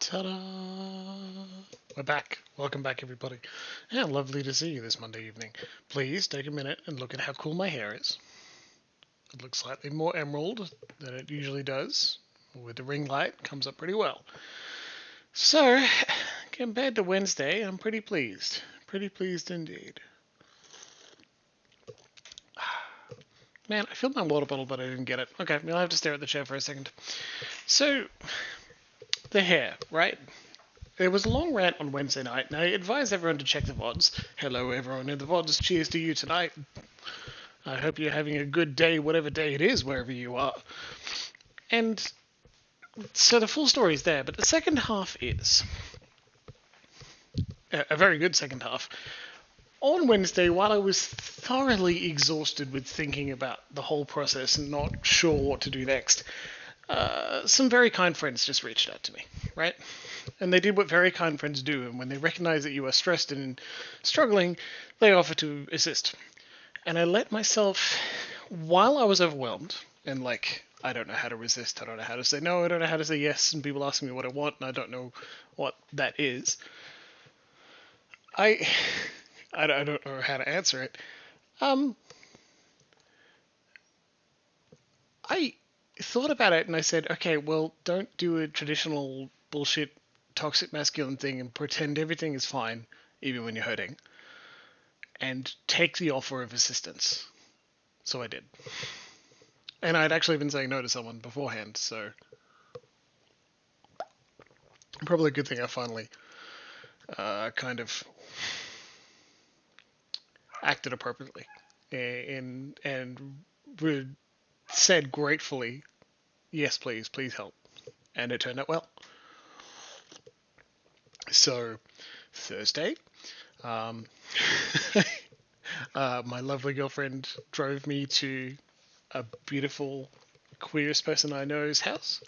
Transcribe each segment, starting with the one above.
Ta-da! We're back. Welcome back, everybody. Yeah, lovely to see you this Monday evening. Please take a minute and look at how cool my hair is. It looks slightly more emerald than it usually does. With the ring light, comes up pretty well. So, compared to Wednesday, I'm pretty pleased. Pretty pleased indeed. Man, I filled my water bottle, but I didn't get it. Okay, I'll have to stare at the chair for a second. So, the hair, right? There was a long rant on Wednesday night, and I advise everyone to check the VODs. Hello, everyone in the VODs. Cheers to you tonight. I hope you're having a good day, whatever day it is, wherever you are. And so the full story is there, but the second half is a very good second half. On Wednesday, while I was thoroughly exhausted with thinking about the whole process and not sure what to do next, some very kind friends just reached out to me, right? And they did what very kind friends do, and when they recognize that you are stressed and struggling, they offer to assist. And I let myself, while I was overwhelmed, and I don't know how to resist, I don't know how to say no, I don't know how to say yes, and people ask me what I want, and I don't know what that is. I don't know how to answer it. I thought about it and I said, okay, well, don't do a traditional bullshit toxic masculine thing and pretend everything is fine, even when you're hurting, and take the offer of assistance. So I did. And I'd actually been saying no to someone beforehand, so probably a good thing I finally kind of acted appropriately and said gratefully, yes, please help. And it turned out well. So, Thursday, my lovely girlfriend drove me to a beautiful queerest person I know's house,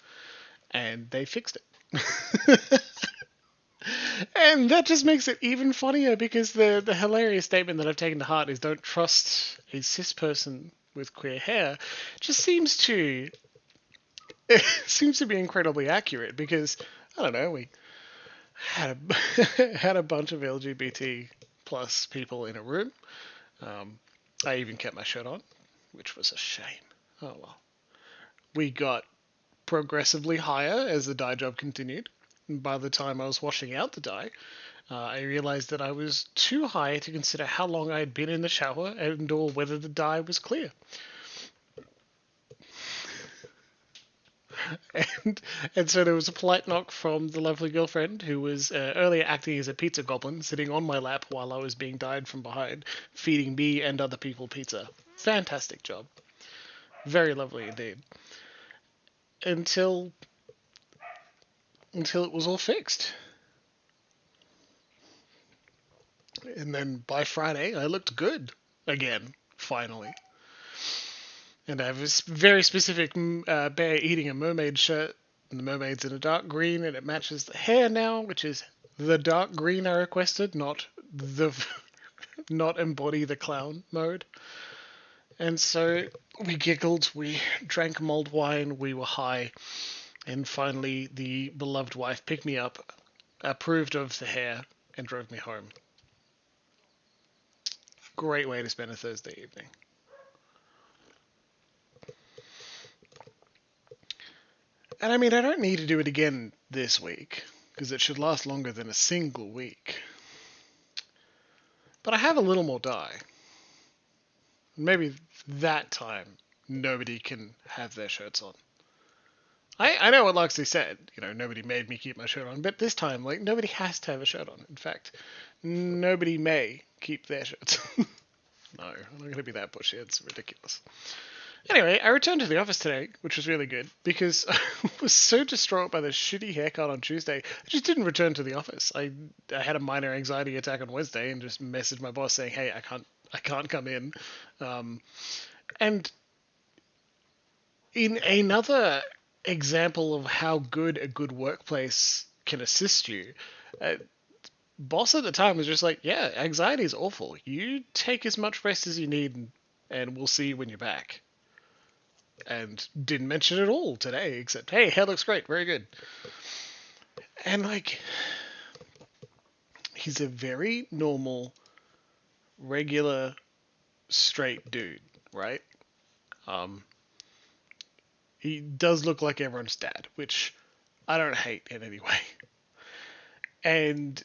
and they fixed it. And that just makes it even funnier because the hilarious statement that I've taken to heart is don't trust a cis person with queer hair just seems to be incredibly accurate because I don't know, we had a bunch of LGBT plus people in a room. I even kept my shirt on, which was a shame. Oh well. We got progressively higher as the dye job continued. And by the time I was washing out the dye, I realized that I was too high to consider how long I had been in the shower and or whether the dye was clear. And so there was a polite knock from the lovely girlfriend who was earlier acting as a pizza goblin, sitting on my lap while I was being dyed from behind, feeding me and other people pizza. Fantastic job. Very lovely indeed. Until it was all fixed. And then by Friday, I looked good again, finally. And I have a very specific bear eating a mermaid shirt, and the mermaid's in a dark green, and it matches the hair now, which is the dark green I requested, not embody the clown mode. And so we giggled, we drank mulled wine, we were high, and finally the beloved wife picked me up, approved of the hair, and drove me home. Great way to spend a Thursday evening. And I mean, I don't need to do it again this week, because it should last longer than a single week. But I have a little more dye. Maybe that time, nobody can have their shirts on. I know what Loxley said, nobody made me keep my shirt on, but this time, nobody has to have a shirt on. In fact, nobody may keep their shirts on. No, I'm not going to be that pushy, it's ridiculous. Anyway, I returned to the office today, which was really good, because I was so distraught by the shitty haircut on Tuesday, I just didn't return to the office. I had a minor anxiety attack on Wednesday and just messaged my boss saying, hey, I can't come in. And in another example of how good a good workplace can assist you, boss at the time was just like, yeah, anxiety is awful. You take as much rest as you need, and we'll see you when you're back. And didn't mention it at all today, except, hey, hair looks great, very good. And like, he's a very normal, regular, straight dude, right? Um, he does look like everyone's dad, which I don't hate in any way. And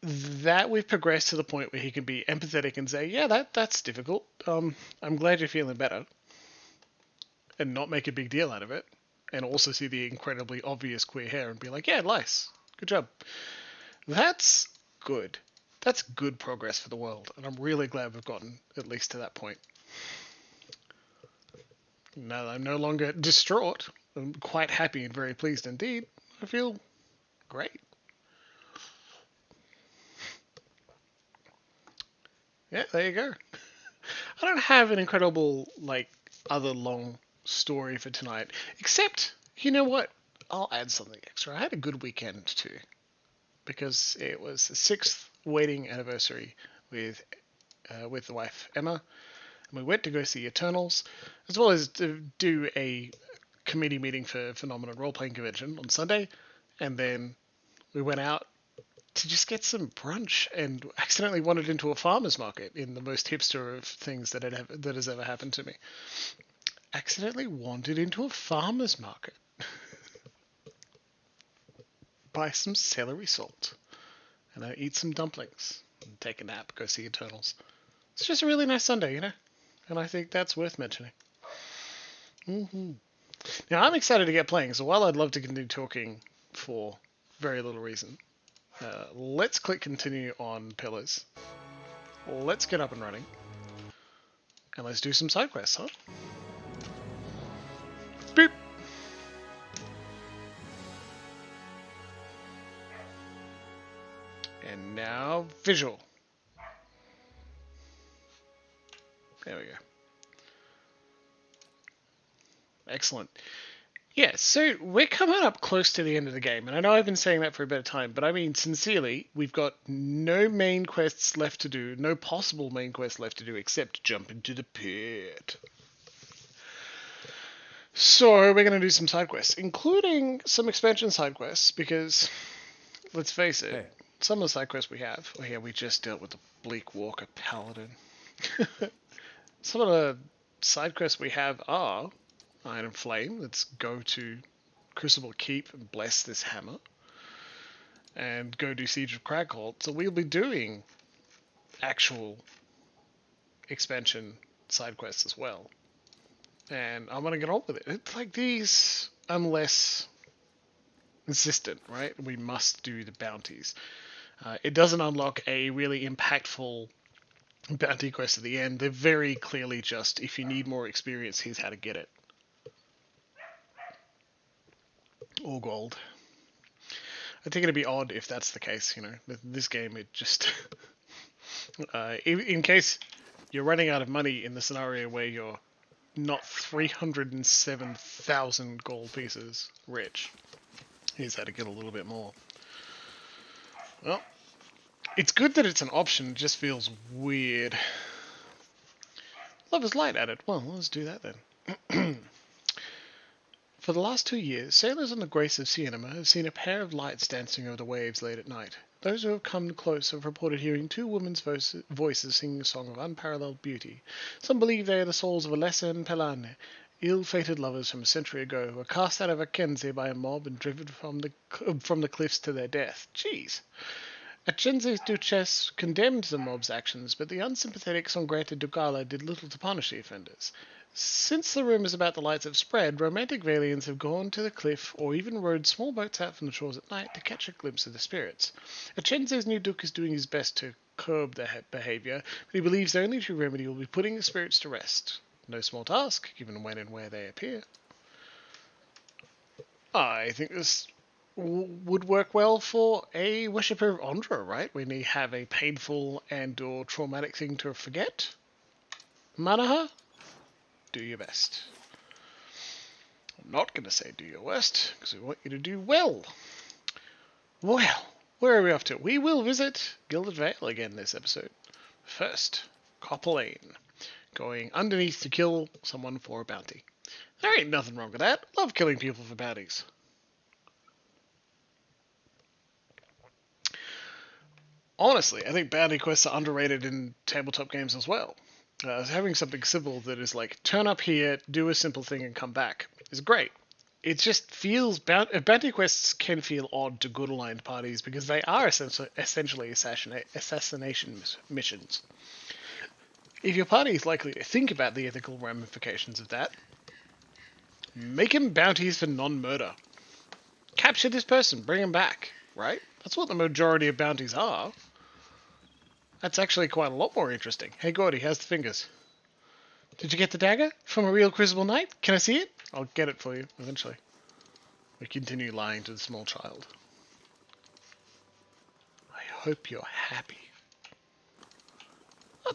that we've progressed to the point where he can be empathetic and say, yeah, that's difficult. I'm glad you're feeling better, and not make a big deal out of it. And also see the incredibly obvious queer hair and be like, yeah, nice. Good job. That's good. That's good progress for the world. And I'm really glad we've gotten at least to that point. Now that I'm no longer distraught, I'm quite happy and very pleased indeed. I feel great. Yeah, there you go. I don't have an incredible, like, other long story for tonight. Except, you know what? I'll add something extra. I had a good weekend too. Because it was the 6th wedding anniversary with the wife, Emma. And we went to go see Eternals, as well as to do a committee meeting for Phenomenon Role Playing Convention on Sunday. And then we went out to just get some brunch and accidentally wandered into a farmer's market in the most hipster of things that has ever happened to me. Accidentally wandered into a farmer's market. Buy some celery salt. And then eat some dumplings. And take a nap, go see Eternals. It's just a really nice Sunday, you know? And I think that's worth mentioning. Now, I'm excited to get playing, so while I'd love to continue talking for very little reason, let's click continue on Pillars. Let's get up and running. And let's do some side quests, huh? Boop! And now, visual. There we go. Excellent. Yeah, so we're coming up close to the end of the game, and I know I've been saying that for a bit of time, but I mean, sincerely, we've got no main quests left to do, no possible main quests left to do, except jump into the pit. So we're going to do some side quests, including some expansion side quests, because, let's face it, some of the side quests we have, oh yeah, we just dealt with the Bleak Walker Paladin. Some of the side quests we have are Iron and Flame. Let's go to Crucible Keep and bless this hammer. And go do Siege of Cragholt. So we'll be doing actual expansion side quests as well. And I'm going to get on with it. It's like these, I'm less insistent, right? We must do the bounties. It doesn't unlock a really impactful bounty quest at the end. They're very clearly just, if you need more experience, here's how to get it. Or gold. I think it'd be odd if that's the case, you know. This game, it just... in case you're running out of money in the scenario where you're not 307,000 gold pieces rich, here's how to get a little bit more. Well, it's good that it's an option, it just feels weird. Love is light added. Well, let's do that then. For the last 2 years, sailors on the Grace of Cianima have seen a pair of lights dancing over the waves late at night. Those who have come close have reported hearing two women's voices singing a song of unparalleled beauty. Some believe they are the souls of Alessa and Pelane, ill-fated lovers from a century ago, who were cast out of Akense by a mob and driven from the cliffs to their death. Jeez. Akense's Duchess condemned the mob's actions, but the unsympathetic Songreta Dugala did little to punish the offenders. Since the rumours about the lights have spread, romantic Valians have gone to the cliff or even rowed small boats out from the shores at night to catch a glimpse of the spirits. Achense's new Duke is doing his best to curb their behaviour, but he believes the only true remedy will be putting the spirits to rest. No small task, given when and where they appear. I think this would work well for a worshipper of Ondra, right? When you have a painful and or traumatic thing to forget. Manaha? Do your best. I'm not going to say do your worst, because we want you to do well. Well, where are we off to? We will visit Gilded Vale again this episode. First, Copper Lane. Going underneath to kill someone for a bounty. There ain't nothing wrong with that. Love killing people for bounties. honestly, I think bounty quests are underrated in tabletop games as well. Having something simple that is like turn up here, do a simple thing, and come back is great. It just feels bounty quests can feel odd to good aligned parties because they are essentially assassination missions. If your party is likely to think about the ethical ramifications of that, make them bounties for non-murder. Capture this person, bring him back, right? That's what the majority of bounties are. That's actually quite a lot more interesting. Hey Gordy, how's the fingers? Did you get the dagger from a real Crucible Knight? Can I see it? I'll get it for you, eventually. We continue lying to the small child. I hope you're happy.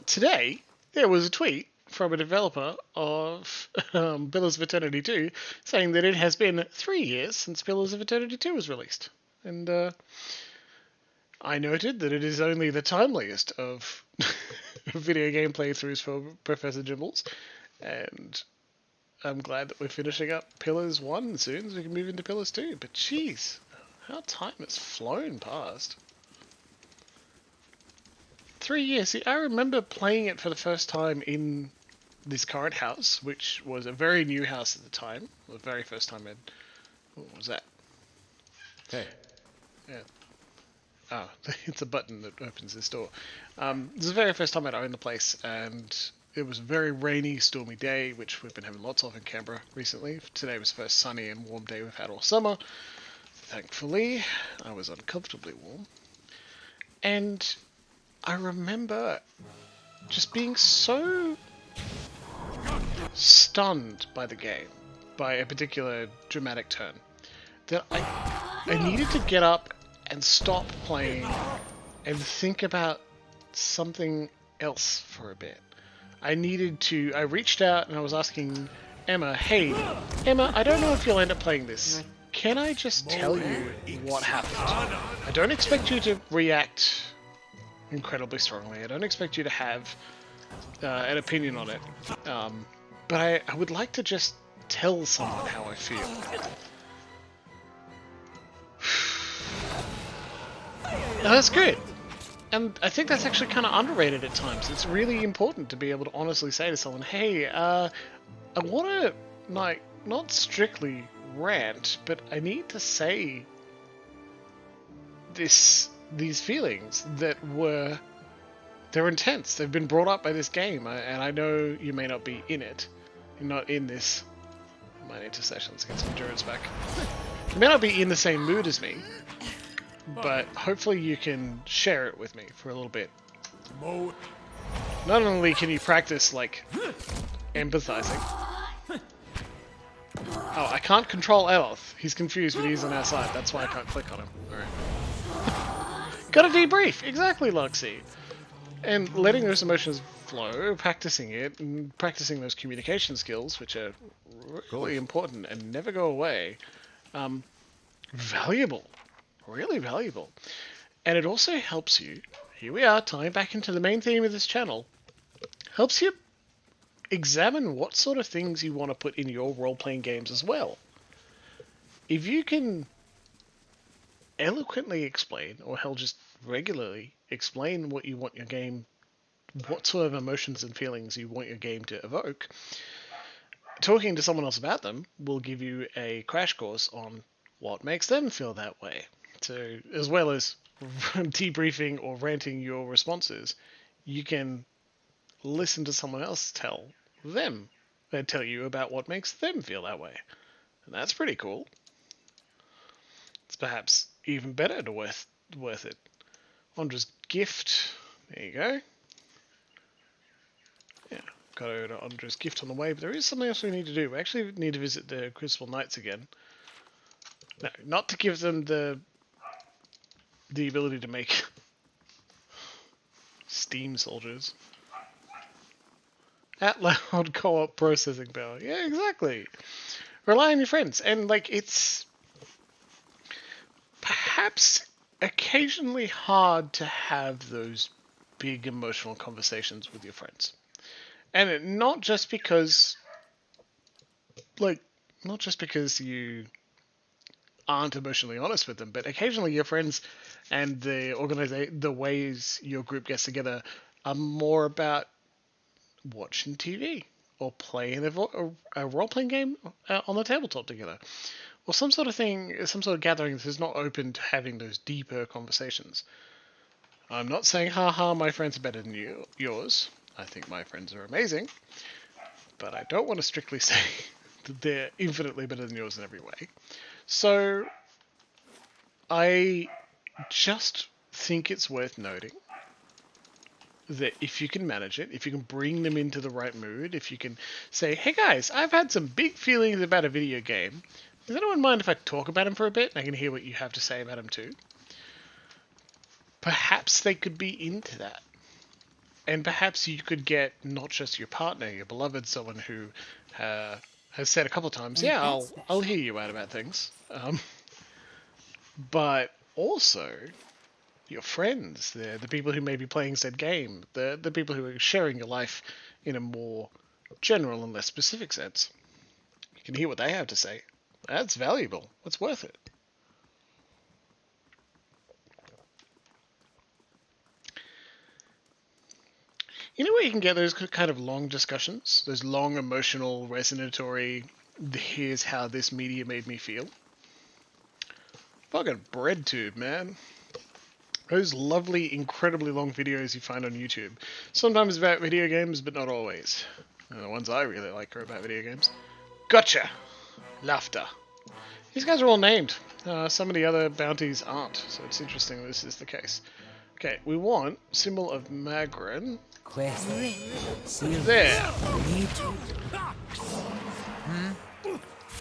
Today, there was a tweet from a developer of Pillars of Eternity 2 saying that it has been 3 years since Pillars of Eternity 2 was released. And I noted that it is only the timeliest of video game playthroughs for Professor Jimbles, and I'm glad that we're finishing up Pillars 1 soon so we can move into Pillars 2. But jeez, how time has flown past. 3 years. See, I remember playing it for the first time in this current house, which was a very new house at the time. The very first time what was that? Hey. Yeah. Oh, it's a button that opens this door. This is the very first time I'd owned the place, and it was a very rainy, stormy day, which we've been having lots of in Canberra recently. Today was the first sunny and warm day we've had all summer. Thankfully, I was uncomfortably warm. And I remember just being so stunned by the game, by a particular dramatic turn, that I needed to get up and stop playing and think about something else for a bit. I reached out and I was asking Emma, hey, Emma, I don't know if you'll end up playing this. Can I just tell you what happened? I don't expect you to react incredibly strongly. I don't expect you to have an opinion on it. But I would like to just tell someone how I feel. Now, that's good. And I think that's actually kind of underrated at times. It's really important to be able to honestly say to someone, hey, I want to, like, not strictly rant, but I need to say these feelings they're intense. They've been brought up by this game, and I know you may not be in it. You're not in this. I might need to sessions, get some endurance back. You may not be in the same mood as me, but hopefully you can share it with me for a little bit. Not only can you practice, like, empathizing. Oh, I can't control Eloth. He's confused when he's on our side. That's why I can't click on him. Alright. Gotta debrief! Exactly, Luxie! And letting those emotions flow, practicing it, and practicing those communication skills, which are really important and never go away, valuable. Really valuable. And it also helps you, here we are, tying back into the main theme of this channel, helps you examine what sort of things you want to put in your role-playing games as well. If you can eloquently explain, or hell, just regularly explain what you want your game, what sort of emotions and feelings you want your game to evoke, talking to someone else about them will give you a crash course on what makes them feel that way. So, as well as debriefing or ranting your responses, you can listen to someone else tell you about what makes them feel that way. And that's pretty cool. It's perhaps even better to worth it. Andra's gift. There you go. Yeah, got to go to Andra's gift on the way, but there is something else we need to do. We actually need to visit the Crucible Knights again. No, not to give them the ability to make steam soldiers. At loud co-op processing power. Yeah, exactly. Rely on your friends. And, like, it's perhaps occasionally hard to have those big emotional conversations with your friends. And not just because you aren't emotionally honest with them. But occasionally your friends and the ways your group gets together are more about watching TV or playing a role-playing game on the tabletop together, or some sort of thing, some sort of gathering that is not open to having those deeper conversations. I'm not saying, haha, my friends are better than yours. I think my friends are amazing, but I don't want to strictly say that they're infinitely better than yours in every way. So I just think it's worth noting that if you can manage it, if you can bring them into the right mood, if you can say, hey guys, I've had some big feelings about a video game. Does anyone mind if I talk about them for a bit and I can hear what you have to say about them too? Perhaps they could be into that. And perhaps you could get not just your partner, your beloved, someone who has said a couple of times, yeah, I'll hear you out about things. But also your friends, the people who may be playing said game, the people who are sharing your life in a more general and less specific sense. You can hear what they have to say. That's valuable. It's worth it. You know where you can get those kind of long discussions? Those long, emotional, resonatory, here's how this media made me feel? Fucking BreadTube, man. Those lovely, incredibly long videos you find on YouTube. Sometimes about video games, but not always. And the ones I really like are about video games. Gotcha! Laughter. These guys are all named. Some of the other bounties aren't, so it's interesting this is the case. Okay, we want symbol of Magrin. There.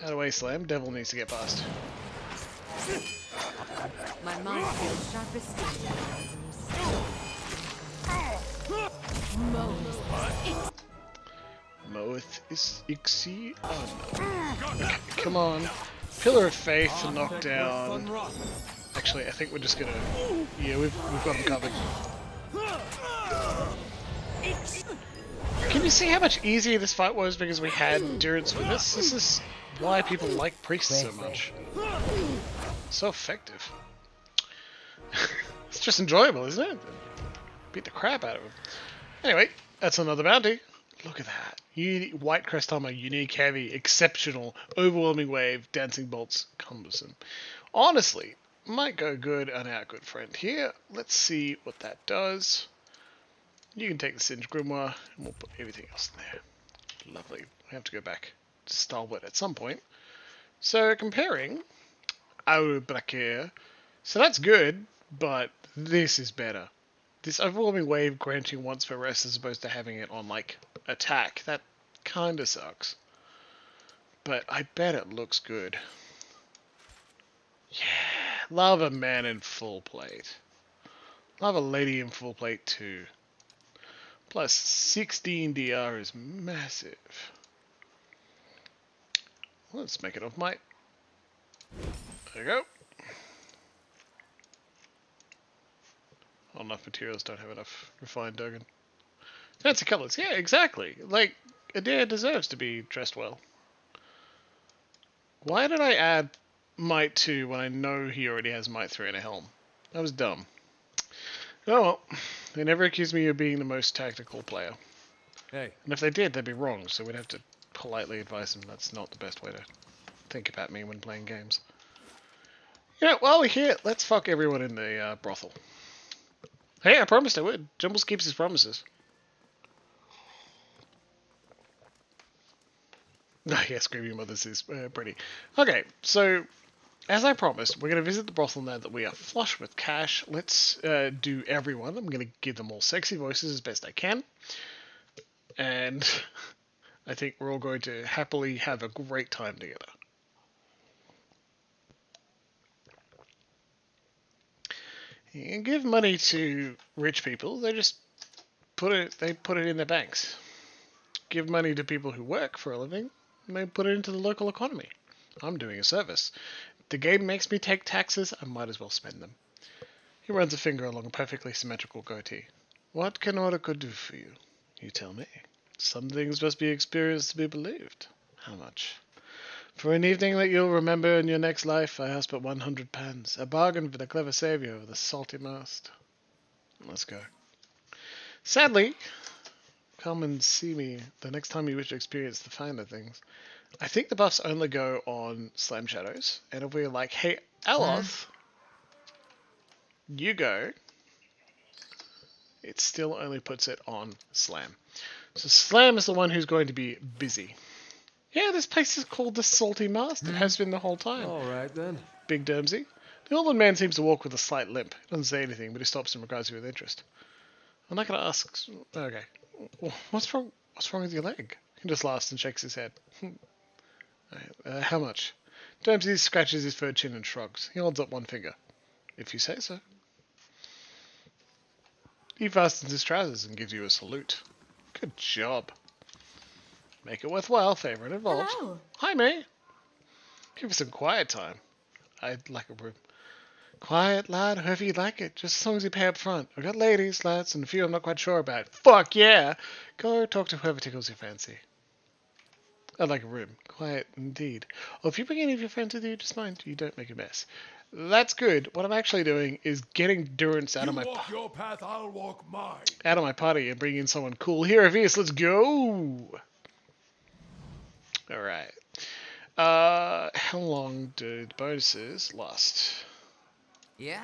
Out of way, Slam. Devil needs to get past. My mind feels sharp as steel. Moeth is Ixie? Oh no. Okay, come on. Pillar of Faith to knock down. Actually, I think we're just gonna... Yeah, we've got them covered. Can you see how much easier this fight was because we had endurance with this? This is why people like priests so much. So effective. It's just enjoyable, isn't it? Beat the crap out of him. Anyway, that's another bounty. Look at that. White crest armor, unique, heavy, exceptional, overwhelming wave, dancing bolts, cumbersome. Honestly, might go good on our good friend here. Let's see what that does. You can take the Singe Grimoire, and we'll put everything else in there. Lovely. We have to go back to Stalwart at some point. So, comparing Auru Braquer. So that's good, but this is better. This overwhelming wave granting once per rest as opposed to having it on, like, attack. That kinda sucks. But I bet it looks good. Yeah. Love a man in full plate. Love a lady in full plate too. Plus 16 DR is massive. Let's make it off might. There you go. Not enough materials, don't have enough refined Dogen. Fancy colours, yeah, exactly. Like, Adair deserves to be dressed well. Why did I add Might 2 when I know he already has Might 3 and a helm? That was dumb. Oh well, they never accused me of being the most tactical player. Hey. And if they did, they'd be wrong, so we'd have to politely advise them that's not the best way to think about me when playing games. Yeah, while we're here, let's fuck everyone in the brothel. Hey, I promised I would. Jimbles keeps his promises. Oh, yeah, Screaming Mothers is pretty. Okay, so, as I promised, we're going to visit the brothel now that we are flush with cash. Let's do everyone. I'm going to give them all sexy voices as best I can. And I think we're all going to happily have a great time together. You can give money to rich people, they just put it in their banks. Give money to people who work for a living, and they put it into the local economy. I'm doing a service. If the game makes me take taxes, I might as well spend them. He runs a finger along a perfectly symmetrical goatee. What can Oracle do for you? You tell me. Some things must be experienced to be believed. How much? For an evening that you'll remember in your next life, I ask but 100 pans. A bargain for the clever saviour of the salty mast. Let's go. Sadly, come and see me the next time you wish to experience the finer things. I think the buffs only go on Slam Shadows, and if we're like, hey, Aloth, you go, it still only puts it on Slam. So Slam is the one who's going to be busy. Yeah, this place is called the Salty Mast. It has been the whole time. All right, then. Big Dermsy. The older man seems to walk with a slight limp. He doesn't say anything, but he stops and regards you with interest. I'm not going to ask... Okay. What's wrong with your leg? He just laughs and shakes his head. How much? Dermsy scratches his furred chin and shrugs. He holds up one finger. If you say so. He fastens his trousers and gives you a salute. Good job. Make it worthwhile, favorite involved. Hello. Hi, May. Give us some quiet time. I'd like a room. Quiet, loud, however you like it. Just as long as you pay up front. I've got ladies, lads, and a few I'm not quite sure about. Fuck yeah! Go talk to whoever tickles your fancy. I'd like a room. Quiet indeed. Oh, if you bring any of your friends with you, just mind you don't make a mess. That's good. What I'm actually doing is getting Durance out of my walk your path, I'll walk mine. out of my party and bring in someone cool. Here, Avius, let's go! Alright. How long do the bonuses last? Yeah?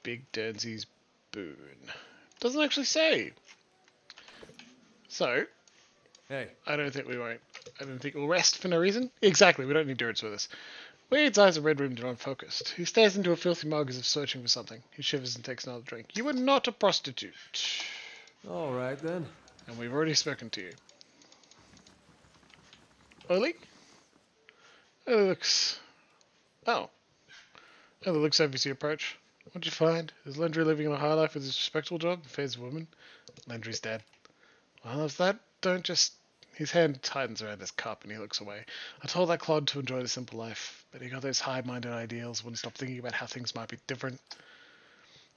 Big Dermsy's boon. Doesn't actually say. So, Hey. I don't think we'll rest for no reason. Exactly, we don't need Durance with us. Wade's eyes are red-rimmed and unfocused. He stares into a filthy mug as if searching for something. He shivers and takes another drink. You are not a prostitute. All right, then. And we've already spoken to you. Oli? Oh, looks... Oh. Ella looks over as you approach. What'd you find? Is Landry living a high life with his respectable job and fears a woman? Landry's dead. Well, if that don't just... His hand tightens around his cup and he looks away. I told that clod to enjoy the simple life, but he got those high-minded ideals, wouldn't stop thinking about how things might be different.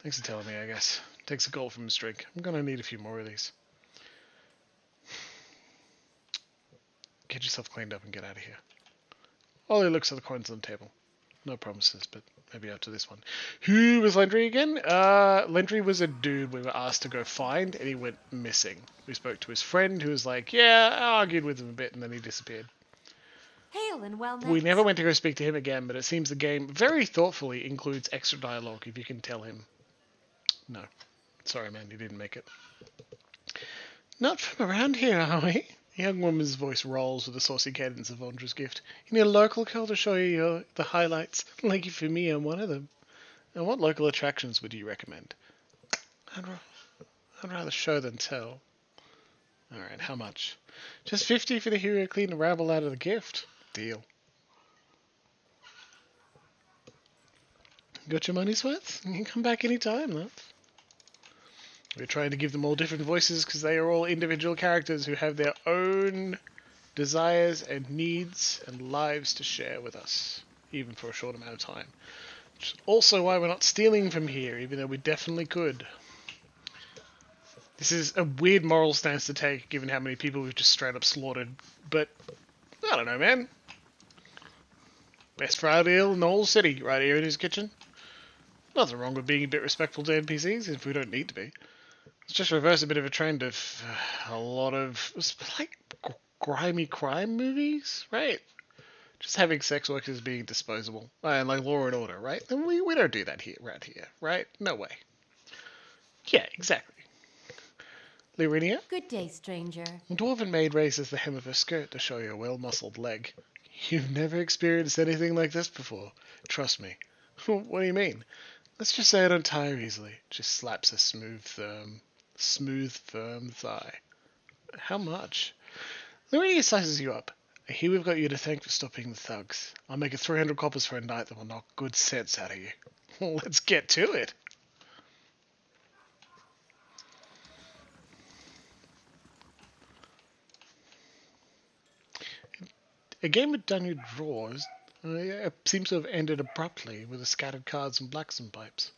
Thanks for telling me, I guess. Takes a gulp from his drink. I'm gonna need a few more of these. Get yourself cleaned up and get out of here. Ollie looks at the coins on the table. No promises, but maybe after this one. Who was Landry again? Landry was a dude we were asked to go find, and he went missing. We spoke to his friend, who was like, yeah, I argued with him a bit, and then he disappeared. Hail and well met. We never went to go speak to him again, but it seems the game very thoughtfully includes extra dialogue if you can tell him. No. Sorry, man, you didn't make it. Not from around here, are we? The young woman's voice rolls with the saucy cadence of Vondra's gift. You need a local girl to show you the highlights. Lucky for me, I'm one of them. And what local attractions would you recommend? I'd rather show than tell. Alright, how much? Just 50 for the hero clean and rabble out of the gift. Deal. Got your money's worth? You can come back anytime, love. We're trying to give them all different voices because they are all individual characters who have their own desires and needs and lives to share with us, even for a short amount of time. Which is also why we're not stealing from here, even though we definitely could. This is a weird moral stance to take, given how many people we've just straight up slaughtered, but I don't know, man. Best fried eel in the whole city, right here in his kitchen. Nothing wrong with being a bit respectful to NPCs if we don't need to be. Let's just reverse a bit of a trend of a lot of, like, grimy crime movies, right? Just having sex workers being disposable. And like Law and Order, right? And we don't do that here, around here, right? No way. Yeah, exactly. Lyrinia? Good day, stranger. The dwarven maid raises the hem of her skirt to show you a well-muscled leg. You've never experienced anything like this before. Trust me. What do you mean? Let's just say I don't tire easily. Just slaps a smooth, firm thigh. How much? Lyrinia sizes you up. I hear we've got you to thank for stopping the thugs. I'll make it 300 coppers for a night that will knock good sense out of you. Let's get to it. A game of Daniel Draws seems to have ended abruptly with the scattered cards and blacksome pipes.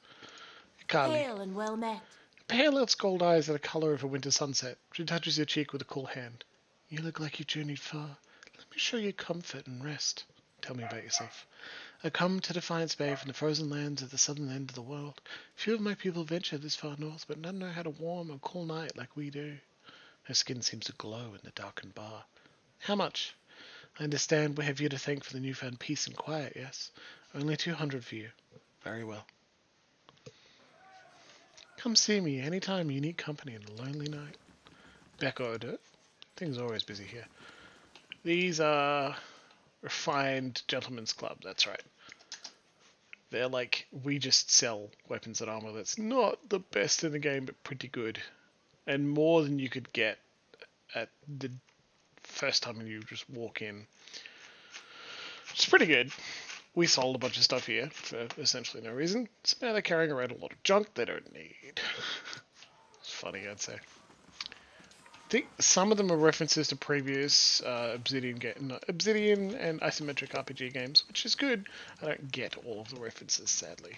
Carly. Hail and well met. Pale its gold eyes are the colour of a winter sunset. She touches your cheek with a cool hand. You look like you journeyed far. show you comfort and rest. Tell me about yourself. I come to Defiance Bay from the frozen lands at the southern end of the world. Few of my people venture this far north, but none know how to warm a cool night like we do. Her skin seems to glow in the darkened bar. How much? I understand we have you to thank for the newfound peace and quiet, yes? Only 200 for you. Very well. Come see me anytime you need company on a lonely night. Back order. Things are always busy here. These are refined gentlemen's club, that's right. They're like, we just sell weapons and armor that's not the best in the game, but pretty good. And more than you could get at the first time you just walk in. It's pretty good. We sold a bunch of stuff here for essentially no reason. So now they're carrying around a lot of junk they don't need. It's funny, I'd say. I think some of them are references to previous Obsidian and isometric RPG games, which is good. I don't get all of the references, sadly.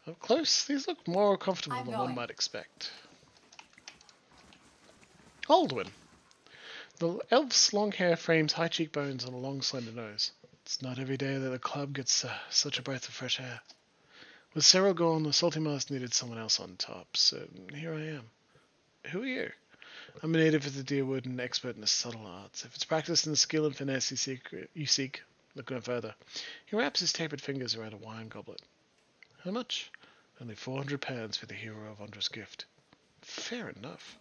Up close, these look more comfortable than one might expect. Aldwin. The elf's long hair frames high cheekbones and a long, slender nose. It's not every day that the club gets such a breath of fresh air. With Cyril gone, the Salty Mast needed someone else on top, so here I am. Who are you? I'm a native of the Deerwood and an expert in the subtle arts. If it's practice in the skill and finesse you seek, look no further. He wraps his tapered fingers around a wine goblet. How much? Only 400 pounds for the hero of Andra's gift. Fair enough.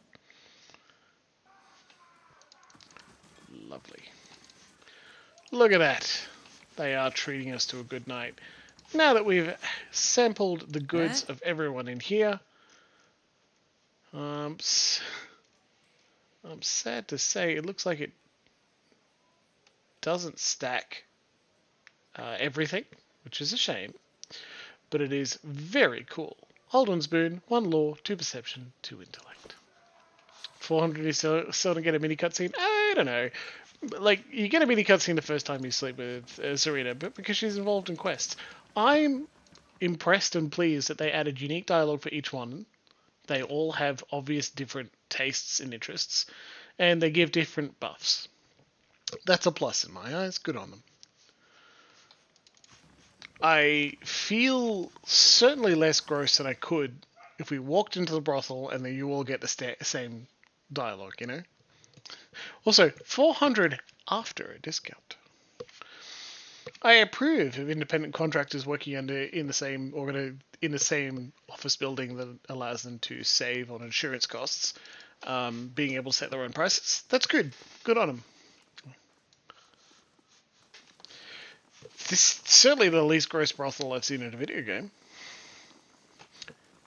Lovely. Look at that. They are treating us to a good night. Now that we've sampled the goods of everyone in here, I'm sad to say it looks like it doesn't stack everything, which is a shame, but it is very cool. Holden's Boon, 1 law, 2 perception, 2 intellect. 400 is still to get a mini cutscene? I don't know. Like, you get a mini cutscene the first time you sleep with Serena, but because she's involved in quests. I'm impressed and pleased that they added unique dialogue for each one. They all have obvious different tastes and interests, and they give different buffs. That's a plus in my eyes. Good on them. I feel certainly less gross than I could if we walked into the brothel and then you all get the same dialogue, you know? Also, 400 after a discount. I approve of independent contractors working in the same office building that allows them to save on insurance costs, being able to set their own prices. That's good. Good on them. This is certainly the least gross brothel I've seen in a video game.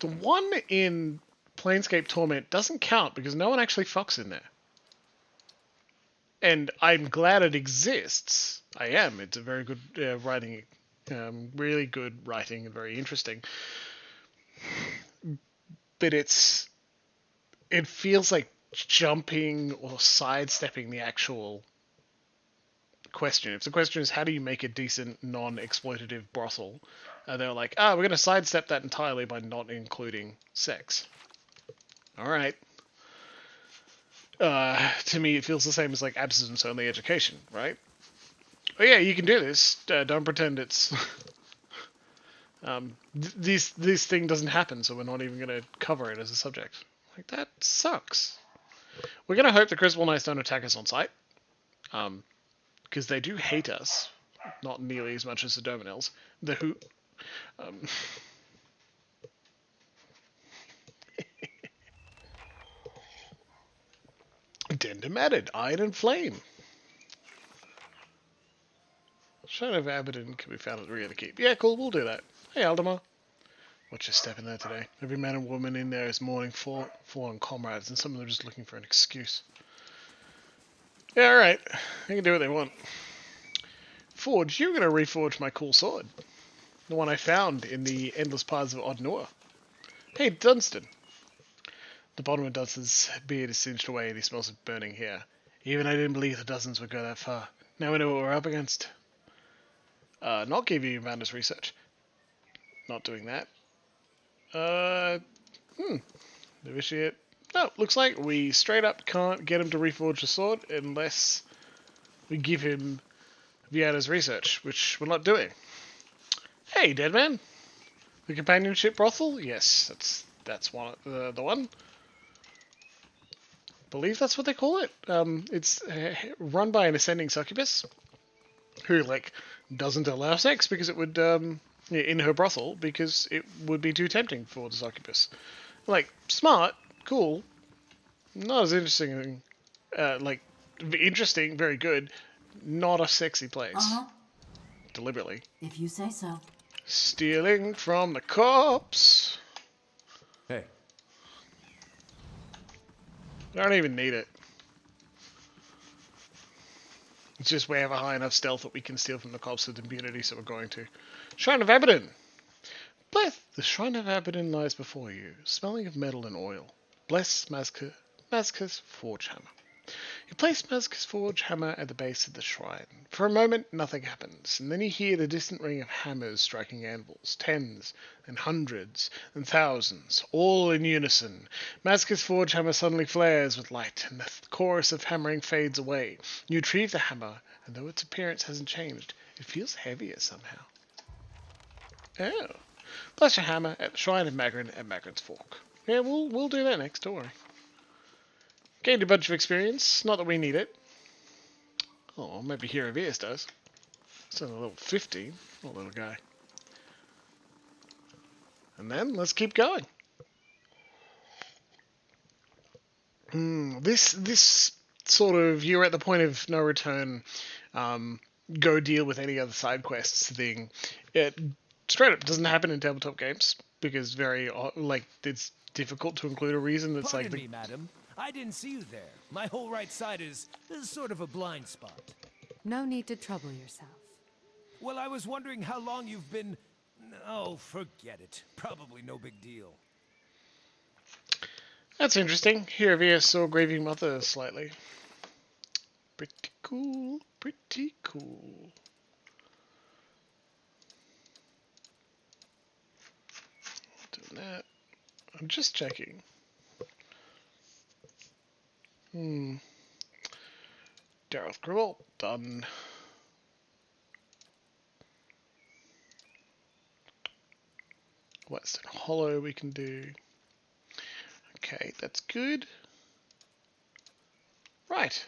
The one in Planescape Torment doesn't count because no one actually fucks in there. And I'm glad it exists. I am. It's a very good writing, really good writing and very interesting. But it feels like jumping or sidestepping the actual question. If the question is how do you make a decent non-exploitative brothel, they're like, we're going to sidestep that entirely by not including sex. Alright. To me it feels the same as like abstinence only education, right? Oh yeah, you can do this. Don't pretend it's this thing doesn't happen, so we're not even going to cover it as a subject. Like, that sucks. We're going to hope the Crucible Knights don't attack us on sight. Because they do hate us. Not nearly as much as the Dominels. The who... Addendum added. Iron and Flame. Shadow of Abaddon can be found at the rear of the keep. Yeah, cool, we'll do that. Hey, Aldemar. Watch your step in there today. Every man and woman in there is mourning fallen comrades, and some of them are just looking for an excuse. Yeah, alright. They can do what they want. Forge, you're going to reforge my cool sword. The one I found in the endless paths of Odnor. Hey, Dunstan. The bottom of Dunstan's beard is singed away and he smells of burning hair. Even I didn't believe the dozens would go that far. Now we know what we're up against. Not giving you madness research. Not doing that. Negotiate. No, looks like we straight up can't get him to reforge the sword unless we give him Vienna's research, which we're not doing. Hey, dead man. The companionship brothel? Yes, that's one. The one. Believe that's what they call it. It's run by an ascending succubus who like doesn't allow sex because it would in her brothel because it would be too tempting for the succubus. Like smart, cool, not as interesting. Like interesting, very good. Not a sexy place. Deliberately. If you say so. Stealing from the cops. Hey, I don't even need it. It's just we have a high enough stealth that we can steal from the cops with impunity, so we're going to. Shrine of Abaddon! Bless, the Shrine of Abaddon lies before you, smelling of metal and oil. Bless Mazka's Forge Hammer. You place Mazka's Forge Hammer at the base of the shrine. For a moment, nothing happens, and then you hear the distant ring of hammers striking anvils, tens and hundreds and thousands, all in unison. Mazka's Forge Hammer suddenly flares with light, and the chorus of hammering fades away. You retrieve the hammer, and though its appearance hasn't changed, it feels heavier somehow. Oh. Bless your hammer at the Shrine of Magrin at Magrin's Fork. Yeah, we'll do that next, don't worry. Gained a bunch of experience, not that we need it. Oh, maybe Hierovius does. It's only level 15, not a little guy. And then, let's keep going. This sort of, you're at the point of no return, go deal with any other side quests thing. It straight up doesn't happen in tabletop games, because it's difficult to include a reason that's Pardon like... me, madam. I didn't see you there. My whole right side is sort of a blind spot. No need to trouble yourself. Well, I was wondering how long you've been... Oh, forget it. Probably no big deal. That's interesting. Hierovius saw Grieving Mother slightly. Pretty cool. Pretty cool. Doing that. I'm just checking. Dareth Gribble, done. Western Hollow we can do. Okay, that's good. Right.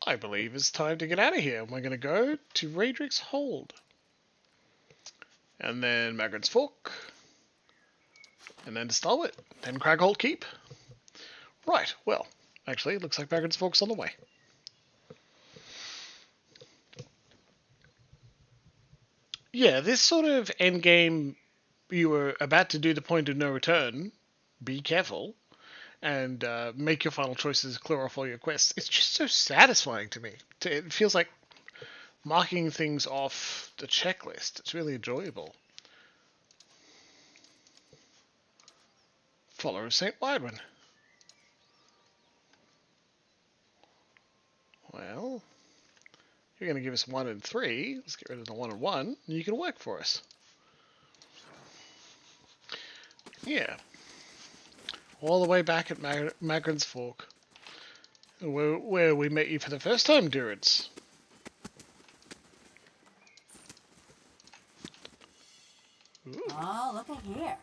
I believe it's time to get out of here. We're going to go to Raedric's Hold. And then Magrin's Fork. And then to Stalwart. Then Cragholt Keep. Right, well, actually, it looks like Magrin's Fork's on the way. Yeah, this sort of endgame, you were about to do the point of no return, be careful, and make your final choices, clear off all your quests. It's just so satisfying to me. It feels like marking things off the checklist. It's really enjoyable. Follower of St. Widwin. Well, you're going to give us 1 and 3. Let's get rid of the 1 and 1, and you can work for us. Yeah. All the way back at Magrin's Fork, where we met you for the first time, Durance. Oh, look at here.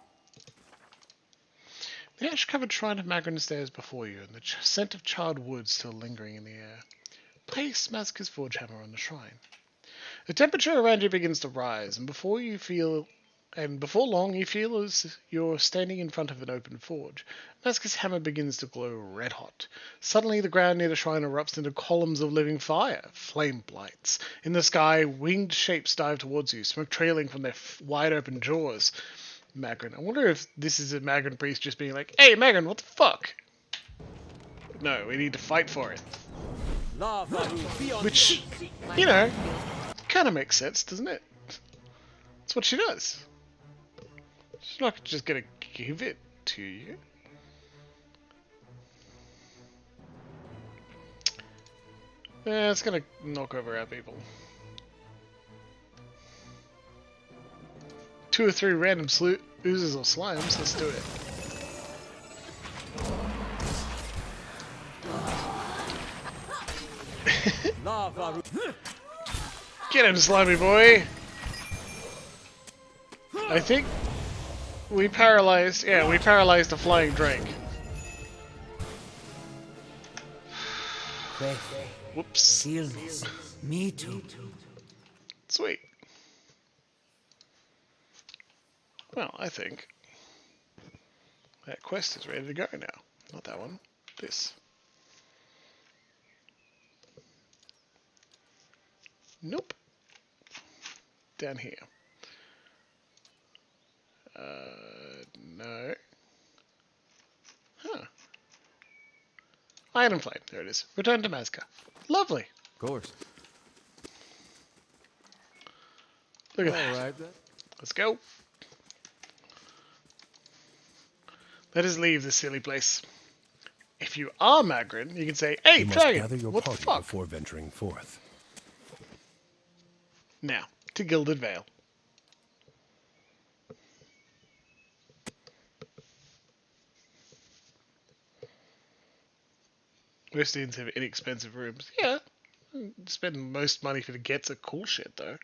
The ash-covered shrine of Magrin stares before you, and the scent of charred wood still lingering in the air. Place Mazka's Forge Hammer on the shrine. The temperature around you begins to rise, and before long you feel as you're standing in front of an open forge. Mazka's hammer begins to glow red hot. Suddenly the ground near the shrine erupts into columns of living fire, flame blights. In the sky, winged shapes dive towards you, smoke trailing from their wide open jaws. Magrin. I wonder if this is a Magrin priest just being like, "Hey Magrin, what the fuck?" No, we need to fight for it. Which, you know, kind of makes sense, doesn't it? That's what she does. She's not just gonna give it to you. Yeah, it's gonna knock over our people. 2 or 3 random oozes or slimes, let's do it. Lava. Get him, slimy boy! I think we paralyzed... Yeah, we paralyzed a flying drake. Whoops. Seals. Me too. Sweet. Well, I think that quest is ready to go now. Not that one. This. Nope. Down here. No. Huh. Iron Flame. There it is. Return to Mazca. Lovely. Of course. Look at All that. right then. Let's go. Let us leave this silly place. If you are Magrin, you can say, "Hey, You must gather faggot, your what the party fuck?" before venturing forth. Now, to Gilded Vale. Most inns have inexpensive rooms. Yeah. Spend most money for the gets of cool shit, though.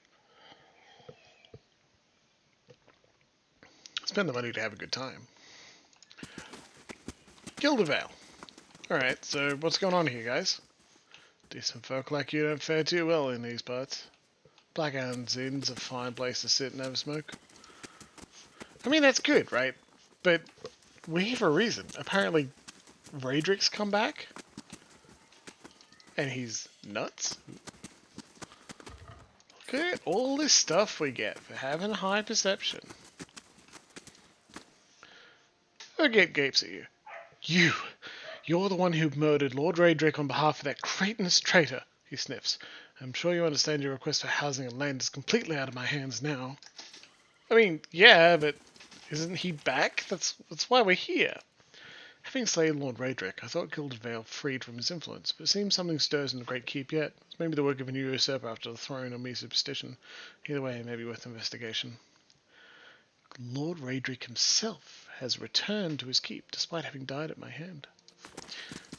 Spend the money to have a good time. Gilded Vale. Alright, so what's going on here, guys? Decent folk like you don't fare too well in these parts. Blackhound's Inn's a fine place to sit and have a smoke. I mean, that's good, right? But we're here for a reason. Apparently, Raedric's come back. And he's nuts. Look at all this stuff we get for having high perception. Who gapes at you? You're the one who murdered Lord Raedric on behalf of that cretinous traitor, he sniffs. I'm sure you understand your request for housing and land is completely out of my hands now. I mean, yeah, but isn't he back? That's why we're here. Having slain Lord Raedric, I thought Gilded Vale freed from his influence, but it seems something stirs in the Great Keep yet. It's maybe the work of a new usurper after the throne or mere superstition. Either way, it may be worth investigation. Lord Raedric himself has returned to his keep, despite having died at my hand.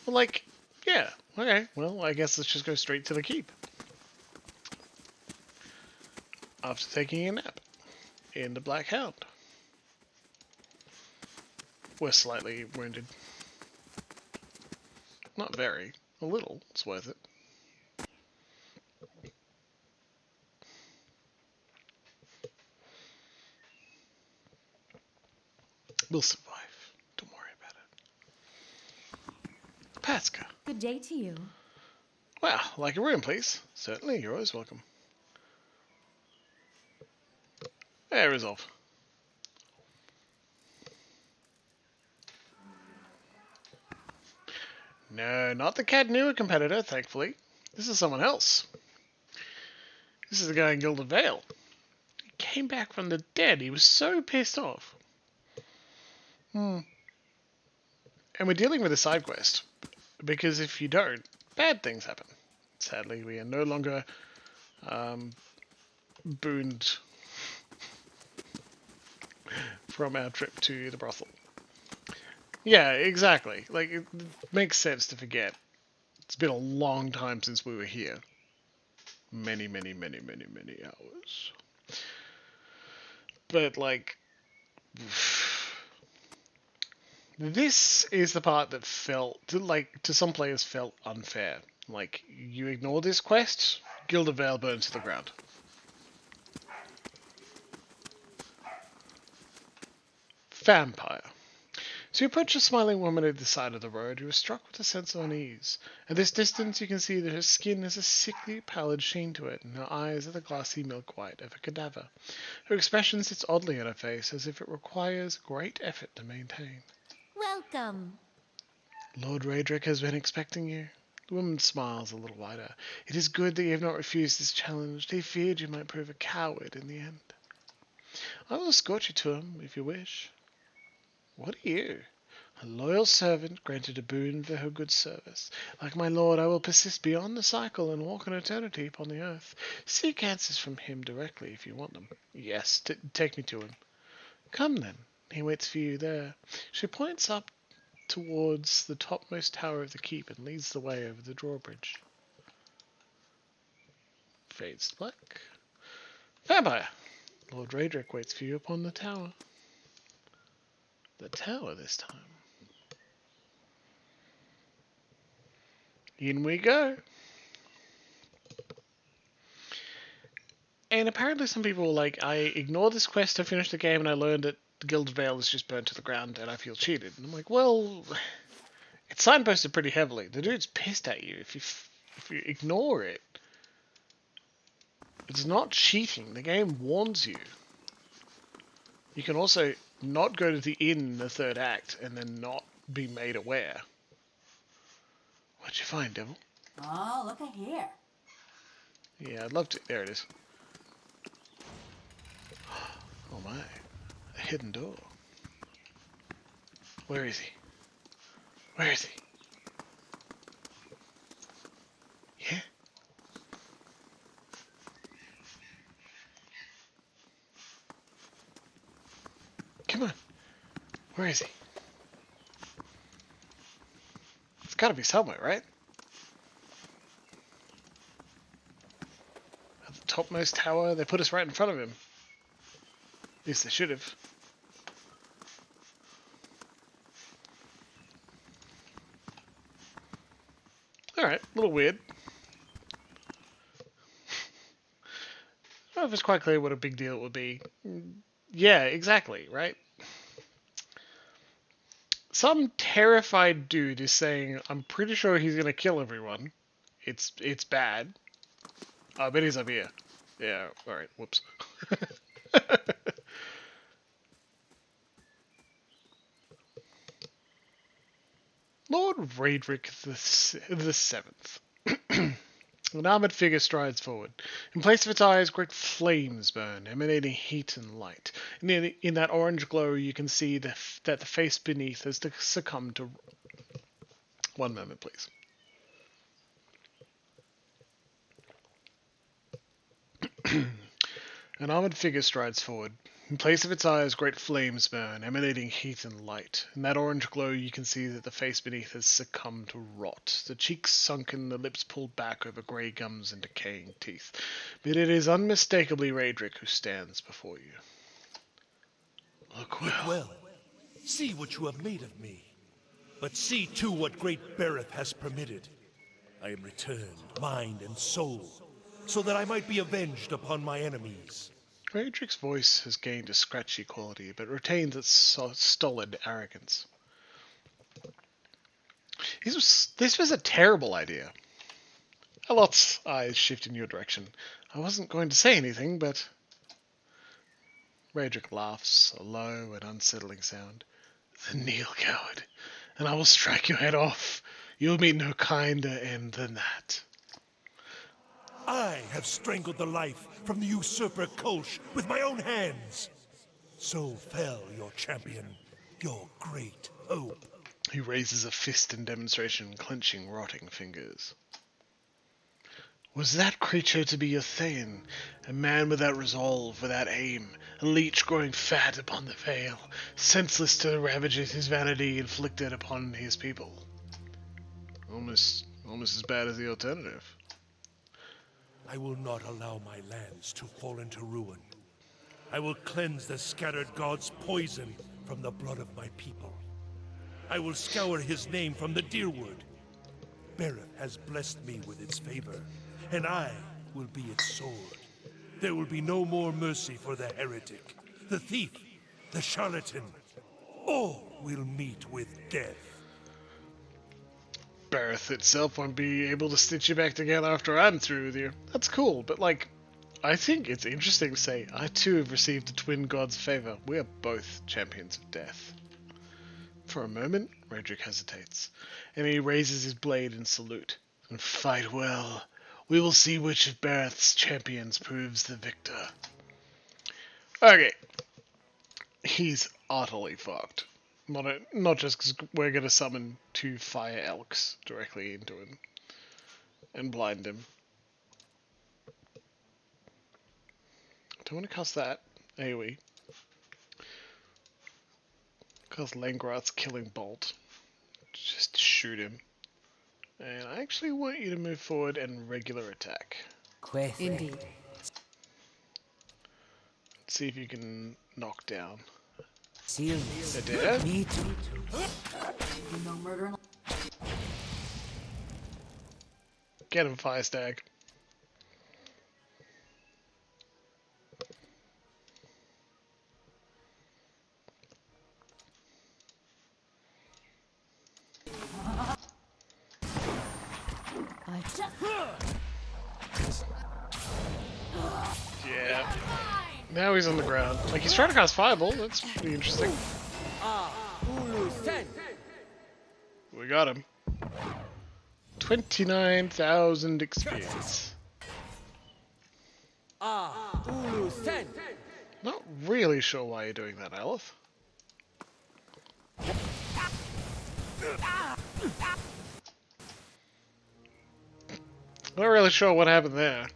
Well, like, yeah, okay, well, I guess let's just go straight to the keep. After taking a nap in the Black Hound. We're slightly wounded. Not very. A little. It's worth it. We'll survive. Don't worry about it. Patska. Good day to you. Well, like a room, please. Certainly, you're always welcome. Hey, resolve. No, not the Cadnua competitor, thankfully. This is someone else. This is the guy in Gilded Vale. He came back from the dead. He was so pissed off. And we're dealing with a side quest. Because if you don't, bad things happen. Sadly, we are no longer booned from our trip to the brothel. Yeah, exactly. Like, it makes sense to forget. It's been a long time since we were here. Many hours. But, like, this is the part that felt, to some players felt unfair. Like, you ignore this quest, Gilded Vale burns to the ground. Vampire. So you approach a smiling woman at the side of the road. You are struck with a sense of unease. At this distance, you can see that her skin has a sickly, pallid sheen to it, and her eyes are the glassy milk white of a cadaver. Her expression sits oddly on her face, as if it requires great effort to maintain. Welcome. Lord Raedric has been expecting you. The woman smiles a little wider. It is good that you have not refused his challenge. He feared you might prove a coward in the end. I will escort you to him, if you wish. What are you? A loyal servant granted a boon for her good service. Like my lord, I will persist beyond the cycle and walk an eternity upon the earth. Seek answers from him directly if you want them. Yes, take me to him. Come then. He waits for you there. She points up towards the topmost tower of the keep and leads the way over the drawbridge. Fades to black. Vampire! Lord Raedric waits for you upon the tower. The tower this time. In we go. And apparently some people were like, I ignored this quest to finish the game and I learned that the Gilded Veil is just burnt to the ground and I feel cheated. And I'm like, well, it's signposted pretty heavily. The dude's pissed at you if you ignore it. It's not cheating. The game warns you. You can also not go to the inn in the third act and then not be made aware. What'd you find, Devil? Oh, look at here. Yeah, I'd love to. There it is. Oh my. A hidden door. Where is he? Where is he? Yeah? Come on. Where is he? It's gotta be somewhere, right? At the topmost tower, they put us right in front of him. At least they should have. Alright, a little weird. I don't know if it's quite clear what a big deal it would be. Yeah, exactly, right? Some terrified dude is saying, I'm pretty sure he's gonna kill everyone. It's bad. Oh, I bet he's up here. Yeah, alright, whoops. Lord Raedric the Seventh. An armored figure strides forward. In place of its eyes, great flames burn, emanating heat and light. In that orange glow, you can see that the face beneath has succumbed to... One moment, please. An armored figure strides forward. In place of its eyes, great flames burn, emanating heat and light. In that orange glow, you can see that the face beneath has succumbed to rot, the cheeks sunken, the lips pulled back over grey gums and decaying teeth. But it is unmistakably Raedric who stands before you. Look well. Look well. See what you have made of me. But see too what great Bereth has permitted. I am returned, mind and soul, so that I might be avenged upon my enemies. Raedric's voice has gained a scratchy quality, but retains its stolid arrogance. This was a terrible idea. Alot's eyes shift in your direction. I wasn't going to say anything, but... Raedric laughs, a low and unsettling sound. Then kneel, coward, and I will strike your head off. You'll meet no kinder end than that. I have strangled the life from the usurper Kolsch with my own hands. So fell your champion, your great hope. He raises a fist in demonstration, clenching rotting fingers. Was that creature to be your Thane? A man without resolve, without aim, a leech growing fat upon the veil, senseless to the ravages his vanity inflicted upon his people? Almost as bad as the alternative. I will not allow my lands to fall into ruin. I will cleanse the scattered gods' poison from the blood of my people. I will scour his name from the Deerwood. Bereth has blessed me with its favor, and I will be its sword. There will be no more mercy for the heretic, the thief, the charlatan. All will meet with death. Bereth itself won't be able to stitch you back together after I'm through with you. That's cool, but like, I think it's interesting to say, I too have received the twin god's favor. We are both champions of death. For a moment, Raedric hesitates, and he raises his blade in salute. And fight well. We will see which of Bereth's champions proves the victor. Okay. He's utterly fucked. Not just because we're going to summon 2 fire elks directly into him and blind him. Don't want to cast that. AoE. Cast Langrath's Killing Bolt. Just shoot him. And I actually want you to move forward and regular attack. Indeed. See if you can knock down Serious. Adair. Me too. No murder. Get him, Fire Stag. Yeah. Now he's on the ground. Like, he's trying to cast Fireball. That's pretty interesting. Ulu Sen. We got him. 29,000 experience. Ulu Sen. Not really sure why you're doing that, Aleph. Not really sure what happened there.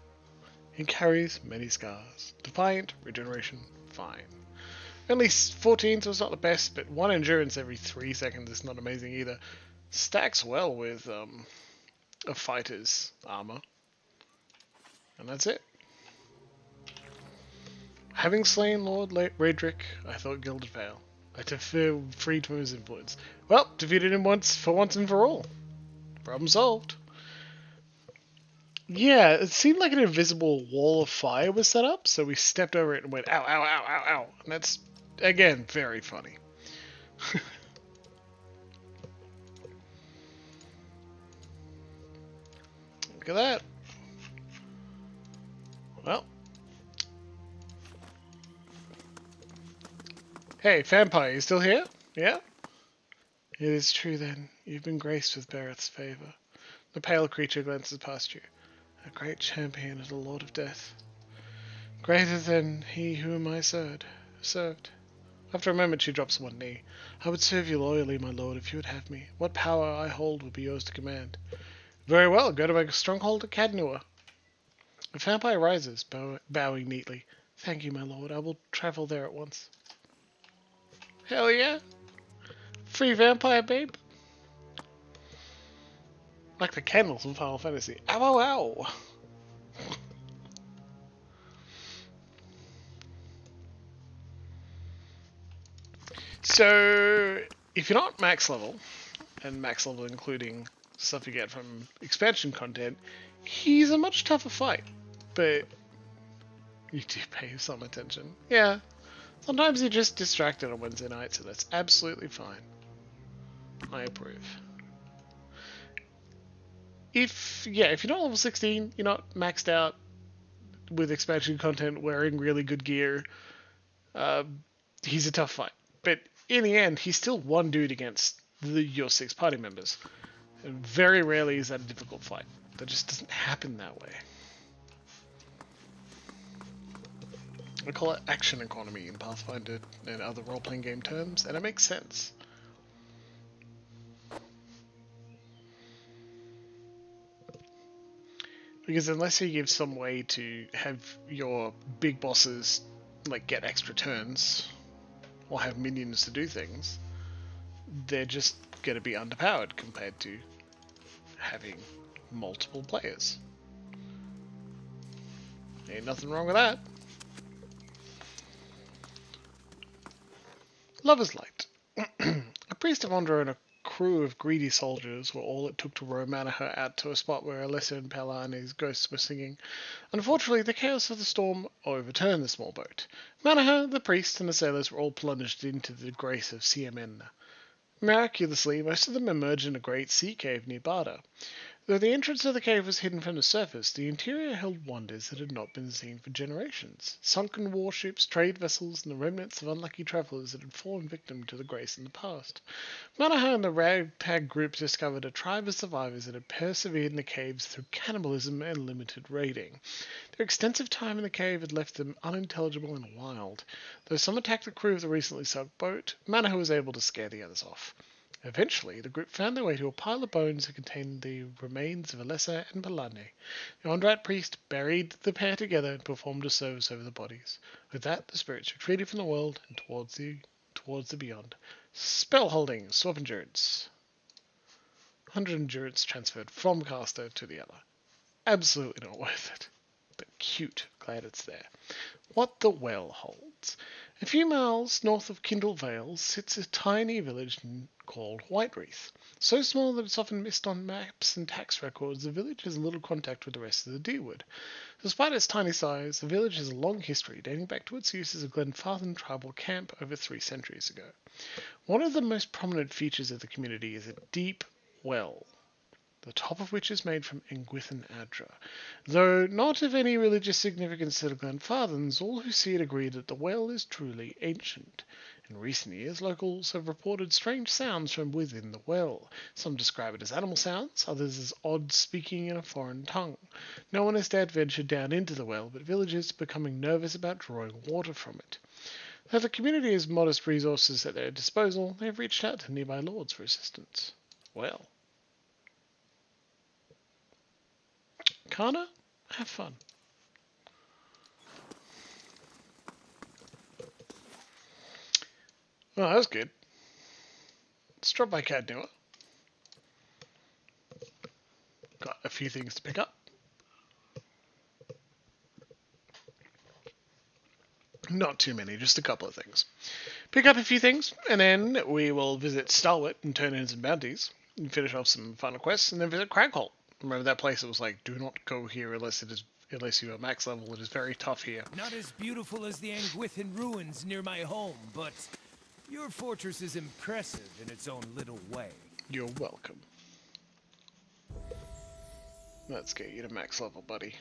He carries many scars. Defiant, regeneration, fine. Only 14, so it's not the best, but 1 endurance every 3 seconds is not amazing either. Stacks well with a fighter's armor. And that's it. Having slain Lord Raedric, I thought Guild would fail. I to feel freed from his influence. Well, defeated him once and for all. Problem solved. Yeah, it seemed like an invisible wall of fire was set up, so we stepped over it and went, ow, ow, ow, ow, ow. And that's, again, very funny. Look at that. Well. Hey, Vampire, you still here? Yeah? It is true then. You've been graced with Bereth's favor. The pale creature glances past you. A great champion and a lord of death. Greater than he whom I served. After a moment she drops one knee. I would serve you loyally, my lord, if you would have me. What power I hold would be yours to command. Very well, go to my stronghold at Cadnua. The vampire rises, bowing neatly. Thank you, my lord. I will travel there at once. Hell yeah. Free vampire, babe. Like the candles in Final Fantasy. Ow, ow, ow. So, if you're not max level, and max level including stuff you get from expansion content, he's a much tougher fight. But you do pay some attention. Yeah. Sometimes you're just distracted on Wednesday night, so that's absolutely fine. I approve. If you're not level 16, you're not maxed out with expansion content, wearing really good gear, he's a tough fight. But in the end, he's still one dude against your 6 party members. And very rarely is that a difficult fight. That just doesn't happen that way. I call it action economy in Pathfinder and other role-playing game terms, and it makes sense. Because unless you give some way to have your big bosses like get extra turns or have minions to do things, they're just going to be underpowered compared to having multiple players. Ain't nothing wrong with that. Lover's Light. A priest of Ondra and a crew of greedy soldiers were all it took to row Manaher out to a spot where Alessa and Pella and his ghosts were singing. Unfortunately, the chaos of the storm overturned the small boat. Manaher, the priest, and the sailors were all plunged into the grace of Siamenna. Miraculously, most of them emerged in a great sea cave near Barda. Though the entrance to the cave was hidden from the surface, the interior held wonders that had not been seen for generations. Sunken warships, trade vessels, and the remnants of unlucky travellers that had fallen victim to the grace in the past. Manaher and the ragtag group discovered a tribe of survivors that had persevered in the caves through cannibalism and limited raiding. Their extensive time in the cave had left them unintelligible and wild. Though some attacked the crew of the recently sunk boat, Manaher was able to scare the others off. Eventually, the group found their way to a pile of bones that contained the remains of Alessa and Palane. The Ondrat priest buried the pair together and performed a service over the bodies. With that, the spirits retreated from the world and towards the beyond. Spell holding, swap endurance. 100 endurance transferred from caster to the other. Absolutely not worth it. but cute. Glad it's there. What the well holds. A few miles north of Kindle Vale sits a tiny village called Whitereath. So small that it's often missed on maps and tax records, the village has little contact with the rest of the Deerwood. Despite its tiny size, the village has a long history dating back to its use as a Glenfartham tribal camp over 3 centuries ago. One of the most prominent features of the community is a deep well, the top of which is made from Engwithan Adra. Though not of any religious significance to the Glenfarthams, all who see it agree that the well is truly ancient. In recent years, locals have reported strange sounds from within the well. Some describe it as animal sounds, others as odd speaking in a foreign tongue. No one has dared venture down into the well, but villagers are becoming nervous about drawing water from it. Though the community has modest resources at their disposal, they have reached out to nearby lords for assistance. Well. Kana, have fun. Oh, that was good. Let's drop by Cadnua. Got a few things to pick up. Not too many, just a couple of things. Pick up a few things, and then we will visit Stalwart and turn in some bounties, and finish off some final quests, and then visit Cragholt. Remember that place that was like, do not go here unless you are max level. It is very tough here. Not as beautiful as the Engwithan ruins near my home, but your fortress is impressive in its own little way. You're welcome. Let's get you to max level, buddy.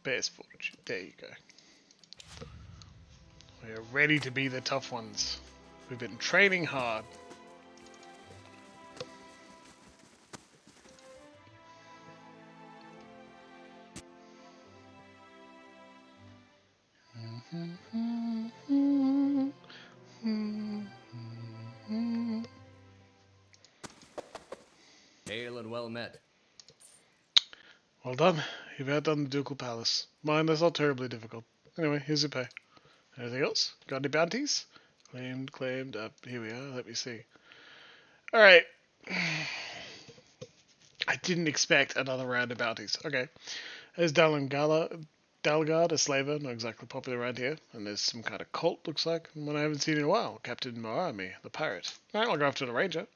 Bear's Fortitude. There you go. We are ready to be the tough ones. We've been training hard. Hail and well met. Well done. You've outdone the Ducal Palace. Mine is not terribly difficult. Anyway, here's your pay. Anything else? Got any bounties? Claimed up. Here we are. Let me see. Alright. I didn't expect another round of bounties. Okay. There's Dalgard, a slaver, not exactly popular around here. And there's some kind of cult, looks like. One I haven't seen in a while. Captain Moami, the pirate. Alright, I'll go after the ranger.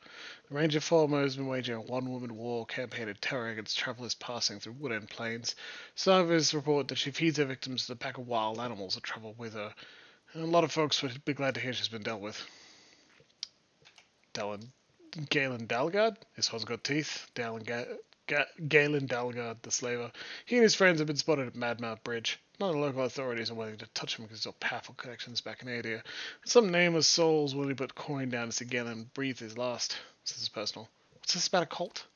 The ranger Formo has been waging a one-woman war campaign of terror against travelers passing through woodland plains. Survivors report that she feeds her victims to the pack of wild animals that travel with her. And a lot of folks would be glad to hear she's been dealt with. Galen Dalgard? This one's got teeth. Galen Dalgard, the slaver. He and his friends have been spotted at Madmouth Bridge. None of the local authorities are willing to touch him because he's got powerful connections back in Adia. Some nameless souls willing to put coin down to see Galen breathe his last. This is personal. What's this about a cult?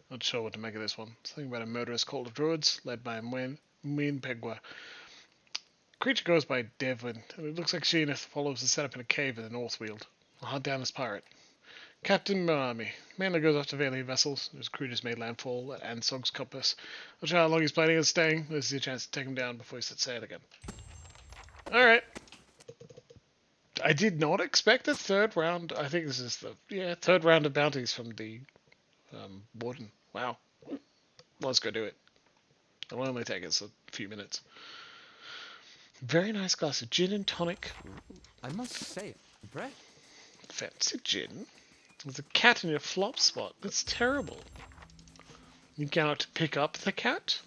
Not sure what to make of this one. Something about a murderous cult of druids, led by Mwyn Pegwa. Creature goes by Devlin, and it looks like she and her followers are set up in a cave in the Northweald. I'll hunt down this pirate. Captain Moami. Mainly goes after Valiant vessels. His crew just made landfall at Ansog's compass. Not sure how long he's planning on staying. This is your chance to take him down before he sets sail again. Alright. I did not expect a third round. I think this is the third round of bounties from the warden. Wow. Let's go do it. It'll only take us a few minutes. Very nice glass of gin and tonic. I must say, Brett. Fancy gin. There's a cat in your flop spot. That's terrible. You cannot pick up the cat?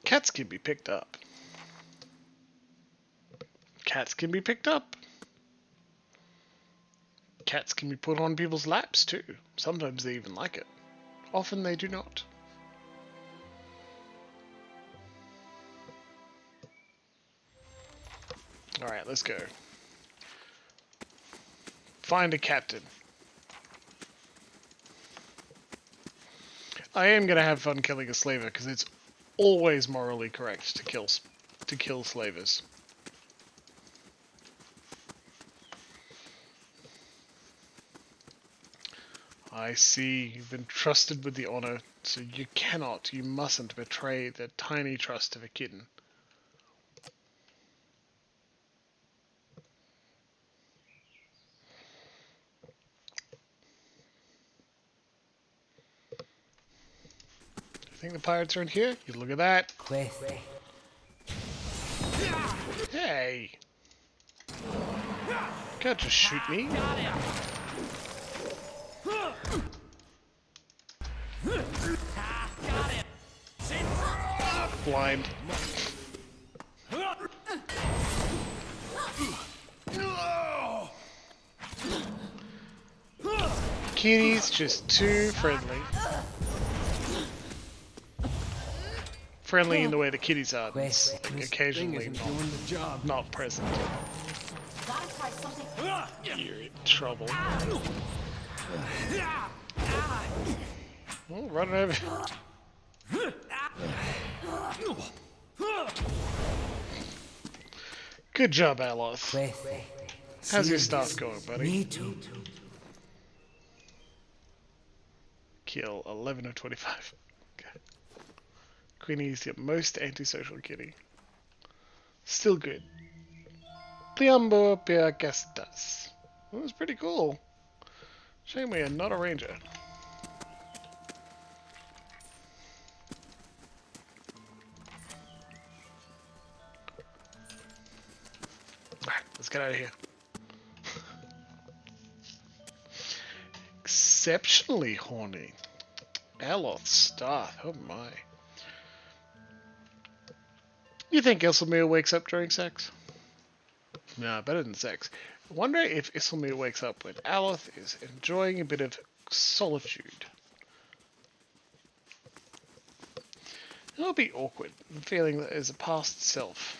Cats can be picked up. Cats can be picked up. Cats can be put on people's laps too. Sometimes they even like it. Often they do not. Alright, let's go. Find a captain. I am going to have fun killing a slaver because it's always morally correct to kill slavers. I see you've been trusted with the honor So you mustn't betray the tiny trust of a kitten. I think the pirates are in here. You look at that. Queste. Hey! Can't just shoot me. Blind. Kitty's just too friendly. Friendly in the way the kitties are. It's occasionally not present. Gotta try something. You're in trouble. Oh, run over. Good job, Aloth. Queste. How's your stuff going, buddy? Me too. Kill 11 of 25. Okay. Queenie's your most antisocial kitty. Still good. Tiambo per gestas. That was pretty cool. Shame we are not a ranger. Alright, let's get out of here. Exceptionally horny. Aloth staff, oh my. You think Isilmir wakes up during sex? No, better than sex. I wonder if Isilmir wakes up when Aloth is enjoying a bit of solitude. It'll be awkward, feeling that there's a past self.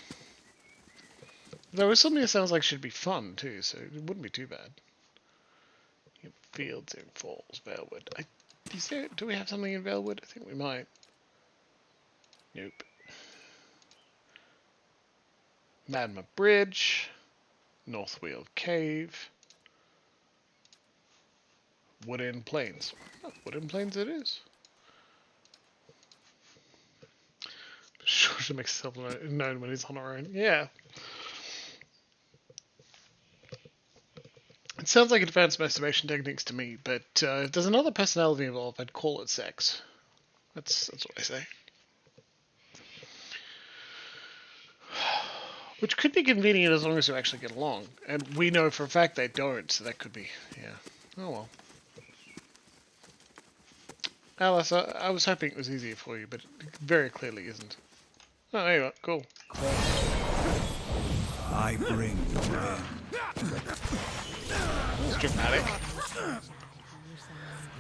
Though Isilmir sounds like she'd be fun too, so it wouldn't be too bad. Fields in Falls, Valewood. Do we have something in Valewood? I think we might. Nope. Madma Bridge, Northweald Cave, Woodend Plains. Oh, Woodend Plains it is. Sure to make herself known when he's on her own. Yeah. It sounds like advanced masturbation techniques to me, but if there's another personality involved, I'd call it sex. That's what I say. Which could be convenient as long as you actually get along. And we know for a fact they don't, so that could be, yeah. Oh well. Alice, I was hoping it was easier for you, but it very clearly isn't. Oh, there you are. Cool. I bring them. That's dramatic.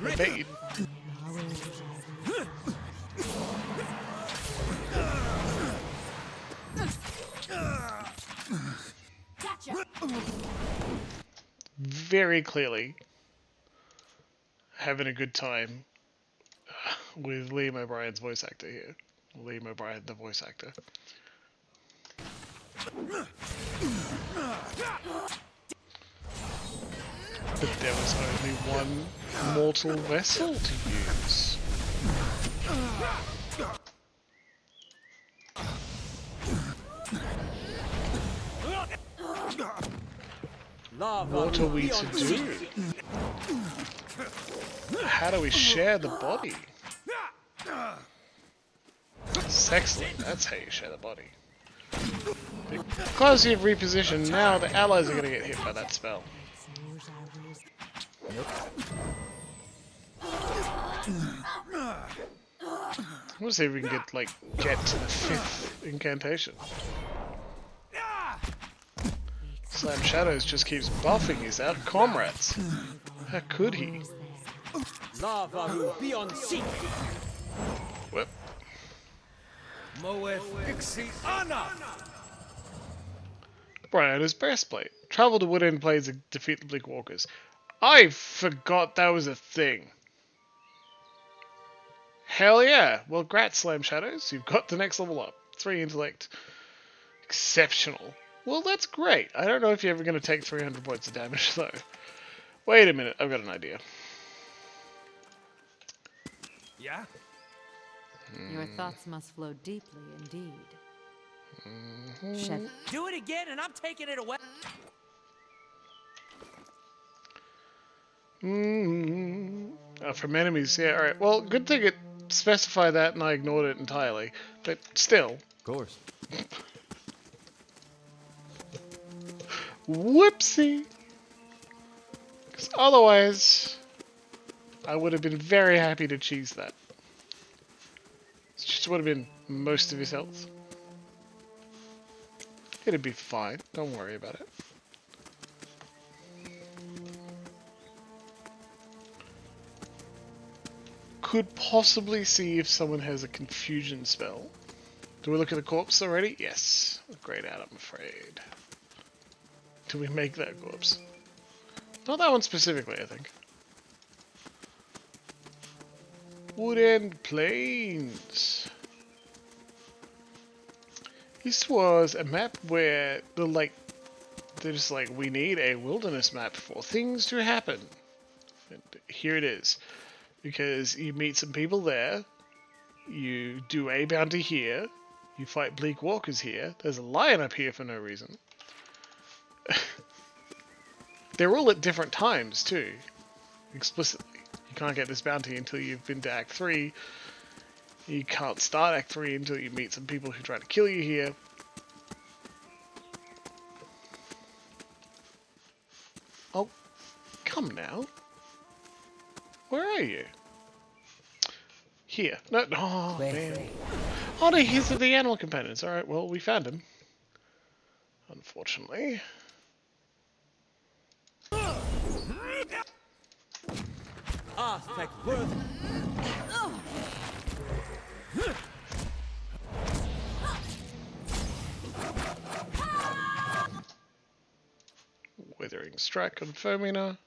I bet you... Very clearly having a good time with Liam O'Brien's voice actor here. Liam O'Brien, the voice actor. But there was only one mortal vessel to use. What are we to do? How do we share the body? Excellent, that's how you share the body. Because you've repositioned, now the allies are going to get hit by that spell. We'll see if we can get to the 5th incantation. Slam Shadows just keeps buffing his out comrades. How could he? Lava will be on sea. Whip. Moeth Ixi Ana! Brianna's breastplate. Travel to Woodend Plains and defeat the Bleak Walkers. I forgot that was a thing. Hell yeah. Well, grat Slam Shadows. You've got the next level up. 3 intellect. Exceptional. Well, that's great. I don't know if you're ever going to take 300 points of damage, though. Wait a minute. I've got an idea. Yeah? Your thoughts must flow deeply indeed. Do it again and I'm taking it away. From enemies, yeah, alright. Well, good thing it specified that and I ignored it entirely. But still. Of course. Whoopsie! Because otherwise, I would have been very happy to cheese that. It just would have been most of his health. It'd be fine. Don't worry about it. Could possibly see if someone has a confusion spell. Do we look at the corpse already? Yes. Grayed out, I'm afraid. Do we make that corpse? Not that one specifically, I think. Wooden plains. This was a map where they're just like, we need a wilderness map for things to happen. And here it is. Because you meet some people there, you do a bounty here, you fight bleak walkers here, there's a lion up here for no reason. They're all at different times too, explicitly. You can't get this bounty until you've been to Act 3, you can't start Act 3 until you meet some people who try to kill you here. Oh, come now. Where are you? Here. No, oh, man. Oh no, here's the animal companions. Alright, well, we found him. Unfortunately. Withering Strike on Fomina.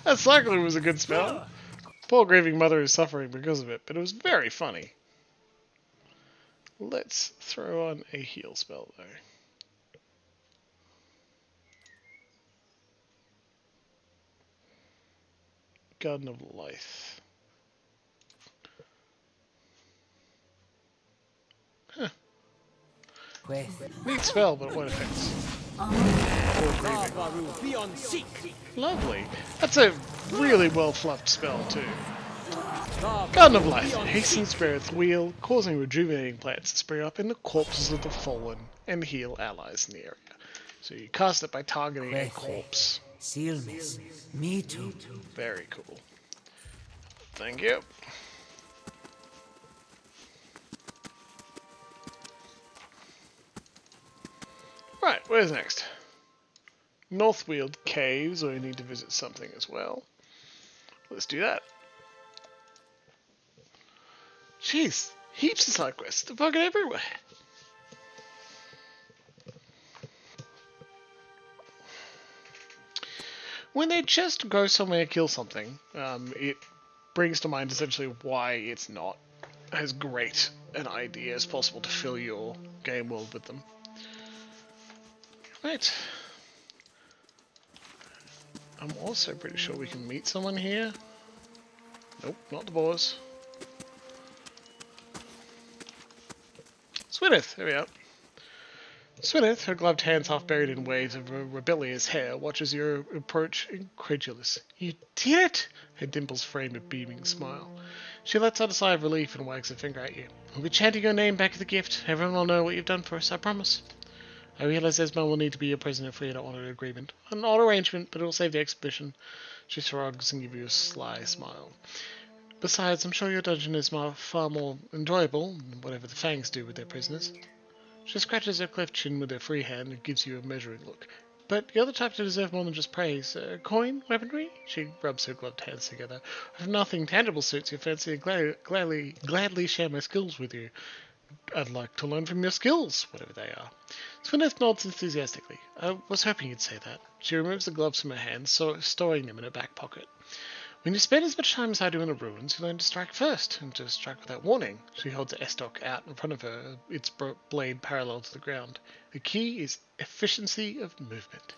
That cycling was a good spell. Poor grieving mother is suffering because of it, but it was very funny. Let's throw on a heal spell though. Garden of Life. Huh. Neat spell, but what effects? Lovely. That's a really well fluffed spell too. Garden of Life. Hasten spirits wheel, causing rejuvenating plants to spring up in the corpses of the fallen and heal allies in the area. So you cast it by targeting a corpse. Me too. Very cool. Thank you. Right, where's next? Northweald Caves, or you need to visit something as well. Let's do that. Jeez, heaps of side quests. They're fucking everywhere. When they just go somewhere and kill something, it brings to mind essentially why it's not as great an idea as possible to fill your game world with them. Right. I'm also pretty sure we can meet someone here. Nope, not the boars. Swyneth, there we are. Swyneth, her gloved hands half buried in waves of rebellious hair, watches your approach incredulous. You did it! Her dimples frame a beaming smile. She lets out a sigh of relief and wags a finger at you. We'll be chanting your name back at the gift. Everyone will know what you've done for us, I promise. I realize Esma will need to be your prisoner for you to honor an agreement. An odd arrangement, but it'll save the exhibition. She shrugs and gives you a sly smile. Besides, I'm sure your dungeon is far more enjoyable than whatever the Fangs do with their prisoners. She scratches her cleft chin with her free hand and gives you a measuring look. But you're the type to deserve more than just praise. Coin? Weaponry? She rubs her gloved hands together. If nothing tangible suits your fancy, I'd gladly share my skills with you. I'd like to learn from your skills, whatever they are. Swyneth nods enthusiastically. I was hoping you'd say that. She removes the gloves from her hands, storing them in her back pocket. When you spend as much time as I do in the ruins, you learn to strike first, and to strike without warning. She holds the S-stock out in front of her, its blade parallel to the ground. The key is efficiency of movement.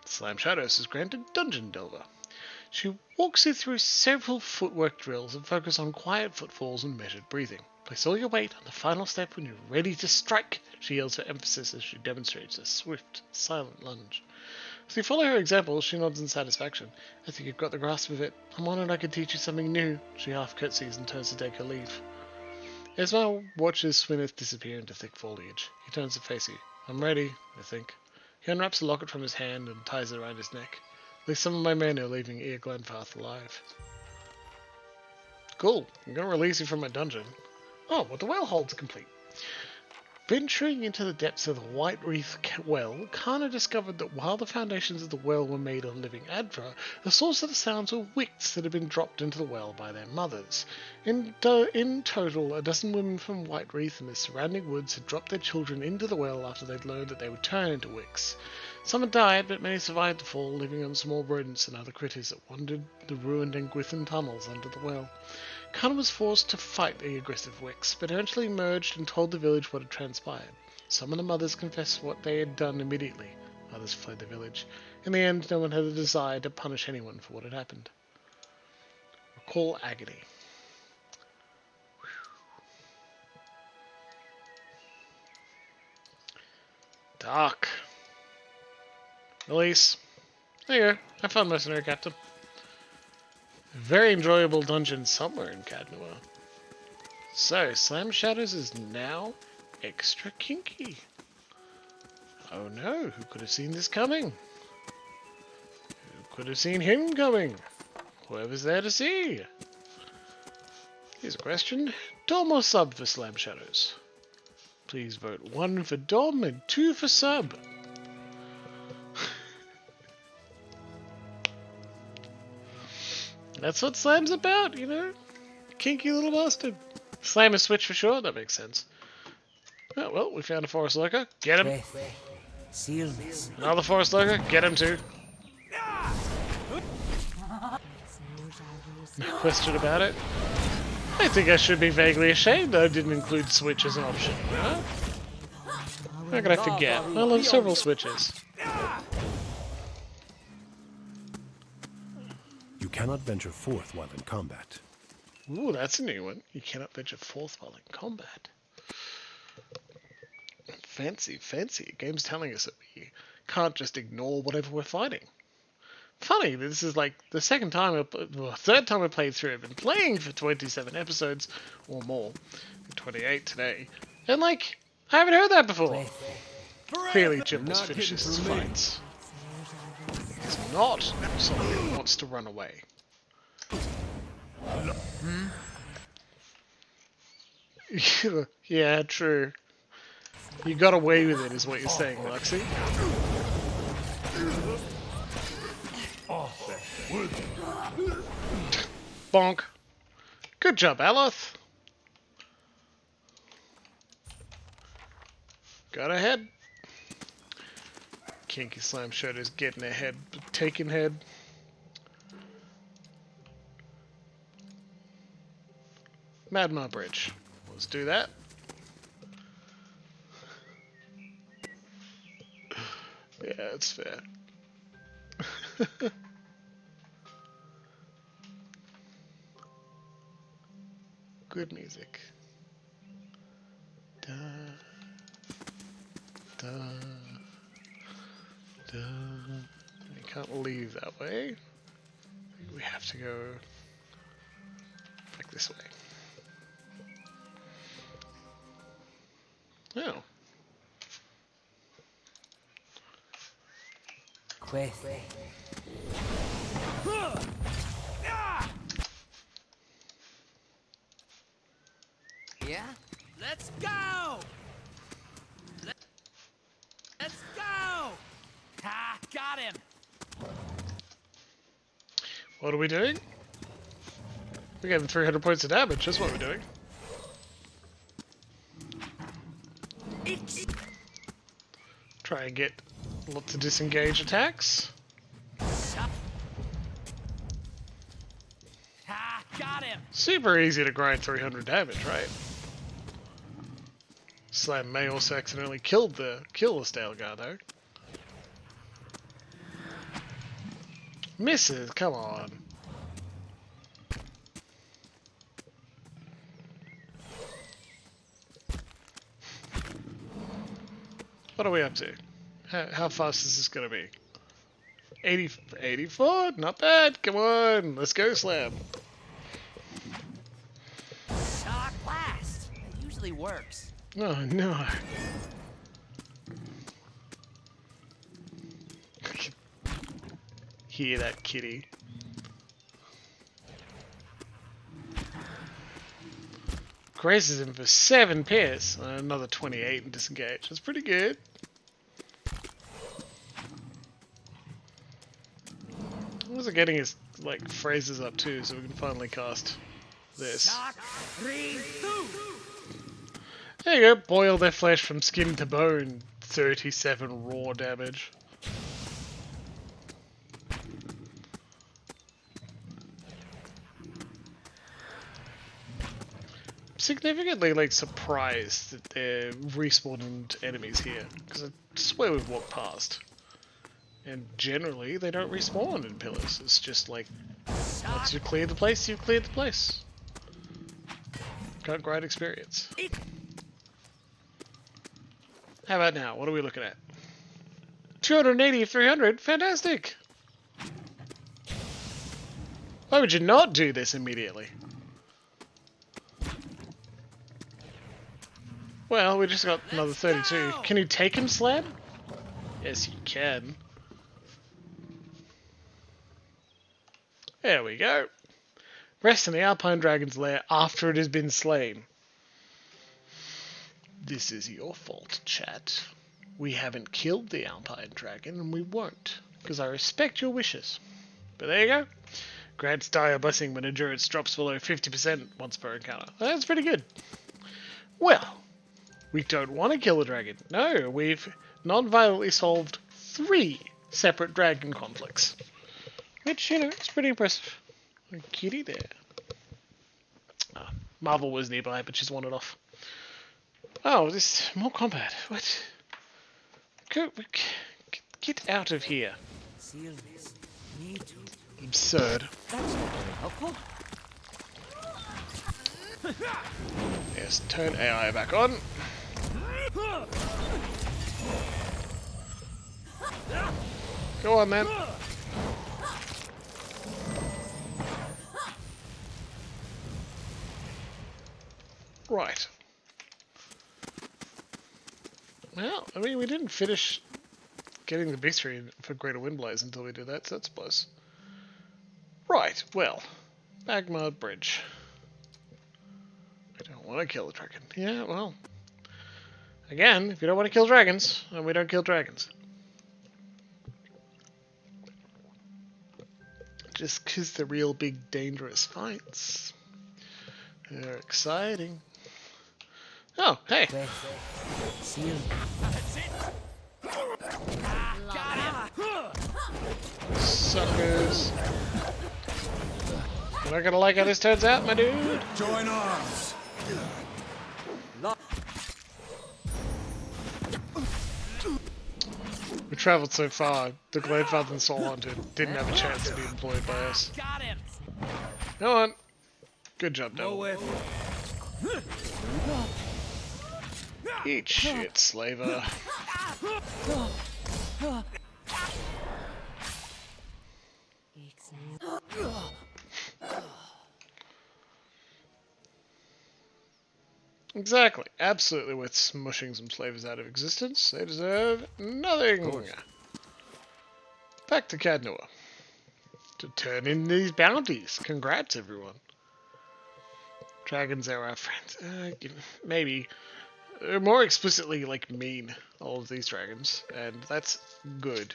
Slime Shadows is granted Dungeon Delver. She walks you through several footwork drills and focuses on quiet footfalls and measured breathing. Place all your weight on the final step when you're ready to strike, she yells her emphasis as she demonstrates a swift, silent lunge. As you follow her example, she nods in satisfaction. I think you've got the grasp of it. I'm honored I could teach you something new. She half curtsies and turns to take her leave. Esma watches Swineth disappear into thick foliage. He turns to face you. I'm ready, I think. He unwraps a locket from his hand and ties it around his neck. At least some of my men are leaving Ear Glenfarth alive. Cool. I'm going to release you from my dungeon. Oh, well, the well hold's complete. Venturing into the depths of the White Wreath well, Kana discovered that while the foundations of the well were made of living Adra, the source of the sounds were wicks that had been dropped into the well by their mothers. In total, a dozen women from White Wreath and the surrounding woods had dropped their children into the well after they'd learned that they would turn into wicks. Some had died, but many survived the fall, living on small rodents and other critters that wandered the ruined Engwithan tunnels under the well. Kana was forced to fight the aggressive wicks, but eventually emerged and told the village what had transpired. Some of the mothers confessed what they had done immediately. Others fled the village. In the end, no one had a desire to punish anyone for what had happened. Recall agony. Dark. Release. There you go. Have fun, mercenary captain. Very enjoyable dungeon somewhere in Cadnua. So, Slam Shadows is now extra kinky. Oh no, who could have seen this coming? Who could have seen him coming? Whoever's there to see. Here's a question. Dom or sub for Slam Shadows? Please vote 1 for Dom and 2 for sub. That's what Slam's about, you know? Kinky little bastard. Slam a switch for sure, that makes sense. Oh, well, we found a forest lurker. Get him. Sealness. Another forest lurker. Get him too. No question about it. I think I should be vaguely ashamed that I didn't include Switch as an option. Huh? How could I forget? I love several Switches. You cannot venture forth while in combat. Ooh, that's a new one. You cannot venture forth while in combat. Fancy, fancy. Game's telling us that we can't just ignore whatever we're fighting. Funny, this is like the third time I played through. I've been playing for 27 episodes or more. 28 today. And like, I haven't heard that before. Clearly Jimbles finishes his fights. He's not someone who wants to run away. Yeah, true. You got away with it is what you're saying, Luxie. Bonk. Good job, Aloth. Got ahead. Kinky Slam Shadows getting ahead, taking head. Madmar Bridge. Let's do that. Yeah, it's fair. Good music. Da, da, da. We can't leave that way. We have to go back this way. Oh. Quest. Yeah? Let's go! Let's go! Ha! Got him! What are we doing? We're getting 300 points of damage, that's what we're doing. Try and get lots of disengage attacks. Super easy to grind 300 damage, right? Slam may also accidentally kill the stale guy though. Misses, come on. What are we up to? How fast is this gonna be? 84? Not bad, come on, let's go slam. Shock blast. It usually works. Oh no. Hear that kitty. Graces him for 7 pierce. Another 28 in disengage. That's pretty good. Also getting his like phrases up too, so we can finally cast this. Shock 3, 2. There you go. Boil their flesh from skin to bone. 37 raw damage. Significantly like surprised that they're respawned enemies here, because I swear we've walked past, and generally they don't respawn in pillars. It's just like once you clear the place, you've cleared the place. Got great experience. How about now? What are we looking at? 280 of 300. Fantastic. Why would you not do this immediately? Well, we just got another 32. Can you take him, Slam? Yes, you can. There we go. Rest in the Alpine Dragon's lair after it has been slain. This is your fault, chat. We haven't killed the Alpine Dragon, and we won't, because I respect your wishes. But there you go. Grants dire blessing when endurance drops below 50% once per encounter. That's pretty good. Well, we don't want to kill the dragon. No, we've non-violently solved 3 separate dragon conflicts. Which, you know, is pretty impressive. A kitty there. Oh, Marvel was nearby, but she's wandered off. Oh, this more combat. What? Get out of here. Seal this. Need to. Absurd. That's not very helpful. Yes, turn AI back on. Go on, man. Right. Well, I mean, we didn't finish getting the victory for Greater Windblaze until we did that, so that's a plus. Right, well, Magma Bridge. I don't want to kill the dragon. Yeah, well, again, if you don't want to kill dragons, then we don't kill dragons. Just because they're real big dangerous fights. They're exciting. Oh, hey. Seal. Suckers. You're not gonna like how this turns out, my dude. Join arms. We travelled so far, the Gladefather and Soul Hunter didn't have a chance to be employed by us. Got him. Go on. Good job, No Devil. way. Eat shit, slaver. Exactly. Absolutely worth smushing some slavers out of existence. They deserve nothing. Back to Cadnua. To turn in these bounties. Congrats, everyone. Dragons are our friends. Maybe. They're more explicitly, like, mean, all of these dragons. And that's good.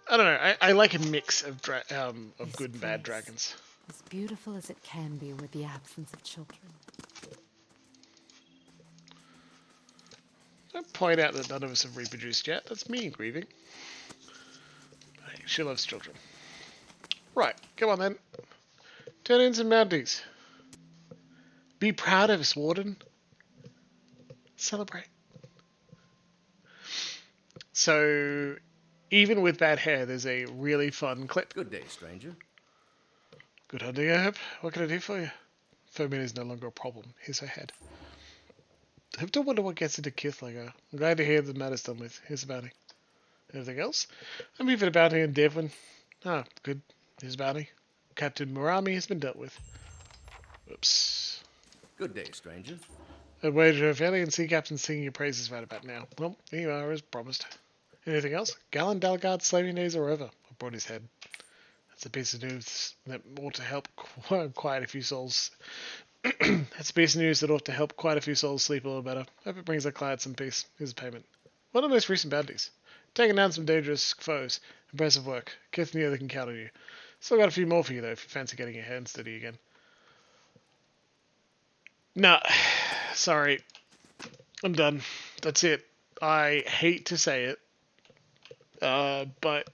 I don't know. I like a mix of good and bad dragons. As beautiful as it can be with the absence of children. Don't point out that none of us have reproduced yet. That's me grieving. Hey, she loves children. Right, come on then. Turn in some bounties. Be proud of us, Warden. Celebrate. So, even with bad hair, there's a really fun clip. Good day, stranger. Good hunting, I hope. What can I do for you? Foeman is no longer a problem. Here's her head. I have to wonder what gets into Kith like her. I'm glad to hear the matter's done with. Here's the bounty. Anything else? I'm here for the bounty in Devon. Ah, good. Here's the bounty. Captain Murami has been dealt with. Oops. Good day, stranger. I'd wager a fairly and sea captain singing your praises right about now. Well, here you are, as promised. Anything else? Gallant Dalgard's slaving days are over. I brought his head. That's a piece of news that ought to help quite a few souls. That's a piece of news that ought to help quite a few souls sleep a little better. Hope it brings our client some peace. Here's a payment. One of the most recent bounties. Taking down some dangerous foes. Impressive work. Kith knew they can count on you. Still got a few more for you though, if you fancy getting your hands steady again. No, sorry. I'm done. That's it. I hate to say it, but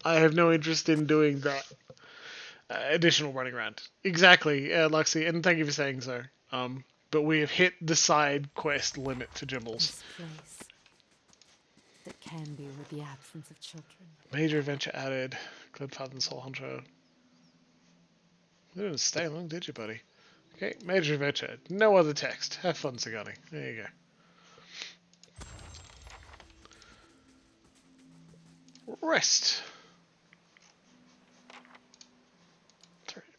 I have no interest in doing that additional running around. Exactly, Luxie, and thank you for saying so. But we have hit the side quest limit for Jimbles. This place that can be with the absence of children. Major adventure added. Glenfather and Soul Hunter. You didn't stay long, did you, buddy? Okay, major adventure. No other text. Have fun, Sagani. There you go. Rest.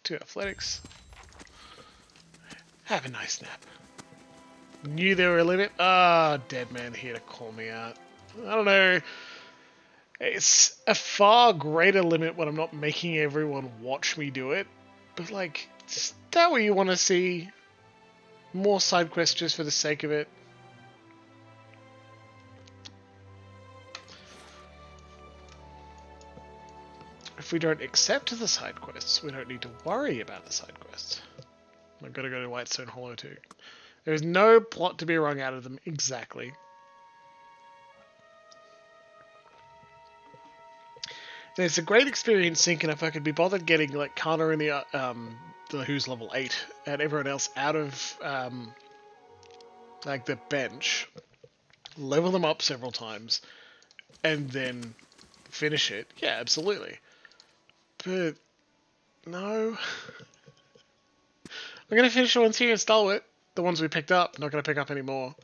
2 athletics. Have a nice nap. Knew there were a limit. Ah, dead man here to call me out. I don't know. It's a far greater limit when I'm not making everyone watch me do it. But like, is that what you want to see? More side quests just for the sake of it? If we don't accept the side quests, we don't need to worry about the side quests. I've got to go to Whitestone Hollow too. There's no plot to be wrung out of them, exactly. And it's a great experience thinking if I could be bothered getting like Kana and the who's level 8 and everyone else out of like the bench, level them up several times, and then finish it. Yeah, absolutely. But no. I'm going to finish the ones here in Stalwart. The ones we picked up. Not going to pick up any more.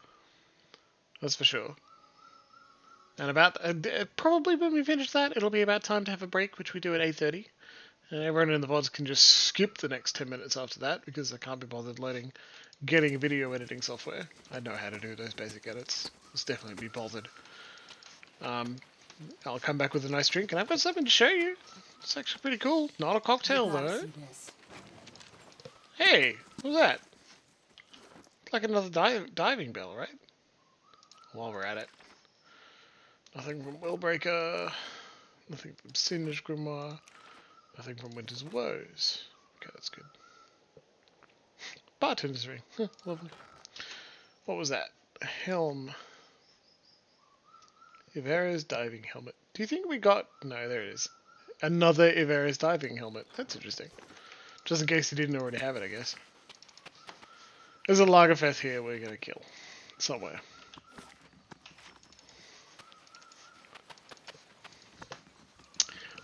That's for sure. And about probably when we finish that, it'll be about time to have a break, which we do at 8:30. And everyone in the VODs can just skip the next 10 minutes after that, because I can't be bothered getting video editing software. I know how to do those basic edits. Let's definitely be bothered. I'll come back with a nice drink, and I've got something to show you. It's actually pretty cool. Not a cocktail, though. Hey, what's that? It's like another diving bell, right? While we're at it. Nothing from Willbreaker. Nothing from Singe Grimoire. Nothing from Winter's Woes. Okay, that's good. Bartender's ring. Huh, lovely. What was that? A helm. Ivera's diving helmet. Do you think we got... No, there it is. Another Ivera's diving helmet. That's interesting. Just in case you didn't already have it, I guess. There's a Lagerfeth here we're going to kill. Somewhere.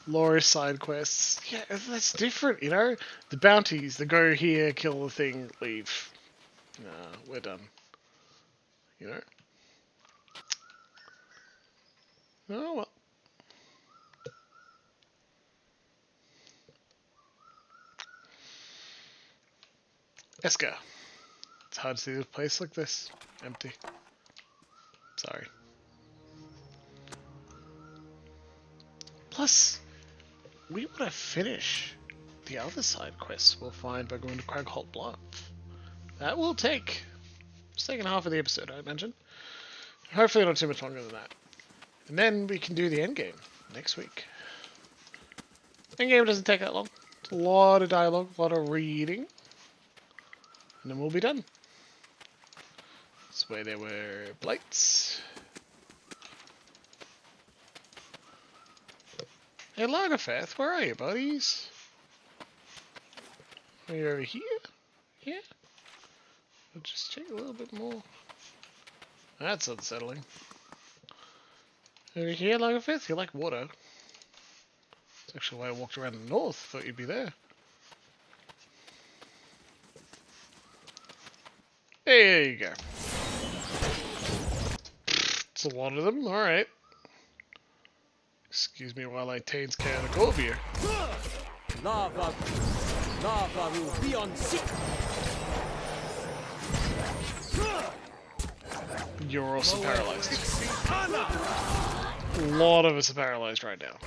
Laura's side quests. Yeah, that's different, you know? The bounties, the go here, kill the thing, leave. Nah, we're done. You know? Oh, well. Eska. It's hard to see a place like this. Empty. Sorry. Plus, we want to finish the other side quests we'll find by going to Cragholt Bluff. That will take second half of the episode, I imagine. Hopefully not too much longer than that. And then we can do the endgame next week. Endgame doesn't take that long. It's a lot of dialogue, a lot of reading. And then we'll be done. That's where there were blights. Hey Lagerfeth, where are you, buddies? Are you over here? Yeah. I'll just check a little bit more. That's unsettling. Over here, Lagerfith? You like water. That's actually why I walked around the north. Thought you'd be there. There you go. It's a lot of them. Alright. Excuse me while I taints chaotic orb here. Lava will be on sick. You're also paralyzed. A lot of us are paralyzed right now.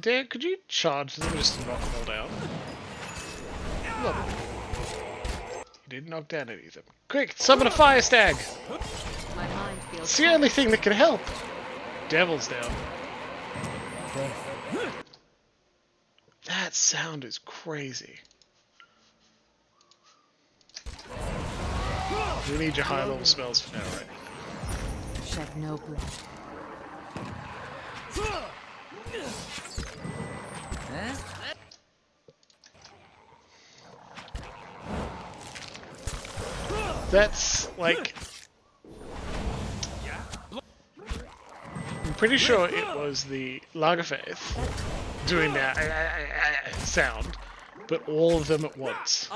Dan, could you charge them just to knock them all down? Lovely. You didn't knock down any of them. Quick, summon a fire stag! My mind feels It's the only thing that can help. Devil's down. That sound is crazy. We need your high level spells for now, right? shed no blood. That's like... I'm pretty sure it was the Lagerfeth doing that sound, but all of them at once.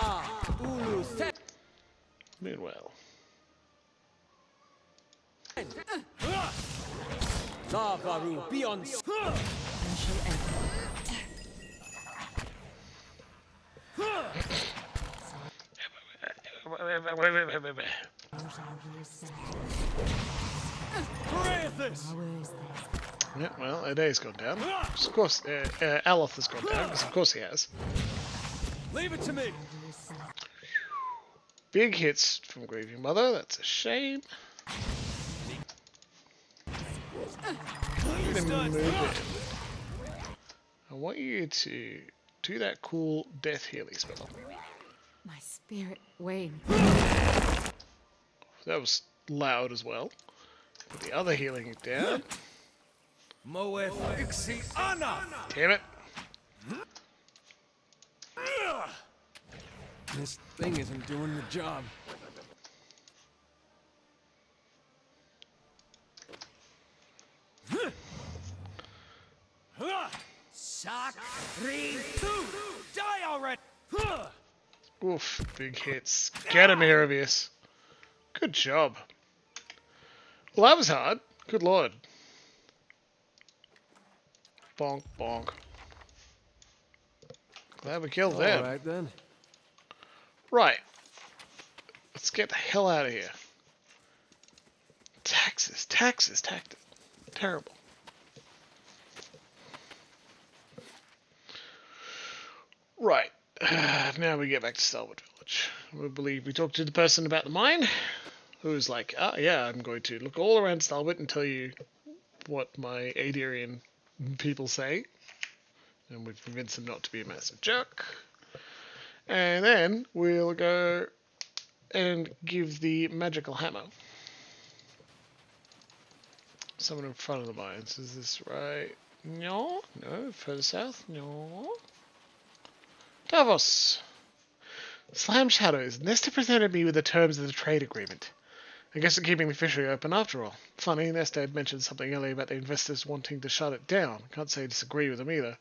Meanwhile. Lava will be on. Yeah, well, Ade's gone down. Of course, Aloth has gone down, because of course he has. Leave it to me. Big hits from Grieving Mother, that's a shame. I'm gonna move in. I want you to do that cool death healing spell. My spirit waned. That was loud as well. Put the other healing down. Moeth Ixiana. Damn it. This thing isn't doing the job. Sock 3 2. Die already. Oof, big hits. Get him, Herbius. Good job. Well, that was hard. Good lord. Bonk, bonk. Glad we killed them. Alright then. Right. Let's get the hell out of here. Taxes, taxes, taxes. Terrible. Right. Now we get back to Starwood Village. We believe we talked to the person about the mine, who's like, oh yeah, I'm going to look all around Starwood and tell you what my Adarian people say. And we've convinced him not to be a massive jerk. And then we'll go and give the magical hammer. Someone in front of the mines. Is this right? No. No. Further south? No. Davos. Slam Shadows. Nesta presented me with the terms of the trade agreement. I guess they're keeping the fishery open after all. Funny, Nesta had mentioned something earlier about the investors wanting to shut it down. Can't say I disagree with them either.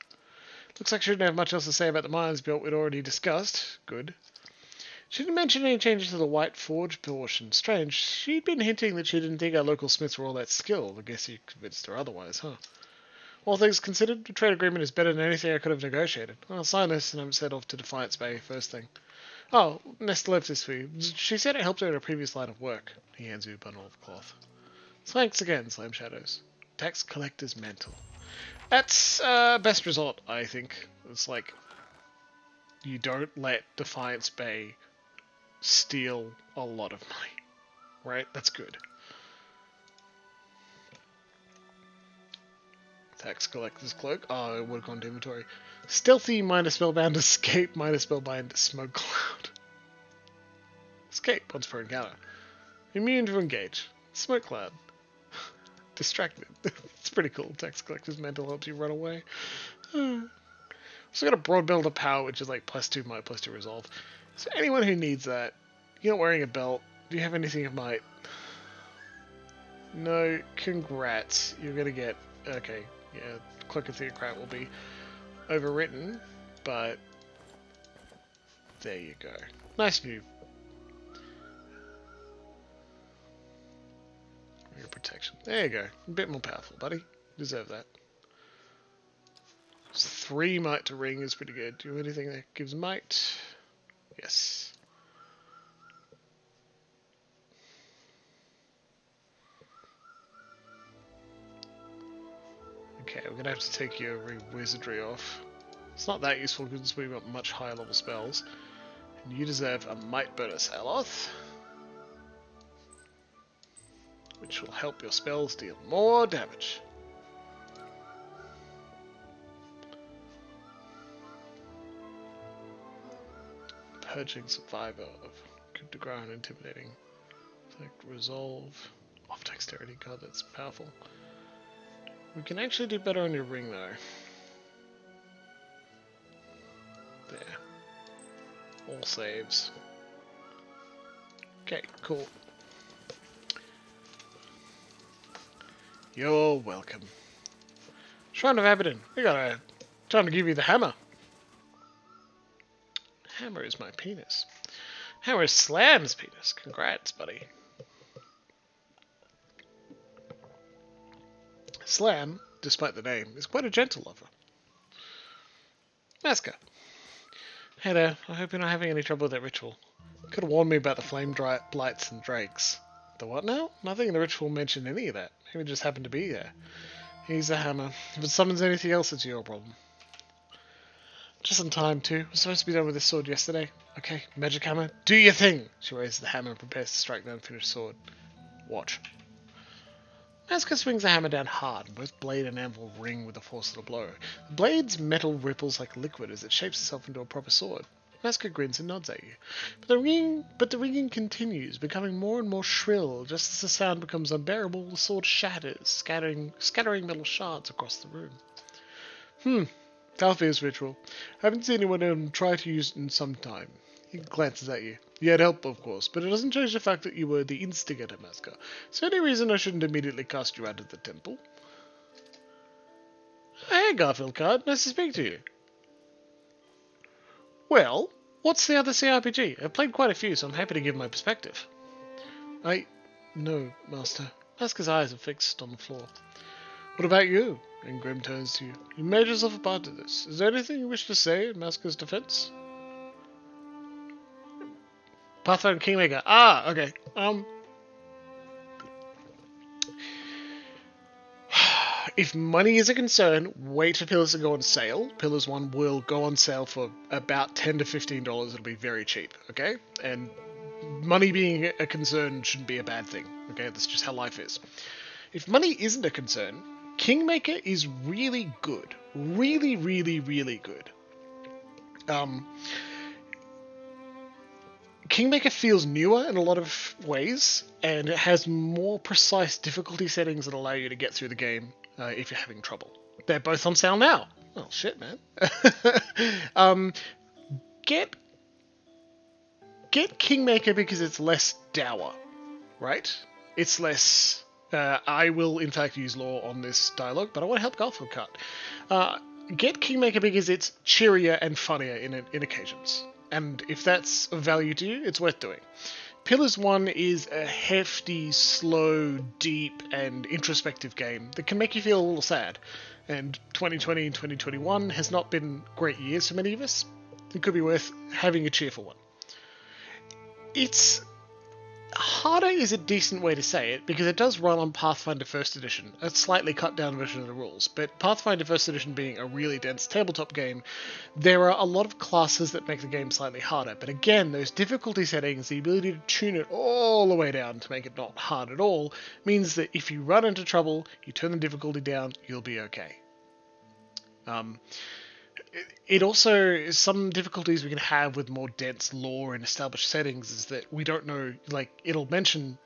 Looks like she didn't have much else to say about the mines built we'd already discussed. Good. She didn't mention any changes to the White Forge portion. Strange. She'd been hinting that she didn't think our local smiths were all that skilled. I guess you convinced her otherwise, huh? All things considered, the trade agreement is better than anything I could have negotiated. I'll sign this and I'm set off to Defiance Bay first thing. Oh, Nesta left this for you. She said it helped her in her previous line of work. He hands you a bundle of cloth. Thanks again, Slam Shadows. Tax collector's mantle. That's best result, I think. It's like you don't let Defiance Bay steal a lot of money, right? That's good. Tax collector's cloak. Oh, it would have gone to inventory. Stealthy minus spellbound escape minus spellbind smoke cloud. Escape once per encounter. Immune to engage. Smoke cloud. Distracted. It's pretty cool. Tax collector's mantle helps you run away. So got a broad build of power, which is like +2 might, +2 resolve. So anyone who needs that, you're not wearing a belt. Do you have anything of might? No, congrats. You're gonna get okay. Yeah, Cloak of Theocrat will be overwritten, but there you go. Nice move. Your protection. There you go. A bit more powerful, buddy. Deserve that. 3 might to ring is pretty good. Do you have anything that gives might? Yes. Okay, we're gonna have to take your wizardry off. It's not that useful because we've got much higher level spells. And you deserve a might bonus, Aloth, which will help your spells deal more damage. Purging Survivor of Coup de Grace and Intimidating. Like Resolve. Off Dexterity, god, that's powerful. We can actually do better on your ring though. There. All saves. Okay, cool. You're welcome. Shrine of Abaddon. We got a time to give you the hammer. Hammer is my penis. Hammer is Slam's penis. Congrats, buddy. Slam, despite the name, is quite a gentle lover. Masker. Hey there, I hope you're not having any trouble with that ritual. Could have warned me about the flame blights and drakes. The what now? Nothing in the ritual mentioned any of that. Maybe it just happened to be there. Here's the hammer. If it summons anything else, it's your problem. Just in time, too. I was supposed to be done with this sword yesterday. Okay, magic hammer, do your thing! She raises the hammer and prepares to strike the unfinished sword. Watch. Masker swings the hammer down hard, and both blade and anvil ring with the force of the blow. The blade's metal ripples like liquid as it shapes itself into a proper sword. Masker grins and nods at you. But the ringing continues, becoming more and more shrill. Just as the sound becomes unbearable, the sword shatters, scattering metal shards across the room. Talfier's ritual. I haven't seen anyone try to use it in some time. He glances at you. You had help, of course, but it doesn't change the fact that you were the instigator, Masker. Is there any reason I shouldn't immediately cast you out of the temple? Hey, Garfield Card. Nice to speak to you. Well, what's the other CRPG? I've played quite a few, so I'm happy to give my perspective. No, Master. Masker's eyes are fixed on the floor. What about you? And Grim turns to you. You made yourself a part of this. Is there anything you wish to say in Masker's defense? Pathfinder Kingmaker. Ah, okay. If money is a concern, wait for Pillars to go on sale. Pillars 1 will go on sale for about $10 to $15. It'll be very cheap, okay? And money being a concern shouldn't be a bad thing, okay? That's just how life is. If money isn't a concern, Kingmaker is really good. Really, really, really good. Kingmaker feels newer in a lot of ways, and it has more precise difficulty settings that allow you to get through the game if you're having trouble. They're both on sale now. Oh, shit, man. Get Kingmaker because it's less dour, right? It's less... I will, in fact, use law on this dialogue, but I want to help Garfield Cut. Get Kingmaker because it's cheerier and funnier in occasions. And if that's of value to you, it's worth doing. Pillars 1 is a hefty, slow, deep, and introspective game that can make you feel a little sad. And 2020 and 2021 has not been great years for many of us. It could be worth having a cheerful one. It's... harder is a decent way to say it, because it does run on Pathfinder 1st Edition, a slightly cut down version of the rules, but Pathfinder 1st Edition being a really dense tabletop game, there are a lot of classes that make the game slightly harder, but again, those difficulty settings, the ability to tune it all the way down to make it not hard at all, means that if you run into trouble, you turn the difficulty down, you'll be okay. It also, some difficulties we can have with more dense lore and established settings is that we don't know, like, it'll mention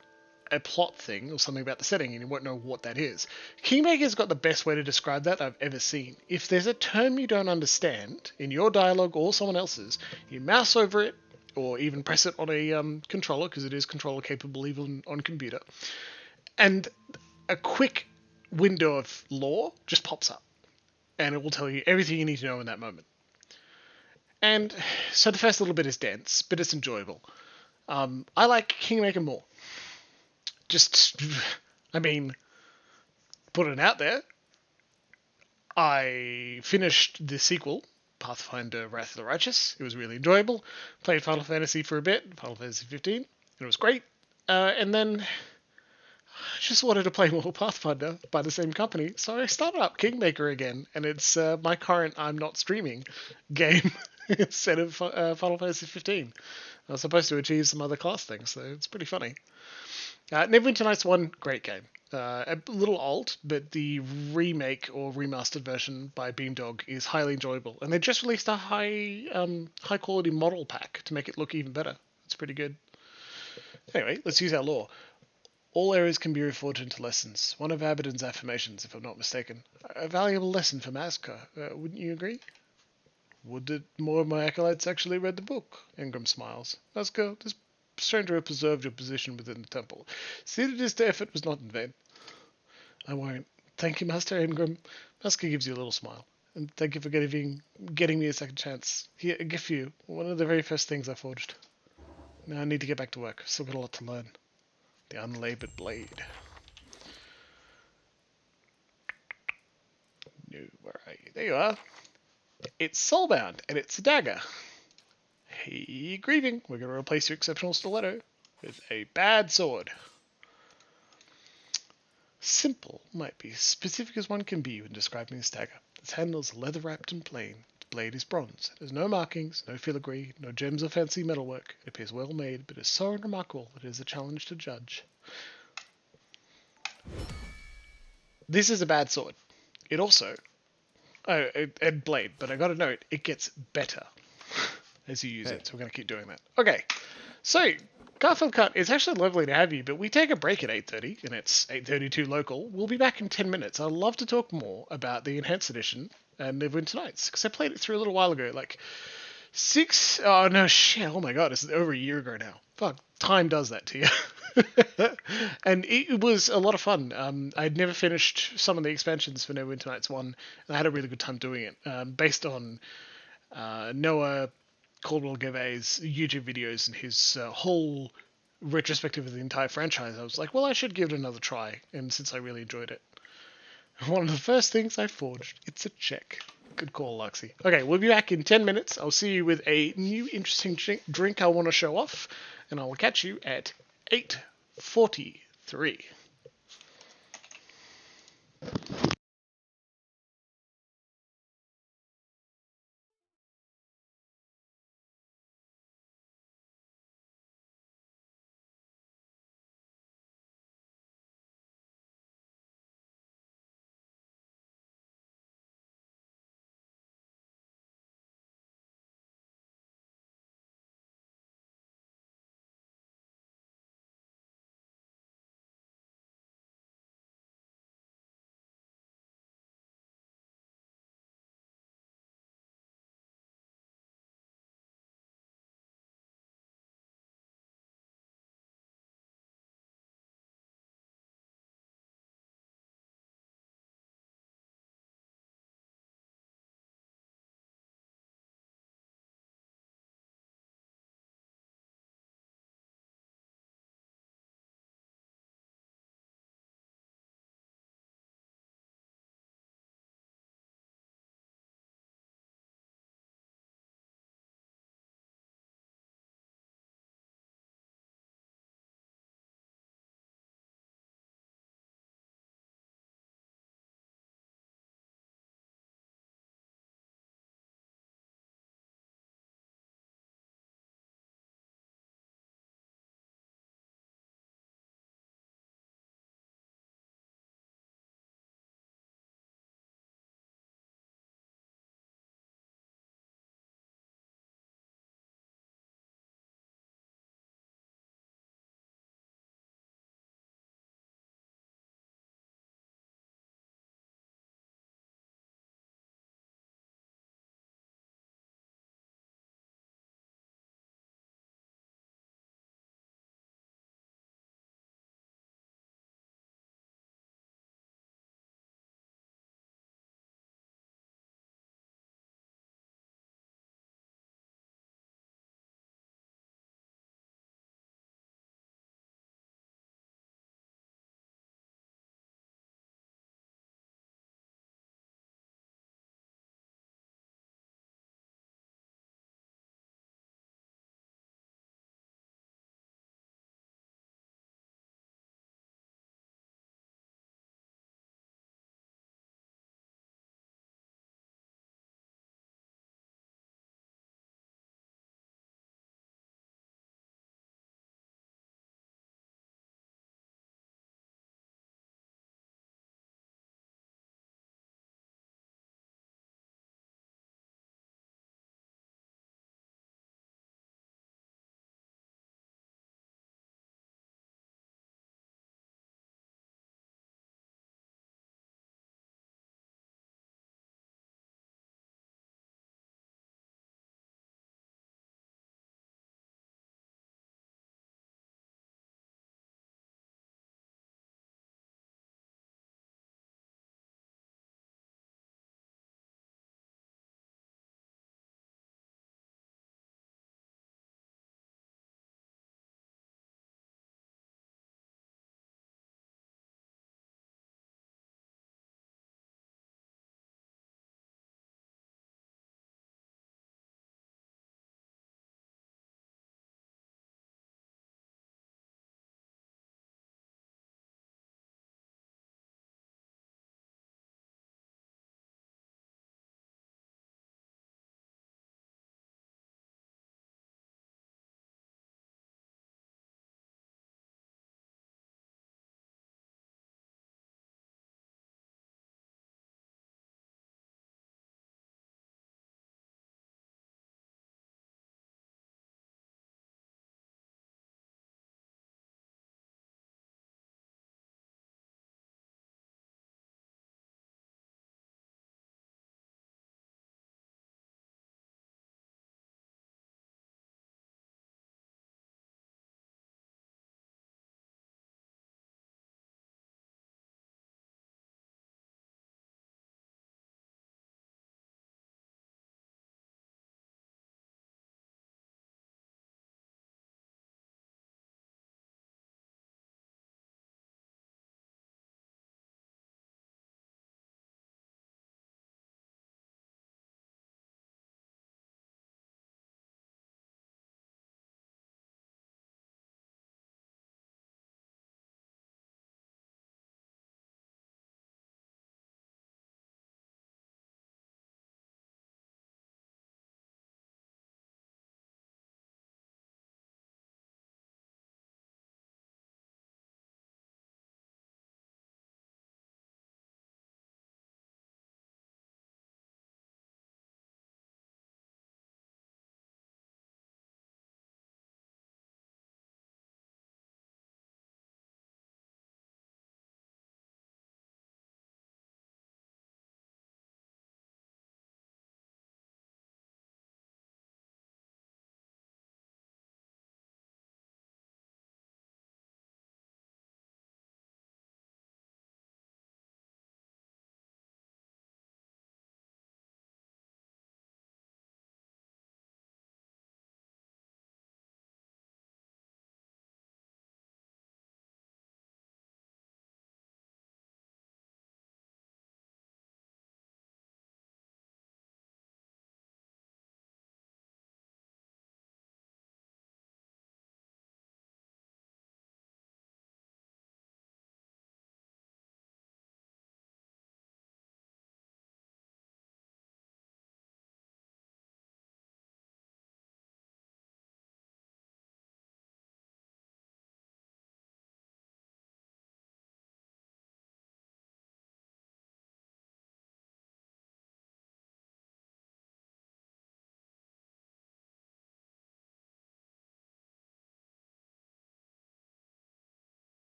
a plot thing or something about the setting and you won't know what that is. Kingmaker's got the best way to describe that I've ever seen. If there's a term you don't understand in your dialogue or someone else's, you mouse over it or even press it on a controller, because it is controller capable even on computer, and a quick window of lore just pops up and it will tell you everything you need to know in that moment. And so the first little bit is dense, but it's enjoyable. I like Kingmaker more. Just, I mean, put it out there. I finished the sequel, Pathfinder Wrath of the Righteous. It was really enjoyable. Played Final Fantasy for a bit, Final Fantasy 15, and it was great. And then I just wanted to play more Pathfinder by the same company, so I started up Kingmaker again, and it's my current I'm not streaming game instead of Final Fantasy 15. I was supposed to achieve some other class things, so it's pretty funny. Neverwinter Nights 1, great game. A little old, but the remake or remastered version by Beamdog is highly enjoyable. And they just released a high quality model pack to make it look even better. It's pretty good. Anyway, let's use our lore. All errors can be reforged into lessons. One of Abaddon's affirmations, if I'm not mistaken. A valuable lesson for Masker. Wouldn't you agree? Would that more of my acolytes actually read the book? Ingram smiles. Masker, this stranger have preserved your position within the temple. See that his effort was not in vain. I won't. Thank you, Master Ingram. Masker gives you a little smile. And thank you for getting me a second chance. Here, a gift for you. One of the very first things I forged. Now I need to get back to work. Still got a lot to learn. The unlaboured blade. No, where are you? There you are. It's soulbound, and it's a dagger. Hey, grieving. We're going to replace your exceptional stiletto with a bad sword. Simple might be as specific as one can be when describing this dagger. Its handle is leather wrapped and plain. The blade is bronze. It has no markings, no filigree, no gems or fancy metalwork. It appears well made, but is so unremarkable that it is a challenge to judge. This is a bad sword. It also... and blade, but I gotta note, it gets better as you use it, so we're gonna keep doing that. Okay, so Garfield Cut, it's actually lovely to have you, but we take a break at 8:30, and it's 8:32 local. We'll be back in 10 minutes. I'd love to talk more about the Enhanced Edition and Neverwinter Nights, because I played it through a little while ago, like oh no, shit, oh my god, it's over a year ago now. Fuck, time does that to you. And it was a lot of fun. I'd never finished some of the expansions for Neverwinter Nights 1, and I had a really good time doing it, based on Noah Caldwell Gervais' YouTube videos and his whole retrospective of the entire franchise. I was like, well, I should give it another try, and since I really enjoyed it. One of the first things I forged, it's a check. Good call, Luxie. Okay, we'll be back in 10 minutes. I'll see you with a new interesting drink I want to show off, and I will catch you at 8:43.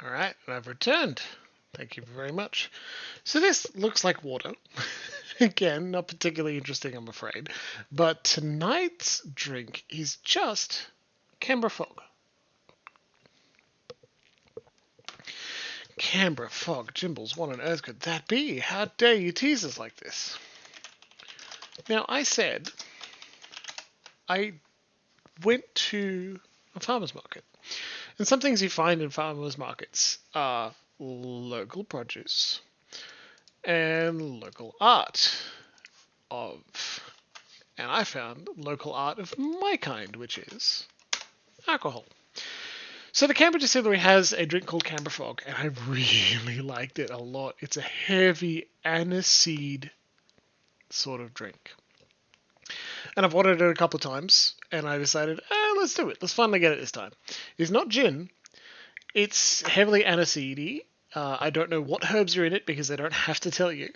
Alright, and I've returned. Thank you very much. So this looks like water. Again, not particularly interesting, I'm afraid. But tonight's drink is just Canberra Fog. Canberra Fog, Jimbles, what on earth could that be? How dare you tease us like this? Now, I said I went to a farmer's market. And some things you find in farmers markets are local produce and local art and I found local art of my kind, which is alcohol. So the Canberra Distillery has a drink called Canberra Fog, and I really liked it a lot. It's a heavy aniseed sort of drink. And I've ordered it a couple of times, and I decided, let's do it. Let's finally get it this time. It's not gin. It's heavily aniseedy. I don't know what herbs are in it because they don't have to tell you.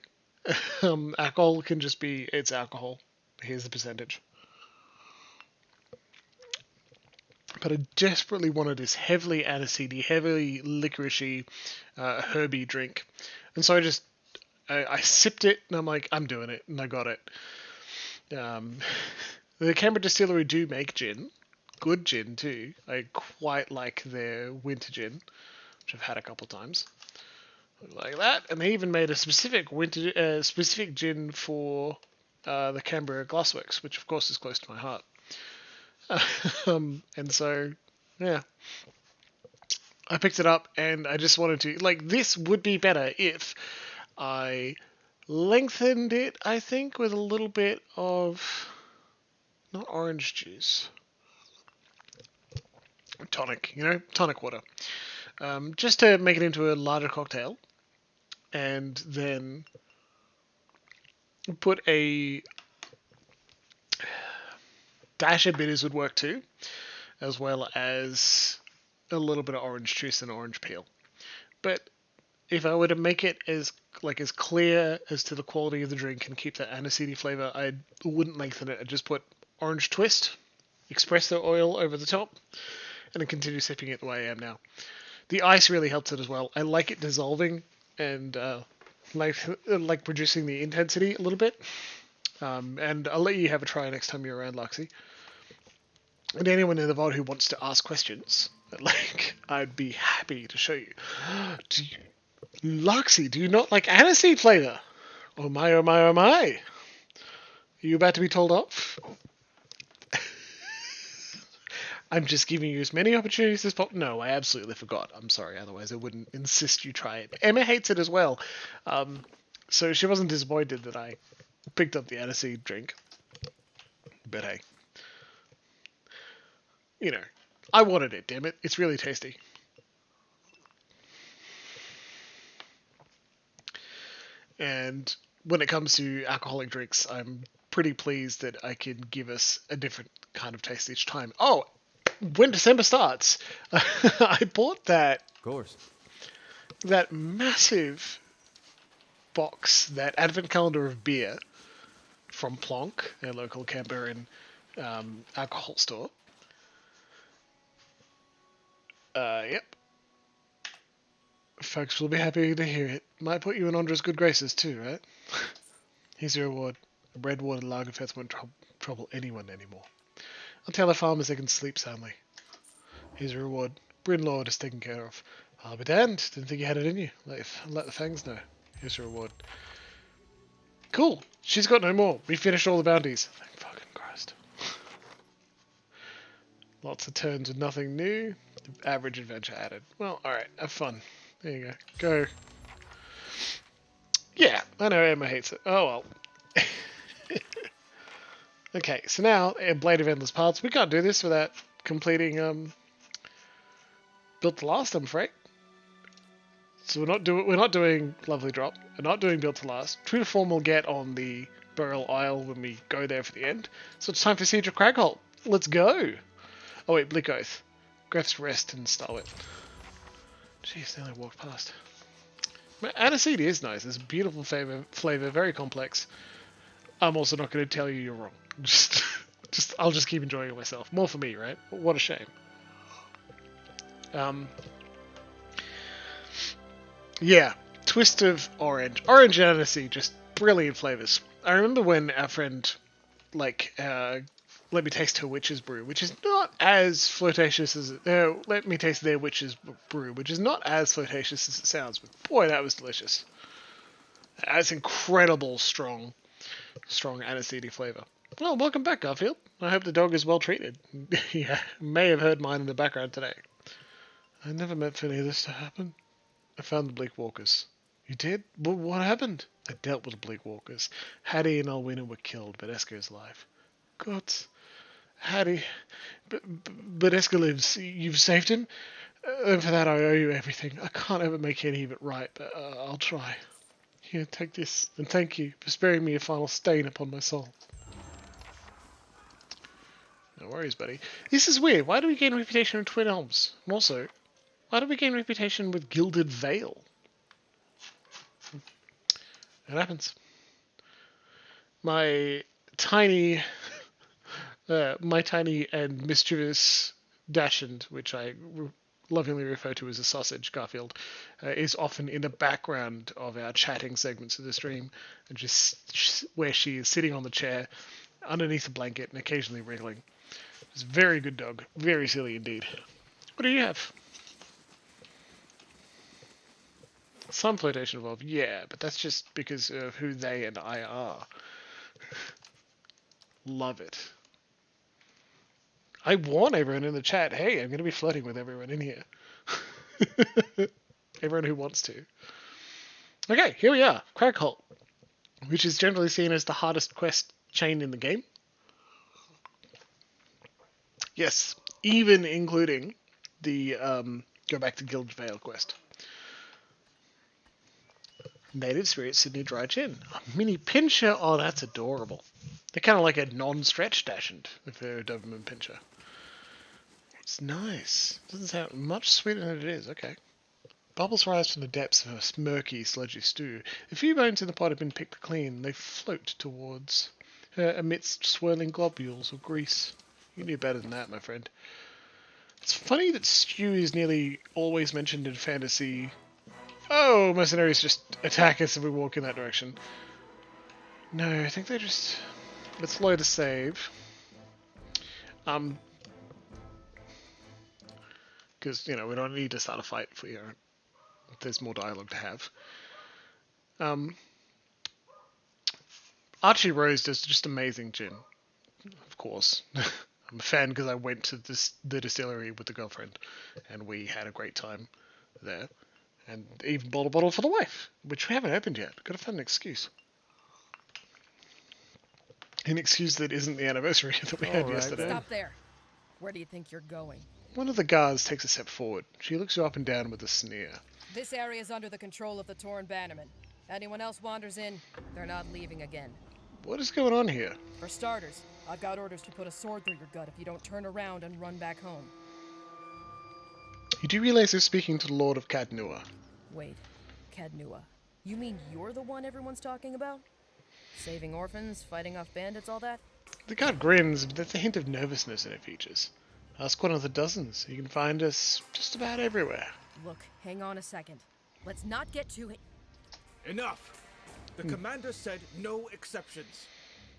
Alcohol can just be, it's alcohol. Here's the percentage. But I desperately wanted this heavily aniseedy, heavily licoricey, herby drink. And so I sipped it, and I'm like, I'm doing it, and I got it. The Canberra Distillery do make gin. Good gin, too. I quite like their winter gin, which I've had a couple times. Like that. And they even made a specific specific gin for the Canberra Glassworks, which, of course, is close to my heart. And so, yeah. I picked it up, and I just wanted to... Like, this would be better if I lengthened it, I think, with a little bit of... Not orange juice. Tonic, tonic water. Just to make it into a larger cocktail. And then put a dash of bitters would work too, as well as a little bit of orange juice and orange peel. But if I were to make it as clear as to the quality of the drink and keep that aniseedy flavor, I wouldn't lengthen it. I'd just put orange twist, espresso oil over the top, and then continue sipping it the way I am now. The ice really helps it as well. I like it dissolving and like reducing the intensity a little bit. And I'll let you have a try next time you're around, Luxie. And anyone in the VOD who wants to ask questions, I'd be happy to show you. Luxie, do you not like aniseed flavor? Oh my, oh my, oh my. Are you about to be told off? I'm just giving you as many opportunities as possible. No, I absolutely forgot. I'm sorry, otherwise I wouldn't insist you try it. Emma hates it as well. So she wasn't disappointed that I picked up the aniseed drink. But hey. I wanted it, damn it. It's really tasty. And when it comes to alcoholic drinks, I'm pretty pleased that I can give us a different kind of taste each time. Oh, when December starts, I bought that massive box, that advent calendar of beer from Plonk, their local Canberran alcohol store. Yep. Folks will be happy to hear it. Might put you in Andra's good graces too, right? Here's your reward. A red water lagerfest won't trouble anyone anymore. I'll tell the farmers they can sleep soundly. Here's your reward. Bryn Lord is taken care of. I'll be damned. Didn't think you had it in you. Let the fangs know. Here's your reward. Cool. She's got no more. We finished all the bounties. Thank fucking Christ. Lots of turns with nothing new. Average adventure added. Well, alright. Have fun. There you go. Go. Yeah, I know Emma hates it. Oh well. Okay, so now, Blade of Endless Paths. We can't do this without completing Built to Last, I'm afraid. So we're not doing Lovely Drop. We're not doing Built to Last. True to form we'll get on the Burial Isle when we go there for the end. So it's time for Siege of Cragholt. Let's go! Oh wait, Blick Oath. Gref's Rest and Starwit. Jeez, they only walked past. Aniseed is nice. It's a beautiful flavor, very complex. I'm also not going to tell you you're wrong. I'll just keep enjoying it myself. More for me, right? What a shame. Yeah, twist of orange. Orange and aniseed, just brilliant flavors. I remember when our friend, like, let me taste her witch's brew, which is not as flirtatious as let me taste their witch's brew, which is not as flirtatious as it sounds, but boy, that was delicious. That's incredible strong aniseedy flavor. Well, welcome back, Garfield. I hope the dog is well treated. Yeah, may have heard mine in the background today. I never meant for any of this to happen. I found the Bleak Walkers. You did? Well, what happened? I dealt with the Bleak Walkers. Hattie and Alwina were killed, but Esco's alive. God. Hattie. But Esco lives. You've saved him? And for that I owe you everything. I can't ever make any of it right, but I'll try. Here, take this, and thank you for sparing me a final stain upon my soul. No worries, buddy. This is weird. Why do we gain reputation in Twin Elms? And also, why do we gain reputation with Gilded Vale? It happens. My tiny and mischievous Dachshund, which I lovingly refer to as a sausage, Garfield, is often in the background of our chatting segments of the stream, and just where she is sitting on the chair, underneath a blanket, and occasionally wriggling. It's a very good dog. Very silly indeed. What do you have? Some flirtation involved, yeah, but that's just because of who they and I are. Love it. I warn everyone in the chat, hey, I'm going to be flirting with everyone in here. Everyone who wants to. Okay, here we are. Cragholt, which is generally seen as the hardest quest chain in the game. Yes, even including the go back to Gilded Vale quest. Native Spirit Sydney Dry Gin. A mini pincher. Oh, that's adorable. They're kind of like a non-stretch Dachshund if they're a Doberman pincher. It's nice. Doesn't sound much sweeter than it is. Okay. Bubbles rise from the depths of a murky, sludgy stew. A few bones in the pot have been picked clean. They float towards her amidst swirling globules of grease. You knew better than that, my friend. It's funny that stew is nearly always mentioned in fantasy. Oh, mercenaries just attack us if we walk in that direction. No, I think they're just... Let's load a save. Because, you know, we don't need to start a fight if we are... If there's more dialogue to have. Archie Rose does just amazing gin. Of course. I'm a fan because I went to the distillery with the girlfriend. And we had a great time there. And even bought a bottle for the wife, which we haven't opened yet. Gotta find an excuse. An excuse that isn't the anniversary that we had yesterday. Stop there. Where do you think you're going? One of the guards takes a step forward. She looks you up and down with a sneer. This area is under the control of the Torn Bannerman. Anyone else wanders in, they're not leaving again. What is going on here? For starters, I've got orders to put a sword through your gut if you don't turn around and run back home. You do realize they're speaking to the Lord of Cadnua. Wait, Cadnua. You mean you're the one everyone's talking about? Saving orphans, fighting off bandits, all that? The guard grins, but there's a hint of nervousness in her features. Ask one of the dozens. You can find us just about everywhere. Look, hang on a second. Let's not get too... Enough! The commander said no exceptions.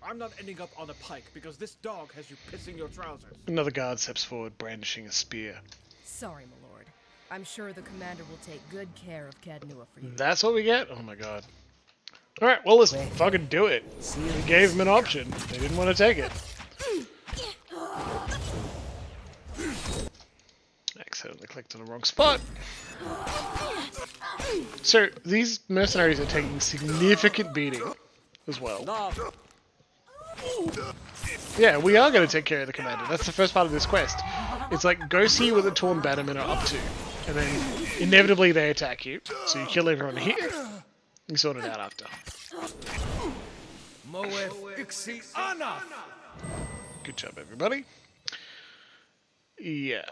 I'm not ending up on a pike because this dog has you pissing your trousers. Another guard steps forward, brandishing a spear. Sorry, my lord. I'm sure the commander will take good care of Cadnua for you. That's what we get? Oh my god. Alright, well, let's fucking do it. We gave them an option. They didn't want to take it. Accidentally clicked on the wrong spot. So, these mercenaries are taking significant beating as well. Yeah, we are going to take care of the commander. That's the first part of this quest. It's like, go see what the Torn Bannermen are up to. And then, inevitably, they attack you. So you kill everyone here. You sort it out after. Good job, everybody. Yeah.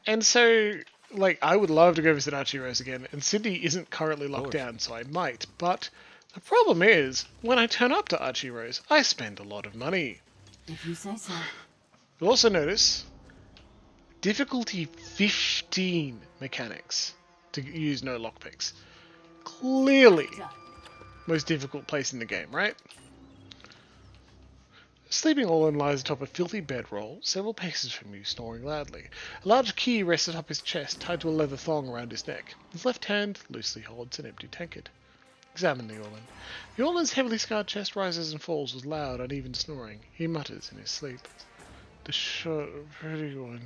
And so, like, I would love to go visit Archie Rose again. And Sydney isn't currently locked down, so I might. But the problem is, when I turn up to Archie Rose, I spend a lot of money. If you say so. You'll also notice difficulty 15 mechanics to use no lockpicks. clearly most difficult place in the game, right? Sleeping Orlin lies atop a filthy bedroll, several paces from you, snoring loudly. A large key rests atop his chest, tied to a leather thong around his neck. His left hand loosely holds an empty tankard. Examine the Orlin. The Orlin's heavily scarred chest rises and falls with loud, uneven snoring. He mutters in his sleep. The short, pretty one.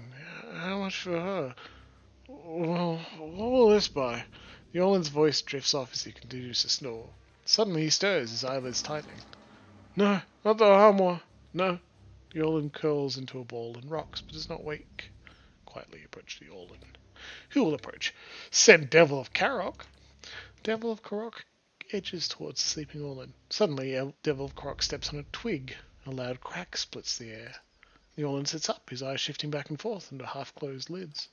How much for her? Well, what will this buy? The Orlin's voice drifts off as he continues to snore. Suddenly he stirs, his eyelids tightening. No, not the armour. No. The Orlin curls into a ball and rocks, but does not wake. Quietly approach the Orlin. Who will approach? Said Devil of Karok. Devil of Karok edges towards the sleeping Orlin. Suddenly, Devil of Karok steps on a twig. A loud crack splits the air. The Orlin sits up, his eyes shifting back and forth under half-closed lids.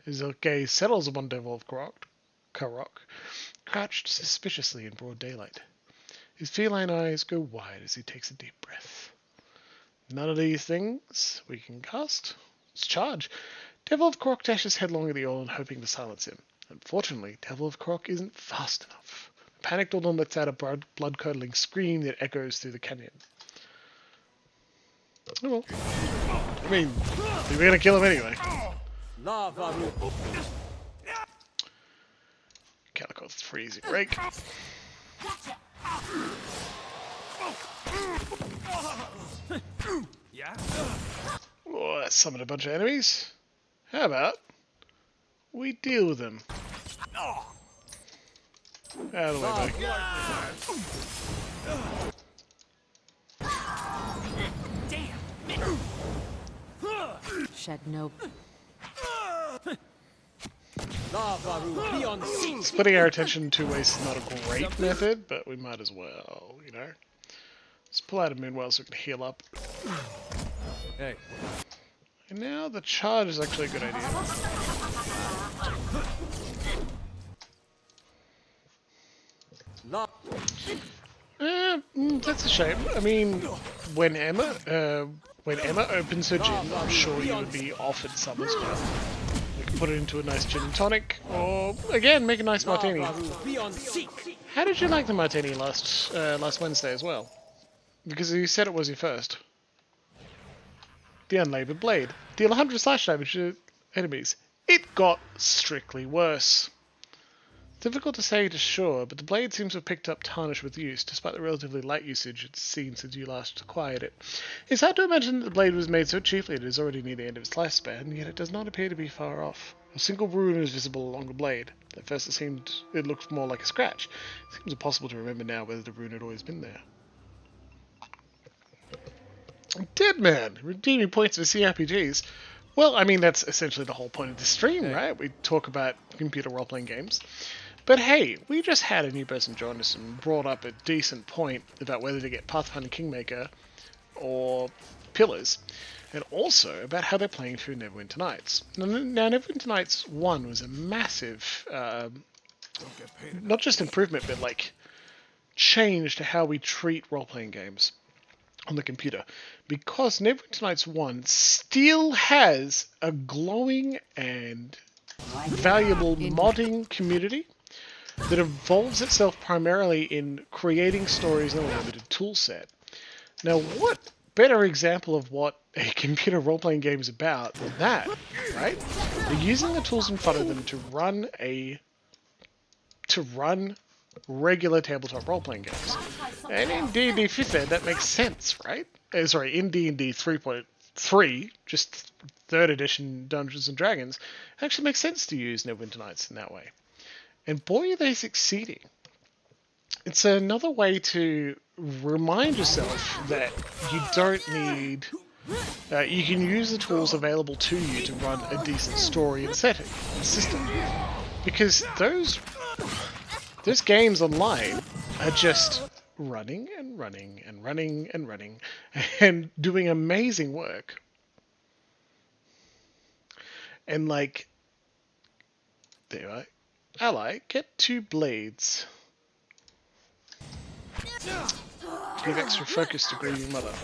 His gaze settles upon Devil of Karok, crouched suspiciously in broad daylight. His feline eyes go wide as he takes a deep breath. None of these things we can cast. Let's charge. Devil of Karok dashes headlong at the Orlin, hoping to silence him. Unfortunately, Devil of Karok isn't fast enough. The panicked Orlin lets out a blood-curdling scream that echoes through the canyon. Oh well. I mean, we were gonna kill him anyway. Calico's freezing rake. Yeah? Oh, that summoned a bunch of enemies. How about we deal with them? Out of the way, buddy. Shed no. Splitting our attention in two ways is not a great method, but we might as well, you know. Let's pull out a Moonwell so we can heal up. Hey. And now the charge is actually a good idea. That's a shame. I mean, when Emma opens her gin, I'm sure you would be offered some as well. We can put it into a nice gin and tonic, or again, make a nice martini. How did you like the martini last Wednesday as well? Because you said it was your first. The Unlaboured Blade. Deal 100 slash damage to enemies. It got strictly worse. Difficult to say to sure, but the blade seems to have picked up tarnish with use, despite the relatively light usage it's seen since you last acquired it. It's hard to imagine that the blade was made so cheaply it is already near the end of its lifespan, yet it does not appear to be far off. A single rune is visible along the blade. At first it looked more like a scratch. It seems impossible to remember now whether the rune had always been there. Dead Man! Redeeming points for CRPGs. Well, I mean, that's essentially the whole point of this stream, right? We talk about computer role-playing games. But hey, we just had a new person join us and brought up a decent point about whether to get Pathfinder Kingmaker or Pillars, and also about how they're playing through Neverwinter Nights. Now Neverwinter Nights 1 was a massive, not just improvement, but like change to how we treat role-playing games on the computer, because Neverwinter Nights 1 still has a glowing and valuable modding community that involves itself primarily in creating stories in a limited toolset. Now, what better example of what a computer role-playing game is about than that, right? They're using the tools in front of them to run regular tabletop role-playing games. And in D&D 5th Ed, that makes sense, right? Sorry, in D&D 3.3, just 3rd edition Dungeons & Dragons, it actually makes sense to use Neverwinter Nights in that way. And boy, are they succeeding. It's another way to remind yourself that you don't need... you can use the tools available to you to run a decent story and setting and system. Because those games online are just running and running and running and running and doing amazing work. And like, there you are. Ally, get 2 blades. Give extra focus to Grieving Mother.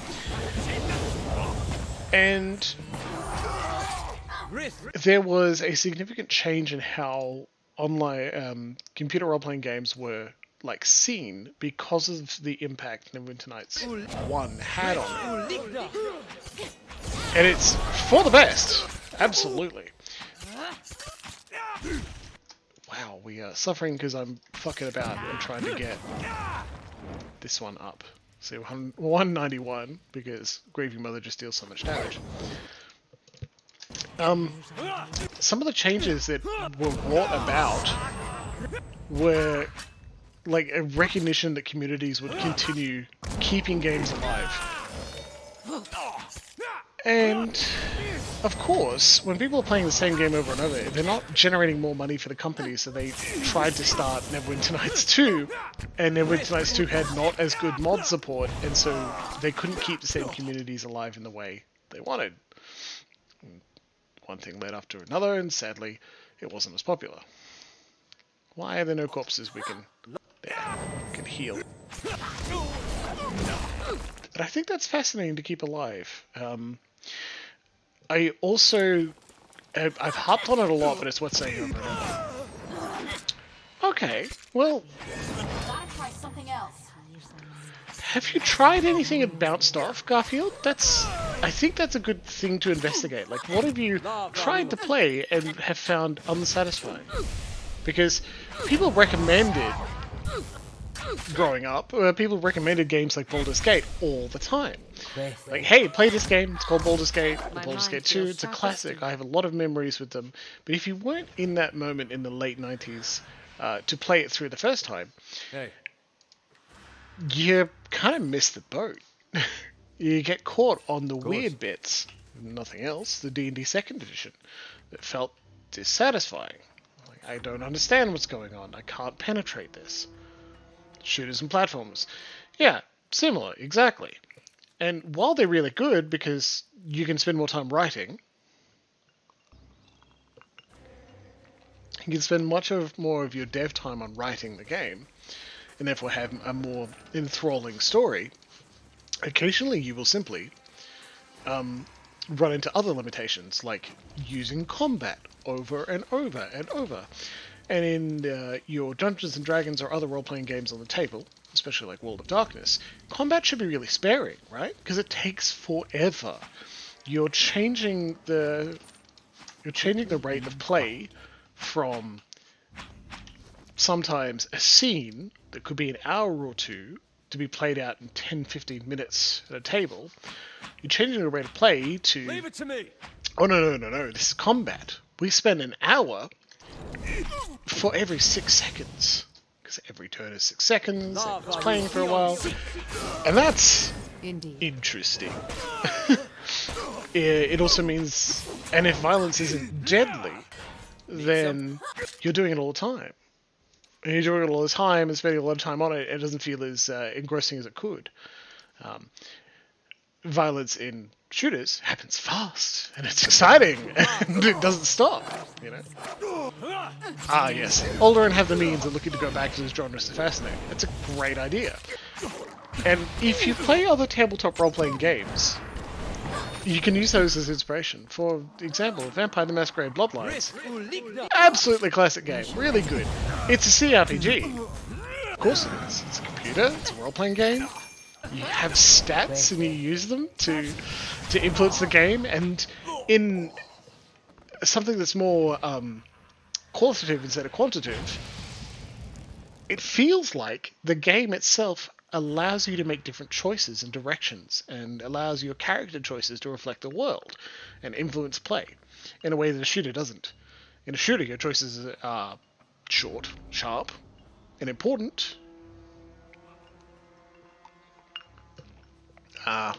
And there was a significant change in how online computer role-playing games were like seen because of the impact Neverwinter Nights 1 had on it. And it's for the best, absolutely. Wow, we are suffering because I'm fucking about and trying to get this one up. So 191 because Grieving Mother just deals so much damage. Some of the changes that were brought about were like a recognition that communities would continue keeping games alive. And of course, when people are playing the same game over and over, they're not generating more money for the company, so they tried to start Neverwinter Nights 2, and Neverwinter Nights 2 had not as good mod support, and so they couldn't keep the same communities alive in the way they wanted. One thing led after another, and sadly, it wasn't as popular. Why are there no corpses we can heal? But I think that's fascinating to keep alive. I also, I've harped on it a lot, but it's worth saying over and over. Okay, well, Gotta try something else. have you tried anything that bounced off, Garfield? I think that's a good thing to investigate. Like, what have you tried to play and have found unsatisfying? Because people recommended, growing up, people recommended games like Baldur's Gate all the time. Like, hey, play this game, it's called Baldur's Gate, Baldur's Gate 2, it's a classic, I have a lot of memories with them. But if you weren't in that moment in the late 90s to play it through the first time, you kind of miss the boat. You get caught on the weird bits, nothing else, the D&D 2nd edition, that felt dissatisfying. Like, I don't understand what's going on, I can't penetrate this. Shooters and platformers. Yeah, similar, exactly. And while they're really good because you can spend more time writing, you can spend more of your dev time on writing the game, and therefore have a more enthralling story. Occasionally you will simply run into other limitations, like using combat over and over and over. And in your Dungeons & Dragons or other role-playing games on the table, especially like World of Darkness, combat should be really sparing, right? Because it takes forever. You're changing the rate of play from sometimes a scene that could be an hour or two to be played out in 10-15 minutes at a table. You're changing the rate of play to... Leave it to me! Oh, no, this is combat. We spend an hour for every 6 seconds. Because every turn is 6 seconds, everyone's playing for a while. And that's interesting. It also means... And if violence isn't deadly, then you're doing it all the time. And you're doing it all the time and spending a lot of time on it, it doesn't feel as engrossing as it could. Violence in shooters happens fast, and it's exciting, and it doesn't stop, you know? Ah, yes. Older and have the means and looking to go back to this genre is fascinating. It's a great idea. And if you play other tabletop role-playing games, you can use those as inspiration. For example, Vampire the Masquerade Bloodlines. Absolutely classic game. Really good. It's a CRPG. Of course it is. It's a computer. It's a role-playing game. You have stats and you use them to influence the game. And in something that's more qualitative instead of quantitative, it feels like the game itself allows you to make different choices and directions, and allows your character choices to reflect the world and influence play in a way that a shooter doesn't. In a shooter, your choices are short, sharp, and important. That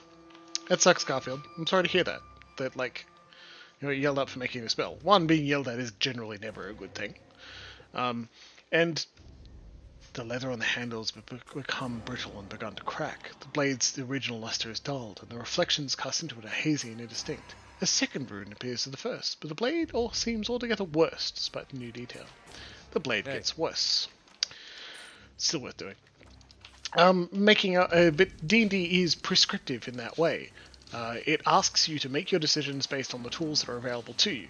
sucks, Garfield. I'm sorry to hear that. That, like, you know, yelled at for making a spell. One, being yelled at is generally never a good thing. And the leather on the handles become brittle and begun to crack. The blade's original luster is dulled, and the reflections cast into it are hazy and indistinct. A second rune appears to the first, but the blade seems altogether worse, despite the new detail. The blade gets worse. Still worth doing. Making a bit, D&D is prescriptive in that way. It asks you to make your decisions based on the tools that are available to you.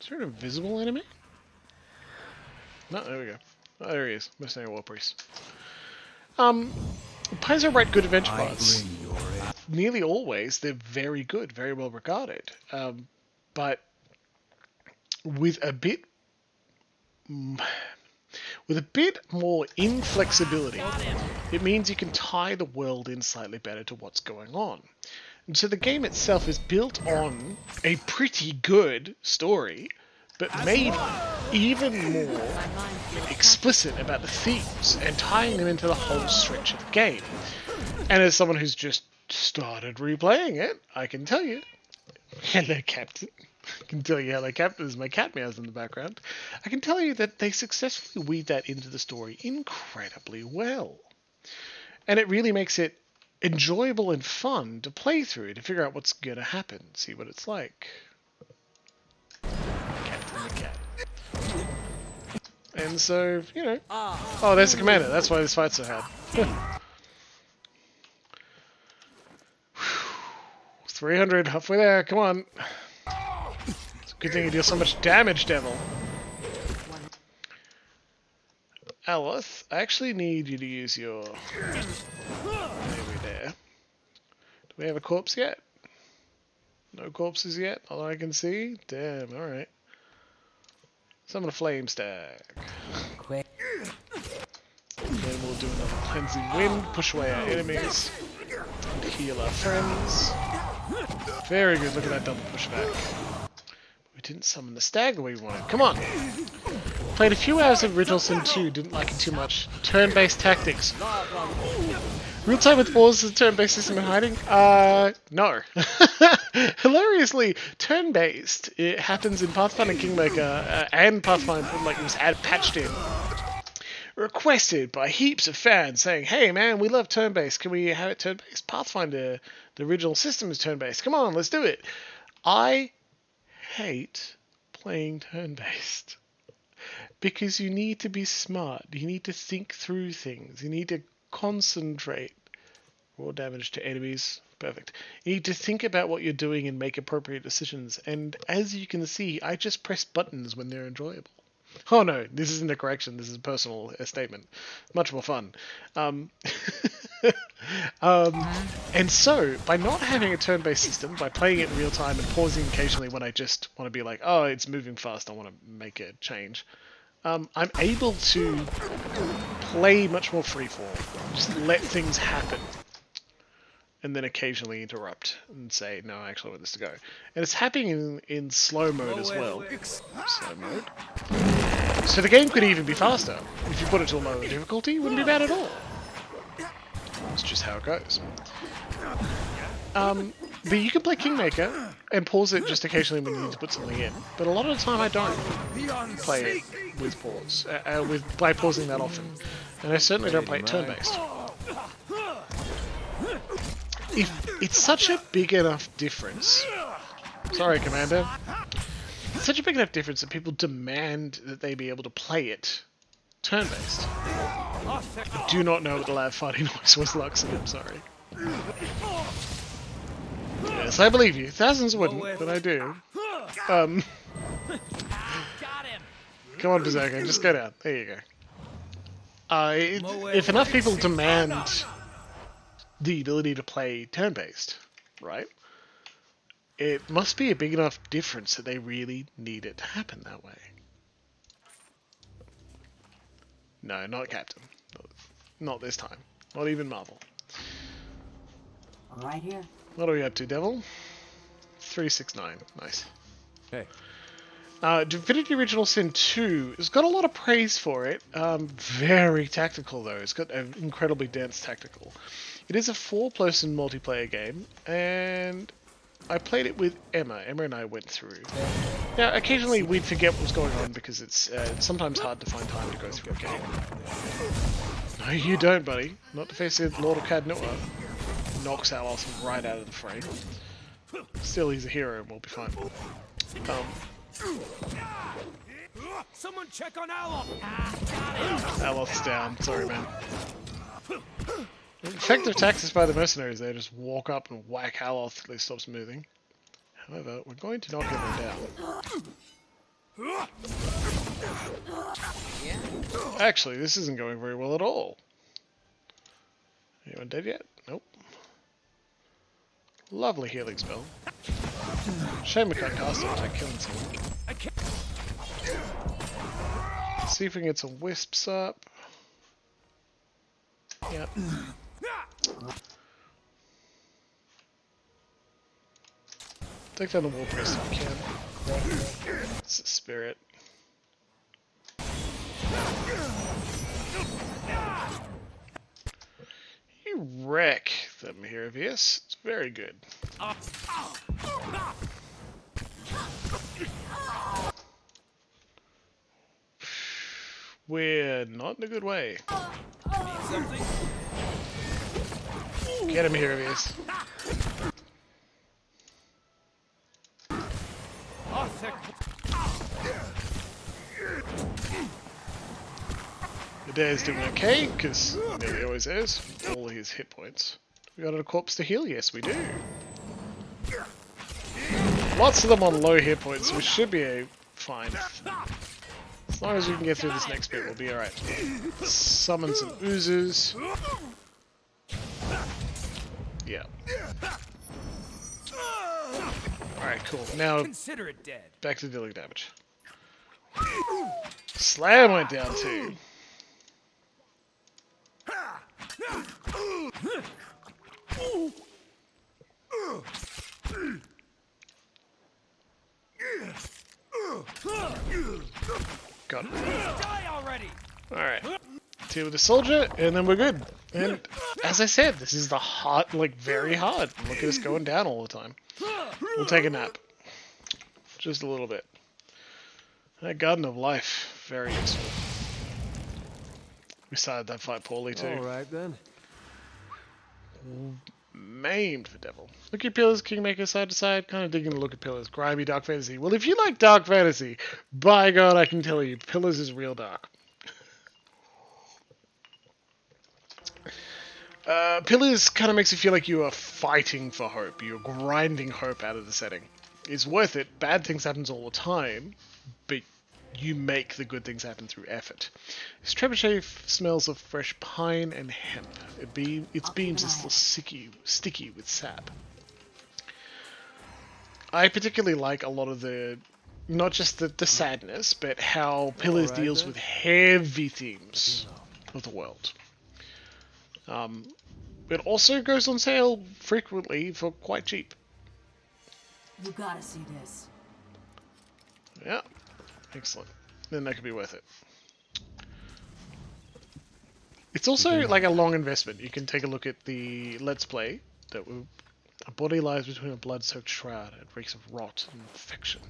Is there an invisible enemy? No, there we go. Oh, there he is. Mercenary War Priest. Paizo write good adventure plots. Nearly always, they're very good, very well regarded. But with a bit more inflexibility, it means you can tie the world in slightly better to what's going on. And so the game itself is built on a pretty good story, but made even more explicit about the themes and tying them into the whole stretch of the game. And as someone who's just started replaying it, I can tell you, hello Captain, I can tell you hello Captain, there's my cat meows in the background, I can tell you that they successfully weave that into the story incredibly well. And it really makes it enjoyable and fun to play through, to figure out what's going to happen, see what it's like. Captain the cat. And so, you know... Oh, there's the commander. That's why this fight's so hard. 300, halfway there. Come on. It's a good thing you deal so much damage, devil. Aloth, I actually need you to use your... Maybe there. Do we have a corpse yet? No corpses yet? All I can see? Damn, alright. Summon a flame stack. Quick. Then we'll do another cleansing wind, push away our enemies, and heal our friends. Very good, look at that double pushback. We didn't summon the stag the way we wanted. Come on! Played a few hours of Original Sin 2, didn't like it too much. Turn-based tactics. Real-time with pauses, turn-based system and hiding? No. Hilariously, turn-based. It happens in Pathfinder Kingmaker and Pathfinder, like it was patched in. Requested by heaps of fans saying, hey man, we love turn-based. Can we have it turn-based? Pathfinder, the original system is turn-based. Come on, let's do it. I hate playing turn-based. Because you need to be smart. You need to think through things. You need to concentrate. Raw damage to enemies. Perfect. You need to think about what you're doing and make appropriate decisions. And as you can see, I just press buttons when they're enjoyable. Oh no, this isn't a correction. This is a personal statement. Much more fun. And so, by not having a turn-based system, by playing it in real time and pausing occasionally when I just want to be like, oh, it's moving fast, I want to make a change, I'm able to play much more freeform. Just let things happen. And then occasionally interrupt and say, no, I actually want this to go. And it's happening in slow mode as well. Slow mode. So the game could even be faster. If you put it to a lower difficulty, it wouldn't be bad at all. That's just how it goes. But you can play Kingmaker and pause it just occasionally when you need to put something in. But a lot of the time I don't play it with pause, by pausing that often. And I certainly don't play it turn-based. If it's such a big enough difference... Sorry, Commander. It's such a big enough difference that people demand that they be able to play it turn-based. I do not know what the loud fighting noise was, Luxy, I'm sorry. Yes, I believe you. Thousands wouldn't, but I do. Come on, Berserker, just go down. There you go. If enough people demand the ability to play turn-based, right? It must be a big enough difference that they really need it to happen that way. No, not Captain. Not this time. Not even Marvel. Right here. What are we up to, Devil? 369. Nice. Hey. Divinity Original Sin 2 has got a lot of praise for it. Very tactical, though. It's got an incredibly dense tactical. It is a 4-person multiplayer game, and I played it with Emma. Emma and I went through. Now, occasionally we'd forget what was going on because it's sometimes hard to find time to go through a game. No, you don't, buddy. Not to face it, Lord of Cadnua knocks Aloth right out of the frame. Still, he's a hero and we'll be fine. Someone check on Aloth. Aloth's down. Sorry, man. Effective tactics by the mercenaries there, just walk up and whack Aloth till he stops moving. However, we're going to knock everyone down. Actually, this isn't going very well at all. Anyone dead yet? Nope. Lovely healing spell. Shame we can't cast it without killing someone. See if we can get some wisps up. Yep. Take down the wall priest if you can. It's a spirit. You wreck them here, VS. It's very good. We're not in a good way. Get him here, VS. The day is doing okay, because he always is. All his hit points. We got a corpse to heal? Yes, we do. Lots of them on low hit points, which should be fine. As long as we can get through this next bit, we'll be alright. Summon some oozes. Yeah. Alright, cool. Now, Consider it dead. back to dealing damage. Slam went down too. Got it. Die already. Alright. Deal with the soldier, and then we're good. And as I said, this is the hard, like very hard. Look at us going down all the time. We'll take a nap. Just a little bit. That Garden of Life, very useful. We started that fight poorly too. Alright then. Maimed for devil. Look at pillars, Kingmaker side to side. Kind of digging the look at pillars. Grimy dark fantasy. Well, if you like dark fantasy, by God, I can tell you, pillars is real dark. Pillars kind of makes you feel like you are fighting for hope. You're grinding hope out of the setting. It's worth it. Bad things happen all the time, but you make the good things happen through effort. This trebuchet smells of fresh pine and hemp. Its beams are still sticky with sap. I particularly like a lot of the, not just the sadness, but how Pillars deals with heavy themes of the world. It also goes on sale frequently for quite cheap. You gotta see this. Yeah, excellent. Then that could be worth it. It's also like a long investment. You can take a look at the Let's Play. A body lies between a blood-soaked shroud and reeks of rot and infection.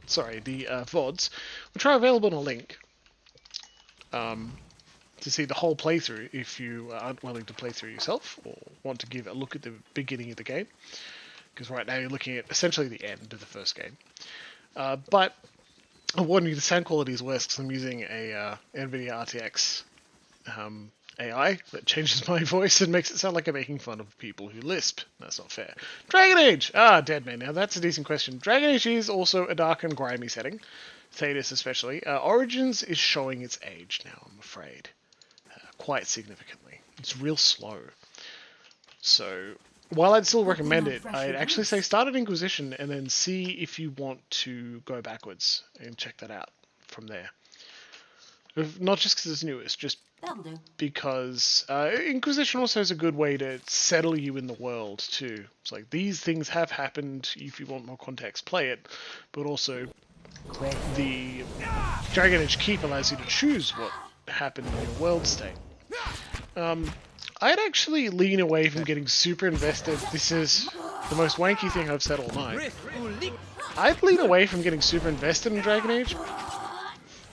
Sorry, the VODs, which are available on a link. To see the whole playthrough if you aren't willing to play through yourself or want to give a look at the beginning of the game. Because right now you're looking at essentially the end of the first game. But I warn you, the sound quality is worse because I'm using a NVIDIA RTX AI that changes my voice and makes it sound like I'm making fun of people who lisp. That's not fair. Dragon Age! Dead man. Now that's a decent question. Dragon Age is also a dark and grimy setting. Thetis especially. Origins is showing its age now, I'm afraid. Quite significantly. It's real slow. So, while I'd still recommend it, I'd actually say start at Inquisition and then see if you want to go backwards and check that out from there. Not just because it's newest, just because Inquisition also is a good way to settle you in the world too. It's like, these things have happened, if you want more context, play it, but also the Dragon Age Keep allows you to choose what happened in your world state. I'd actually lean away from getting super invested. This is the most wanky thing I've said all night. I'd lean away from getting super invested in Dragon Age,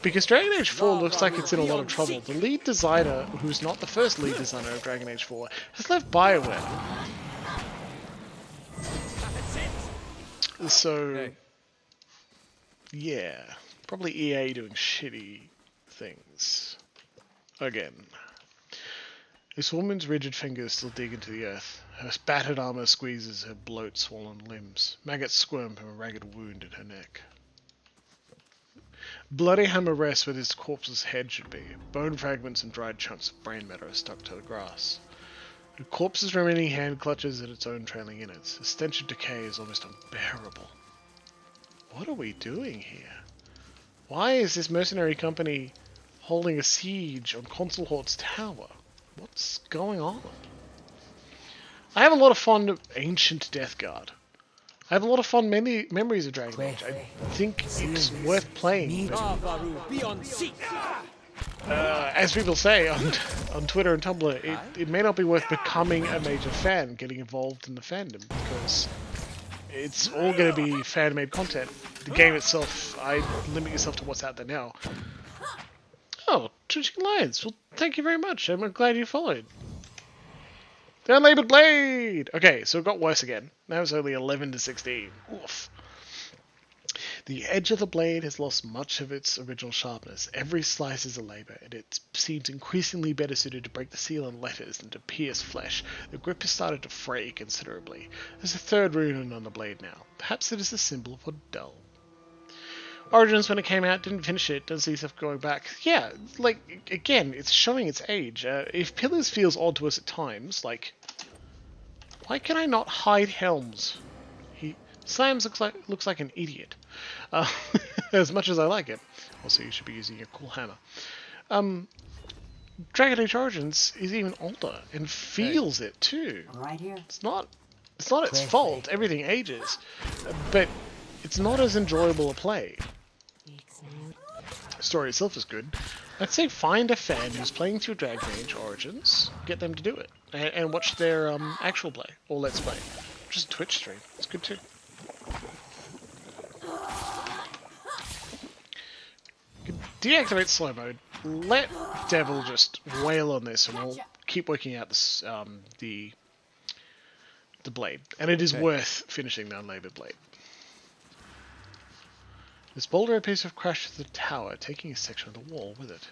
because Dragon Age 4 looks like it's in a lot of trouble. The lead designer, who's not the first lead designer of Dragon Age 4, has left BioWare. So, yeah, probably EA doing shitty things. Again. This woman's rigid fingers still dig into the earth. Her battered armor squeezes her bloat-swollen limbs. Maggots squirm from a ragged wound in her neck. Bloody hammer rests where this corpse's head should be. Bone fragments and dried chunks of brain matter are stuck to the grass. The corpse's remaining hand clutches at its own trailing innards. The stench of decay is almost unbearable. What are we doing here? Why is this mercenary company holding a siege on Consulhort's tower? What's going on? I have a lot of fond ancient Death Guard. I have a lot of fond memories of Dragon Age. I think it's worth playing. As people say on Twitter and Tumblr, it may not be worth becoming a major fan, getting involved in the fandom, because it's all going to be fan-made content. The game itself, I limit yourself to what's out there now. Oh, Twitching Lions, well, thank you very much. I'm glad you followed. The Unlaboured Blade! Okay, so it got worse again. Now it's only 11 to 16. Oof. The edge of the blade has lost much of its original sharpness. Every slice is a labour, and it seems increasingly better suited to break the seal and letters than to pierce flesh. The grip has started to fray considerably. There's a third rune on the blade now. Perhaps it is a symbol for dull. Origins, when it came out, didn't finish it. Doesn't see stuff going back. Yeah, like, again, it's showing its age. If Pillars feels odd to us at times, like, why can I not hide Helms? Slams looks like an idiot. As much as I like it. Also, you should be using your cool hammer. Dragon Age Origins is even older and feels it too. Right here. It's not its fault. Everything ages, but it's not as enjoyable a play. The story itself is good. I'd say find a fan who's playing through Dragon Age Origins, get them to do it, and watch their actual play or let's play. Just a Twitch stream. It's good too. Deactivate slow mode. Let Devil just wail on this, and we'll keep working out this the blade. And it is worth finishing the Unlaboured Blade. This boulder piece of crashed to the tower, taking a section of the wall with it.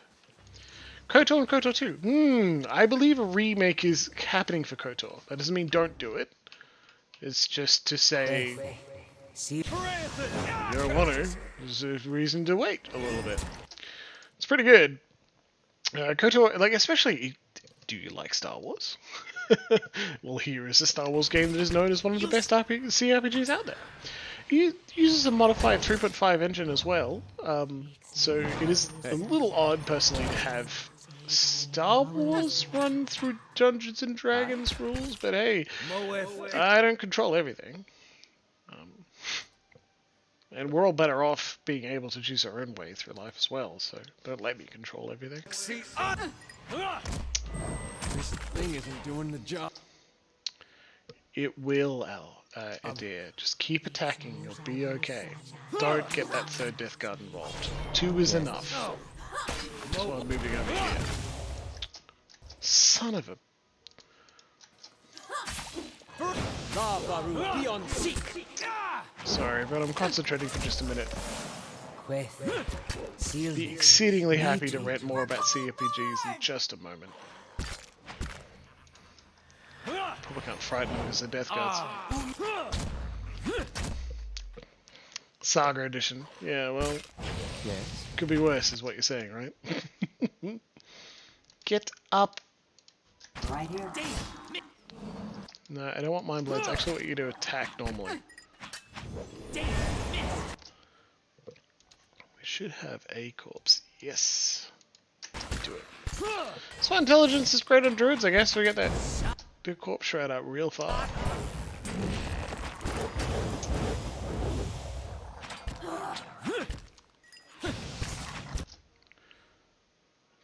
KOTOR and KOTOR 2. I believe a remake is happening for KOTOR. That doesn't mean don't do it. It's just to say you don't want to. There's a reason to wait a little bit. It's pretty good. KOTOR, like, especially, do you like Star Wars? Well, here is a Star Wars game that is known as one of the best CRPGs out there. It uses a modified 3.5 engine as well, so it is a little odd, personally, to have Star Wars run through Dungeons and Dragons rules, but hey, I don't control everything. And we're all better off being able to choose our own way through life as well, so don't let me control everything. This thing isn't doing the job. It will, Adair. Just keep attacking, you'll be okay. Don't get that third Death Guard involved. 2 is enough. That's why I'm moving over here. Son of a... Sorry, but I'm concentrating for just a minute. Be exceedingly happy to rant more about CRPGs in just a moment. Probably can't frighten them because they're Death Guards. Saga Edition. Yeah, well, could be worse is what you're saying, right? Get up. Right here. No, I don't want Mind Blades. Actually, I want you to attack normally. We should have a corpse. Yes. Do it. So intelligence is great on druids, I guess. We get that good corpse shroud out real far.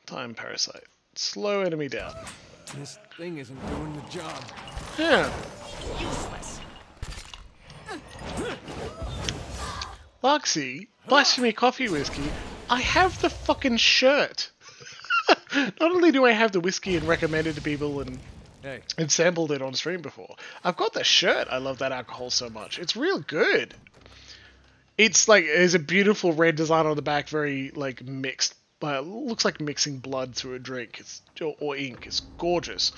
Time Parasite. Slow enemy down. This thing isn't doing the job. Yeah. Useless. Larksy, Blasphemy Coffee Whiskey, I have the fucking shirt. Not only do I have the whiskey and recommend it to people and sampled it on stream before, I've got the shirt. I love that alcohol so much. It's real good. It's like, there's a beautiful red design on the back, very like mixed, looks like mixing blood through a drink or ink. It's gorgeous.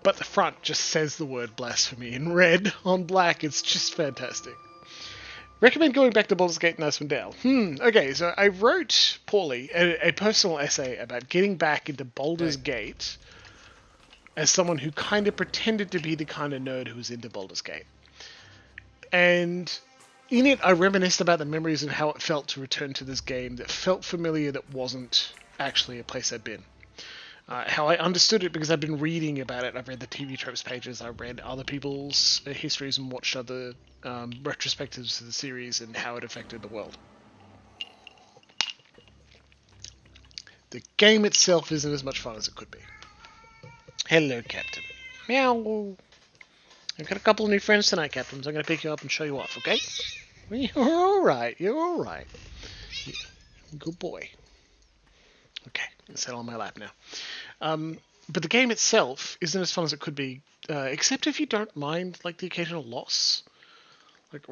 But the front just says the word blasphemy in red on black. It's just fantastic. Recommend going back to Baldur's Gate and Icewind Dale. Okay, so I wrote poorly a personal essay about getting back into Baldur's Gate as someone who kind of pretended to be the kind of nerd who was into Baldur's Gate. And in it, I reminisced about the memories of how it felt to return to this game that felt familiar, that wasn't actually a place I'd been. How I understood it because I've been reading about it. I've read the TV Tropes pages, I've read other people's histories and watched other retrospectives of the series and how it affected the world. The game itself isn't as much fun as it could be. Hello, Captain. Meow. I've got a couple of new friends tonight, Captain, so I'm going to pick you up and show you off, okay? You're alright, you're alright. Good boy. Okay, let's settle on my lap now. But the game itself isn't as fun as it could be, except if you don't mind, like, the occasional loss. Like,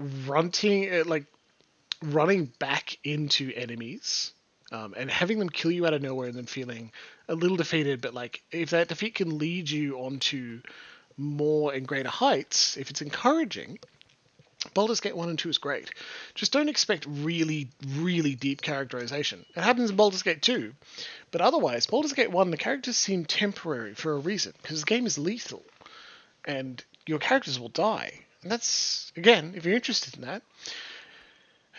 running back into enemies, and having them kill you out of nowhere and then feeling a little defeated, but, like, if that defeat can lead you onto more and greater heights, if it's encouraging, Baldur's Gate 1 and 2 is great. Just don't expect really, really deep characterization. It happens in Baldur's Gate 2, but otherwise, Baldur's Gate 1, the characters seem temporary for a reason, because the game is lethal, and your characters will die. And that's, again, if you're interested in that,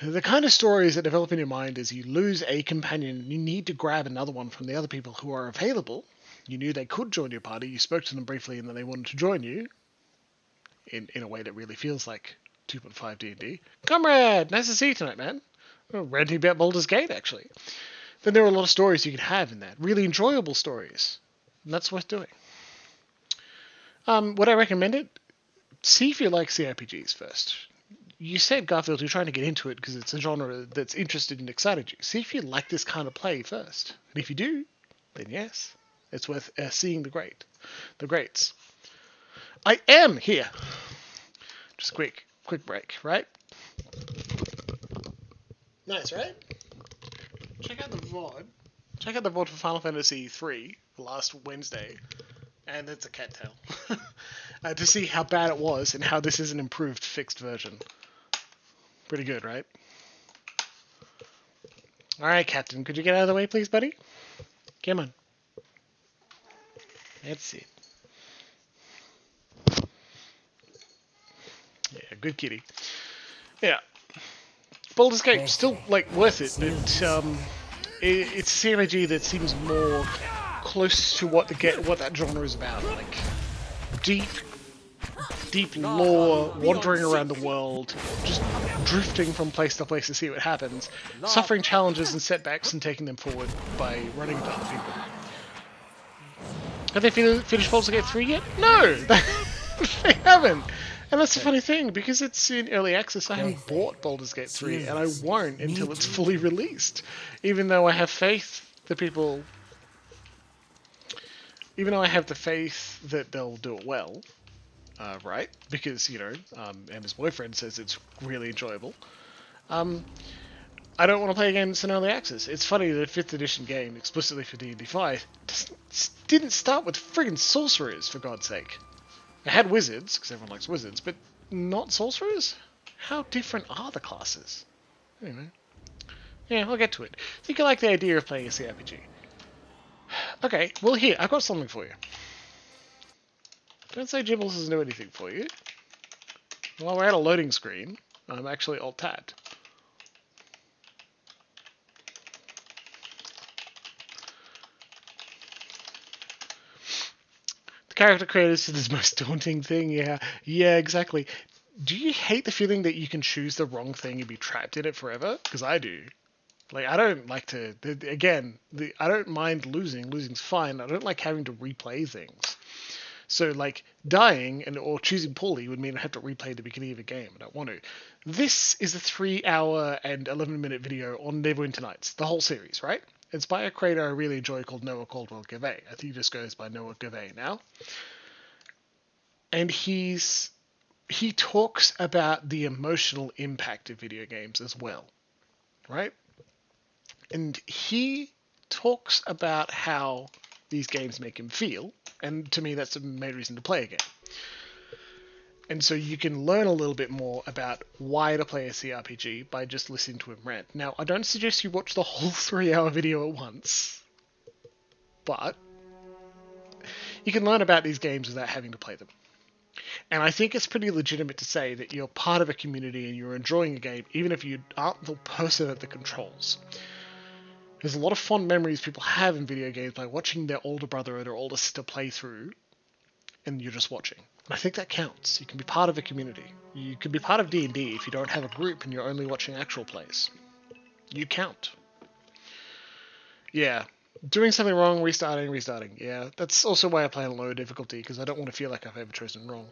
the kind of stories that develop in your mind is you lose a companion, you need to grab another one from the other people who are available. You knew they could join your party, you spoke to them briefly, and then they wanted to join you, in a way that really feels like 2.5 D&D. Comrade, nice to see you tonight, man. Oh, ranting about Baldur's Gate, actually. Then there are a lot of stories you can have in that. Really enjoyable stories. And that's worth doing. Would I recommend it? See if you like CRPGs first. You said, Garfield, you're trying to get into it because it's a genre that's interested and excited you. See if you like this kind of play first. And if you do, then yes, it's worth seeing the greats. I am here. Just quick break, right? Nice, right? Check out the VOD. Check out the VOD for Final Fantasy 3 last Wednesday, and it's a cattail. To see how bad it was and how this is an improved, fixed version. Pretty good, right? Alright, Captain, could you get out of the way, please, buddy? Come on. That's it. Yeah, good kitty. Yeah. Baldur's Gate, still, like, worth it, but, it's a CRPG that seems more close to what that genre is about. Like, deep lore, wandering around the world, just drifting from place to place to see what happens, suffering challenges and setbacks and taking them forward by running into other people. Have they finished Baldur's Gate 3 yet? No! They haven't! And that's the funny thing, because it's in early access, I haven't bought Baldur's Gate 3, and I won't until it's fully released. Even though I have faith that they'll do it well, right? Because, Emma's boyfriend says it's really enjoyable. I don't want to play a game that's in early access. It's funny that a 5th edition game, explicitly for D&D 5, didn't start with friggin' sorcerers, for God's sake. It had wizards, because everyone likes wizards, but not sorcerers? How different are the classes? Anyway. Yeah, I'll get to it. I think I like the idea of playing a CRPG. Okay, well here, I've got something for you. Don't say Jimbles doesn't do anything for you. While we're at a loading screen, I'm actually alt-tabbed. Character creators is the most daunting thing, yeah, exactly. Do you hate the feeling that you can choose the wrong thing and be trapped in it forever? Because I do. Like, I don't like to, I don't mind losing. Losing's fine. I don't like having to replay things. So, like, dying or choosing poorly would mean I have to replay the beginning of a game. I don't want to. This is a 3-hour and 11-minute video on Neverwinter Nights, the whole series, right? It's by a creator I really enjoy called Noah Caldwell-Gervais. I think he just goes by Noah Gervais now. And he talks about the emotional impact of video games as well, right? And he talks about how these games make him feel, and to me that's the main reason to play a game. And so you can learn a little bit more about why to play a CRPG by just listening to him rant. Now, I don't suggest you watch the whole 3-hour video at once, but you can learn about these games without having to play them. And I think it's pretty legitimate to say that you're part of a community and you're enjoying a game, even if you aren't the person at the controls. There's a lot of fond memories people have in video games by watching their older brother or their older sister play through, and you're just watching. And I think that counts. You can be part of a community. You can be part of D&D if you don't have a group and you're only watching actual plays. You count. Yeah. Doing something wrong, restarting. Yeah, that's also why I play on low difficulty, because I don't want to feel like I've ever chosen wrong.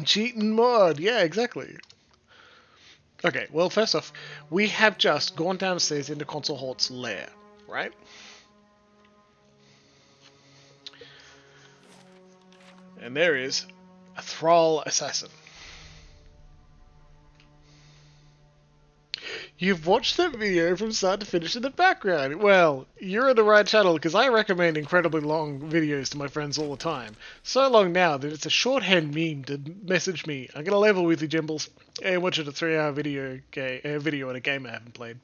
Cheating mod, yeah, exactly. Okay, well, first off, we have just gone downstairs into Console Hort's lair, right? And there is a Thrall assassin. You've watched that video from start to finish in the background. Well, you're on the right channel because I recommend incredibly long videos to my friends all the time. So long now that it's a shorthand meme to message me. I'm gonna level with you, Jimbles, and watch a 3-hour video on a game I haven't played.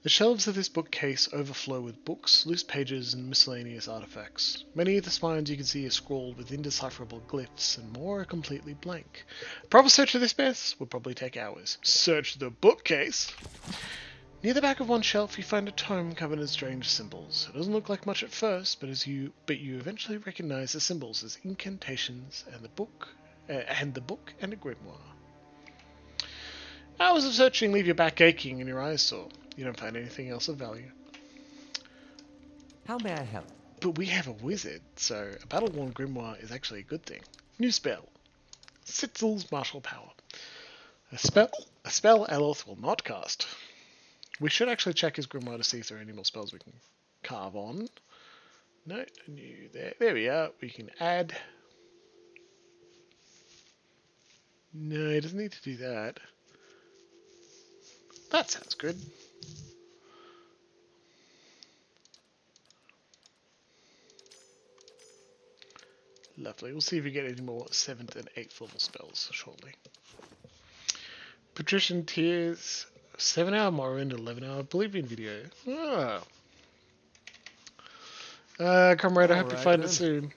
The shelves of this bookcase overflow with books, loose pages, and miscellaneous artifacts. Many of the spines you can see are scrawled with indecipherable glyphs, and more are completely blank. A proper search of this mess would probably take hours. Search the bookcase! Near the back of one shelf, you find a tome covered in strange symbols. It doesn't look like much at first, but you eventually recognize the symbols as incantations and the book and a grimoire. Hours of searching leave your back aching and your eyes sore. You don't find anything else of value. How may I help? But we have a wizard, so a battle-worn grimoire is actually a good thing. New spell. Sitzel's martial power. A spell Eloth will not cast. We should actually check his grimoire to see if there are any more spells we can carve on. No, new there. There we are. We can add. No, he doesn't need to do that. That sounds good. Lovely. We'll see if we get any more 7th and 8th level spells shortly. Patrician Tears, 7-hour Morrowind, 11-hour Oblivion video. Oh. Comrade, I hope you find it soon.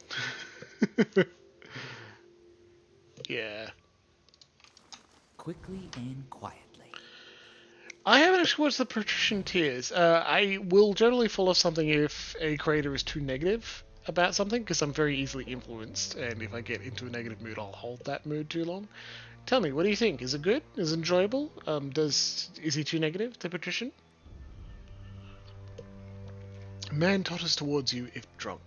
Yeah. Quickly and quietly. I haven't actually watched the Patrician Tears. I will generally follow something if a creator is too negative about something, because I'm very easily influenced, and if I get into a negative mood, I'll hold that mood too long. Tell me, what do you think? Is it good? Is it enjoyable? Is he too negative, the Patrician? A man totters towards you if drunk.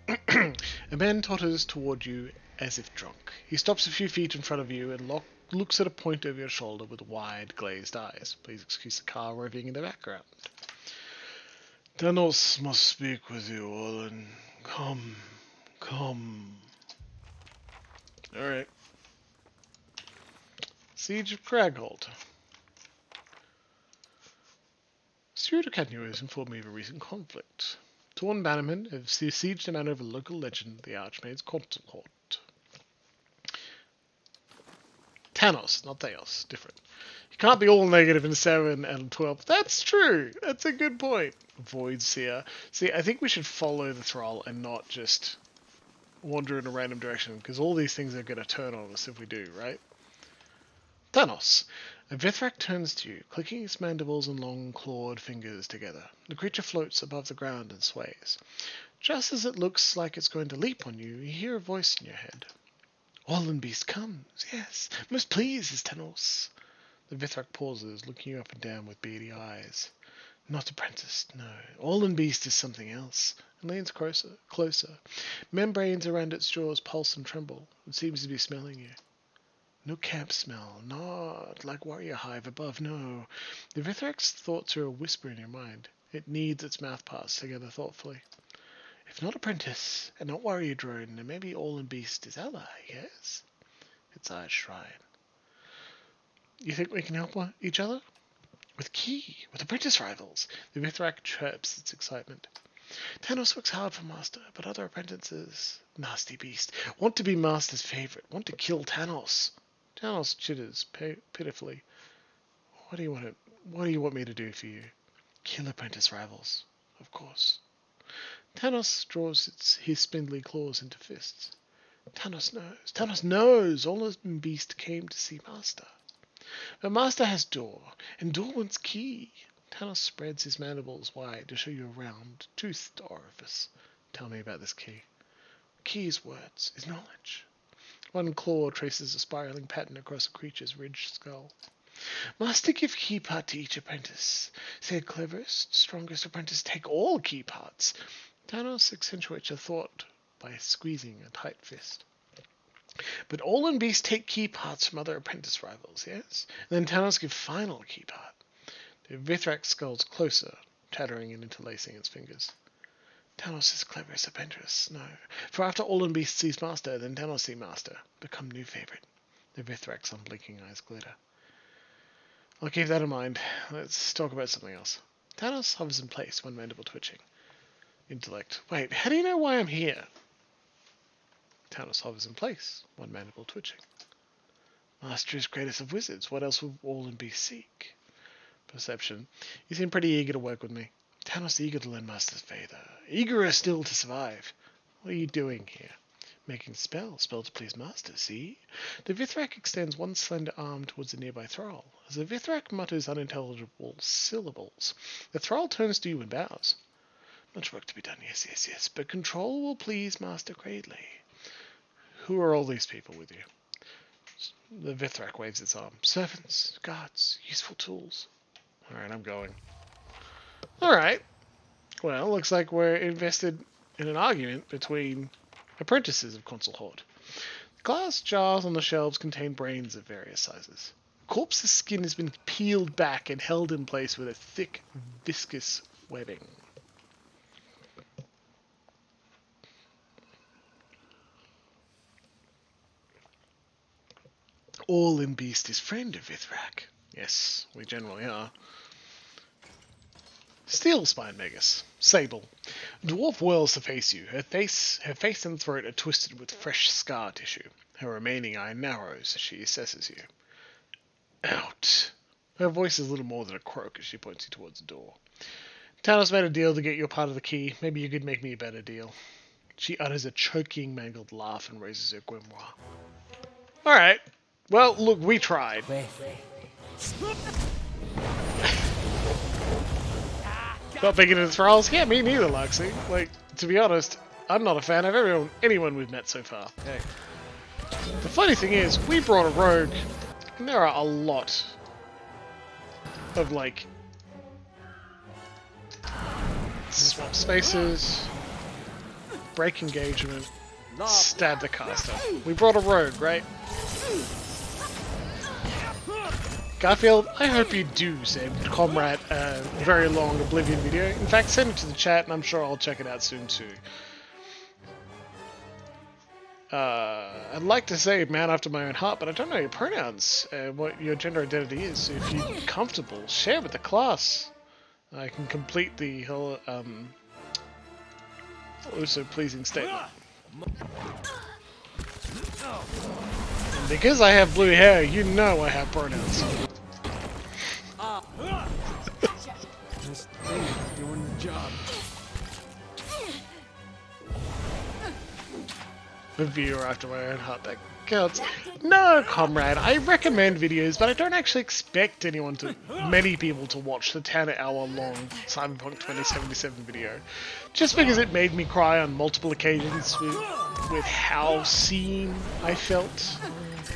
A man totters toward you as if drunk. He stops a few feet in front of you and looks at a point over your shoulder with wide, glazed eyes. Please excuse the car revving in the background. Thanos must speak with you, Orlin. Come. Alright. Siege of Cragholt. Steward of Cadnua has informed me of a recent conflict. Torn bannermen have besieged a man over local legend, the Archmaid's Console Hort. Thanos, not Theos. Different. You can't be all negative in 7 and 12. That's true. That's a good point. Void Seer. See, I think we should follow the Thrall and not just wander in a random direction, because all these things are going to turn on us if we do, right? Thanos. A Vithrak turns to you, clicking its mandibles and long clawed fingers together. The creature floats above the ground and sways. Just as it looks like it's going to leap on you, you hear a voice in your head. Orlin Beast comes, yes. Most pleased is Thanos. The Vithrak pauses, looking you up and down with beady eyes. Not apprenticed, no. Orlin Beast is something else. And leans closer. Membranes around its jaws pulse and tremble. It seems to be smelling you. No camp smell, not like Warrior Hive above, no. The Vithrak's thoughts are a whisper in your mind. It kneads its mouthparts together thoughtfully. If not apprentice, and not warrior drone, then maybe Orlin Beast is ally, yes? Its eyes shrine. You think we can help each other? With apprentice rivals. The Vithrak chirps its excitement. Tanos works hard for Master, but other apprentices, nasty beast, want to be Master's favorite, want to kill Tanos. Tanos chitters pitifully. What do you want me to do for you? Kill apprentice rivals, of course. Tanos draws his spindly claws into fists. Tanos knows. Tanos knows. All beast came to see Master. But Master has door, and door wants key. Tanos spreads his mandibles wide to show you a round, toothed orifice. Tell me about this key. Key is words, is knowledge. One claw traces a spiraling pattern across a creature's ridged skull. Master give key part to each apprentice. Said cleverest, strongest apprentice take all key parts. Tanos accentuates a thought by squeezing a tight fist. But all in beast take key parts from other apprentice rivals, yes? And then Tanos give final key part. The Vithrak skulls closer, chattering and interlacing its fingers. Tanos is cleverest apprentice, no. For after all in beast sees Master, then Tanos see Master, become new favorite. The Vithrak's unblinking eyes glitter. I'll keep that in mind. Let's talk about something else. Tanos hovers in place, one mandible twitching. Intellect. Wait, how do you know why I'm here? Tanos hovers in place, one mandible twitching. Master is greatest of wizards. What else will all in beast seek? Perception. You seem pretty eager to work with me. Tanos eager to learn Master's favor. Eagerer still to survive. What are you doing here? Making spell to please Master, see? The Vithrak extends one slender arm towards a nearby thrall. As the Vithrak mutters unintelligible syllables, the thrall turns to you and bows. Much work to be done, yes, but control will please Master greatly. Who are all these people with you? The Vithrak waves its arm. Servants, guards, useful tools. Alright, I'm going. Alright. Well, looks like we're invested in an argument between apprentices of Consul Horde. Glass jars on the shelves contain brains of various sizes. Corpse's skin has been peeled back and held in place with a thick, viscous webbing. All in beast is friend of Vithrak. Yes, we generally are. Steel Spine Magus. Sable. Dwarf whirls to face you. Her face and throat are twisted with fresh scar tissue. Her remaining eye narrows as she assesses you. Out. Her voice is little more than a croak as she points you towards the door. Tanos made a deal to get you a part of the key. Maybe you could make me a better deal. She utters a choking, mangled laugh and raises her grimoire. Alright. Well, look, we tried. Not thinking of the thralls? Yeah, me neither, Luxie. Like, to be honest, I'm not a fan of anyone we've met so far. Hey. The funny thing is, we brought a rogue, and there are a lot of, like, swap spaces, break engagement, stab the caster. We brought a rogue, right? Garfield, I hope you do send Comrade a very long Oblivion video. In fact, send it to the chat and I'm sure I'll check it out soon too. I'd like to say man after my own heart, but I don't know your pronouns and what your gender identity is. So if you're comfortable, share with the class. I can complete the whole also pleasing statement. And because I have blue hair, you know I have pronouns. Just doing the job. The viewer after my own heart, that counts. No, comrade, I recommend videos, but I don't actually expect many people to watch the 10-hour-long Cyberpunk 2077 video. Just because it made me cry on multiple occasions with how seen I felt.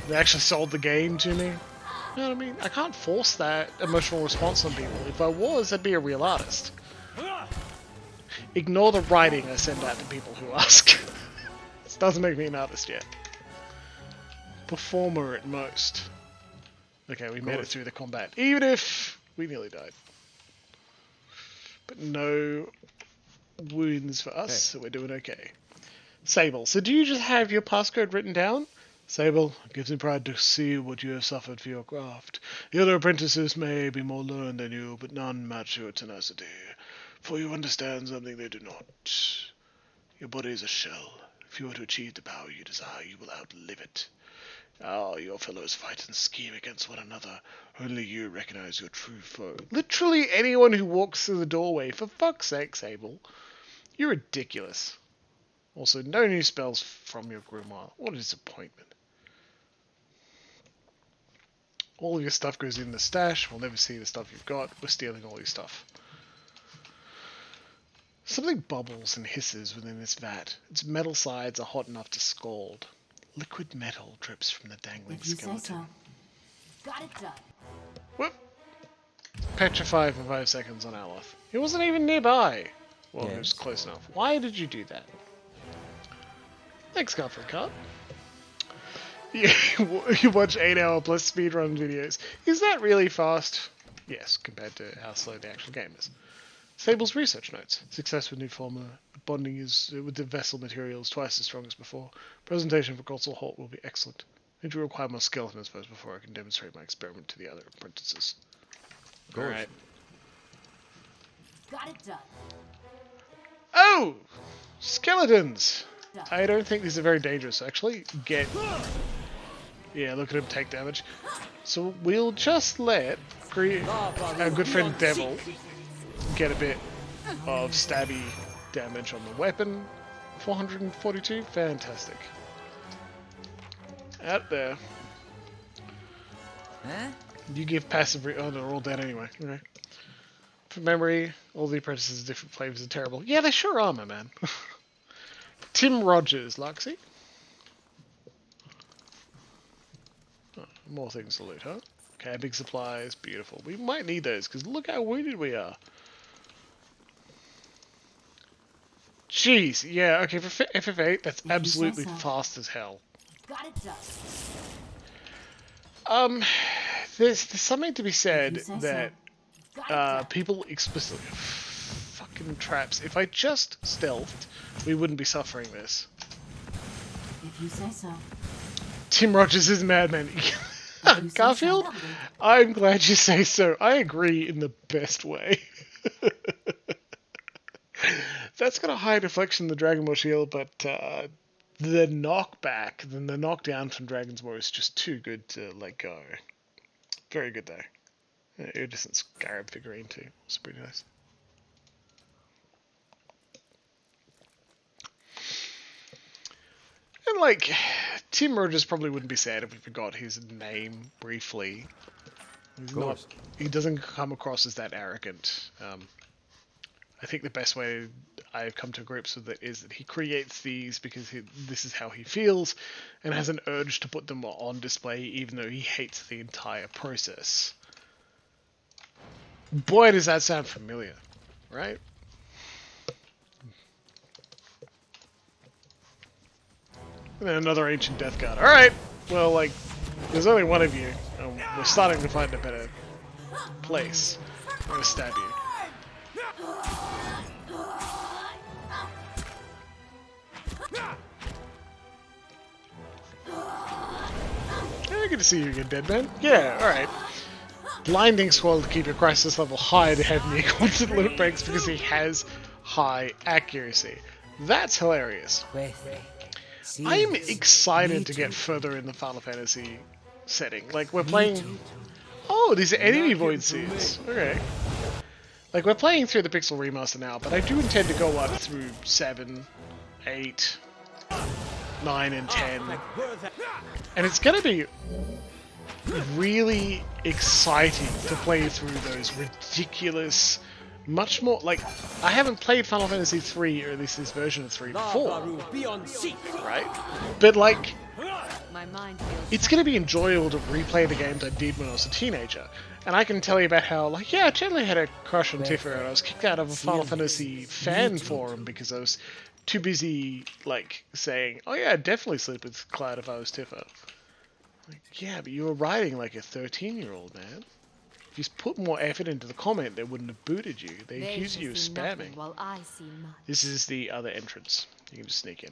They actually sold the game to me. You know what I mean? I can't force that emotional response on people. If I was, I'd be a real artist. Ignore the writing I send out to people who ask. This doesn't make me an artist yet. Performer at most. Okay, we made it through the combat. Even if we nearly died. But no wounds for us, so we're doing okay. Sable, so do you just have your passcode written down? Sable, it gives me pride to see what you have suffered for your craft. The other apprentices may be more learned than you, but none match your tenacity. For you understand something they do not. Your body is a shell. If you were to achieve the power you desire, you will outlive it. Ah, your fellows fight and scheme against one another. Only you recognize your true foe. Literally anyone who walks through the doorway. For fuck's sake, Sable. You're ridiculous. Also, no new spells from your grimoire. What a disappointment. All of your stuff goes in the stash. We'll never see the stuff you've got. We're stealing all your stuff. Something bubbles and hisses within this vat. Its metal sides are hot enough to scald. Liquid metal drips from the dangling If you skeleton. say so. Got it done. Whoop! Petrify for 5 seconds on Aloth. He wasn't even nearby. Well, he was close enough. Why did you do that? Thanks, Garfield Cart. You watch 8-hour plus speedrun videos. Is that really fast? Yes, compared to how slow the actual game is. Sable's research notes. Success with new formula. Bonding is with the vessel materials twice as strong as before. Presentation for Colossal Halt will be excellent. Need to require more skeletons first before I can demonstrate my experiment to the other apprentices. Alright. Got it done. Oh! Skeletons! I don't think these are very dangerous, actually. Yeah, look at him take damage. So we'll just let our good friend Devil get a bit of stabby damage on the weapon. 442, fantastic. Out there. Huh? You give passive oh, they're all dead anyway. Okay. From memory, all the apprentices of different flavors are terrible. Yeah, they sure are, my man. Tim Rogers, Luxie. Oh, more things to loot, huh? Camping supplies, beautiful. We might need those, because look how wounded we are. Jeez, yeah, okay, for FF8, that's absolutely fast as hell. Got it done. There's something to be said that people explicitly... Fucking traps. If I just stealthed, we wouldn't be suffering this. If you say so. Tim Rogers is madman. Garfield, I'm glad you say so. I agree in the best way. That's got a high deflection in the Dragon Ball shield, but the knockback, then the knockdown from Dragon's War is just too good to let go. Very good though. Iridescent Scarab figurine too. It's pretty nice. And like, Tim Rogers probably wouldn't be sad if we forgot his name briefly. He doesn't come across as that arrogant. I think the best way I've come to grips with it is that he creates these because this is how he feels and has an urge to put them on display even though he hates the entire process. Boy, does that sound familiar, right? And then another ancient death guard. Alright, well, like, there's only one of you. And we're starting to find a better place. I'm gonna stab you. Yeah, good to see you again, dead man. Yeah, alright. Blinding Swirl to keep your crisis level high to have near constant limit breaks because he has high accuracy. That's hilarious. I'm excited to get further in the Final Fantasy setting. Like, we're playing... Oh, these are enemy void seers. Okay. Like, we're playing through the Pixel Remaster now, but I do intend to go up through 7, 8, 9, and 10. And it's gonna be really exciting to play through those ridiculous... Much more, like, I haven't played Final Fantasy 3, or at least this version of 3 before, right? But, like, it's going to be enjoyable to replay the games I did when I was a teenager. And I can tell you about how, like, yeah, I totally had a crush on Tifa, and I was kicked out of a Final Fantasy fan forum because I was too busy, like, saying, oh yeah, I'd definitely sleep with Cloud if I was Tifa. Like, yeah, but you were writing like a 13-year-old, man. If you put more effort into the comment, they wouldn't have booted you. They accuse you of spamming. While I see much. This is the other entrance. You can just sneak in.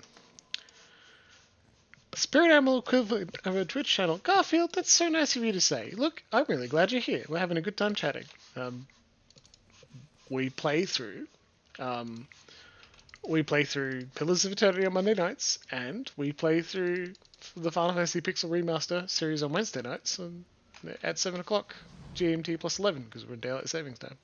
Spirit animal equivalent of a Twitch channel. Garfield, that's so nice of you to say. Look, I'm really glad you're here. We're having a good time chatting. We play through We play through Pillars of Eternity on Monday nights, and we play through the Final Fantasy Pixel Remaster series on Wednesday nights at 7 o'clock GMT plus 11, because we're in daylight savings time.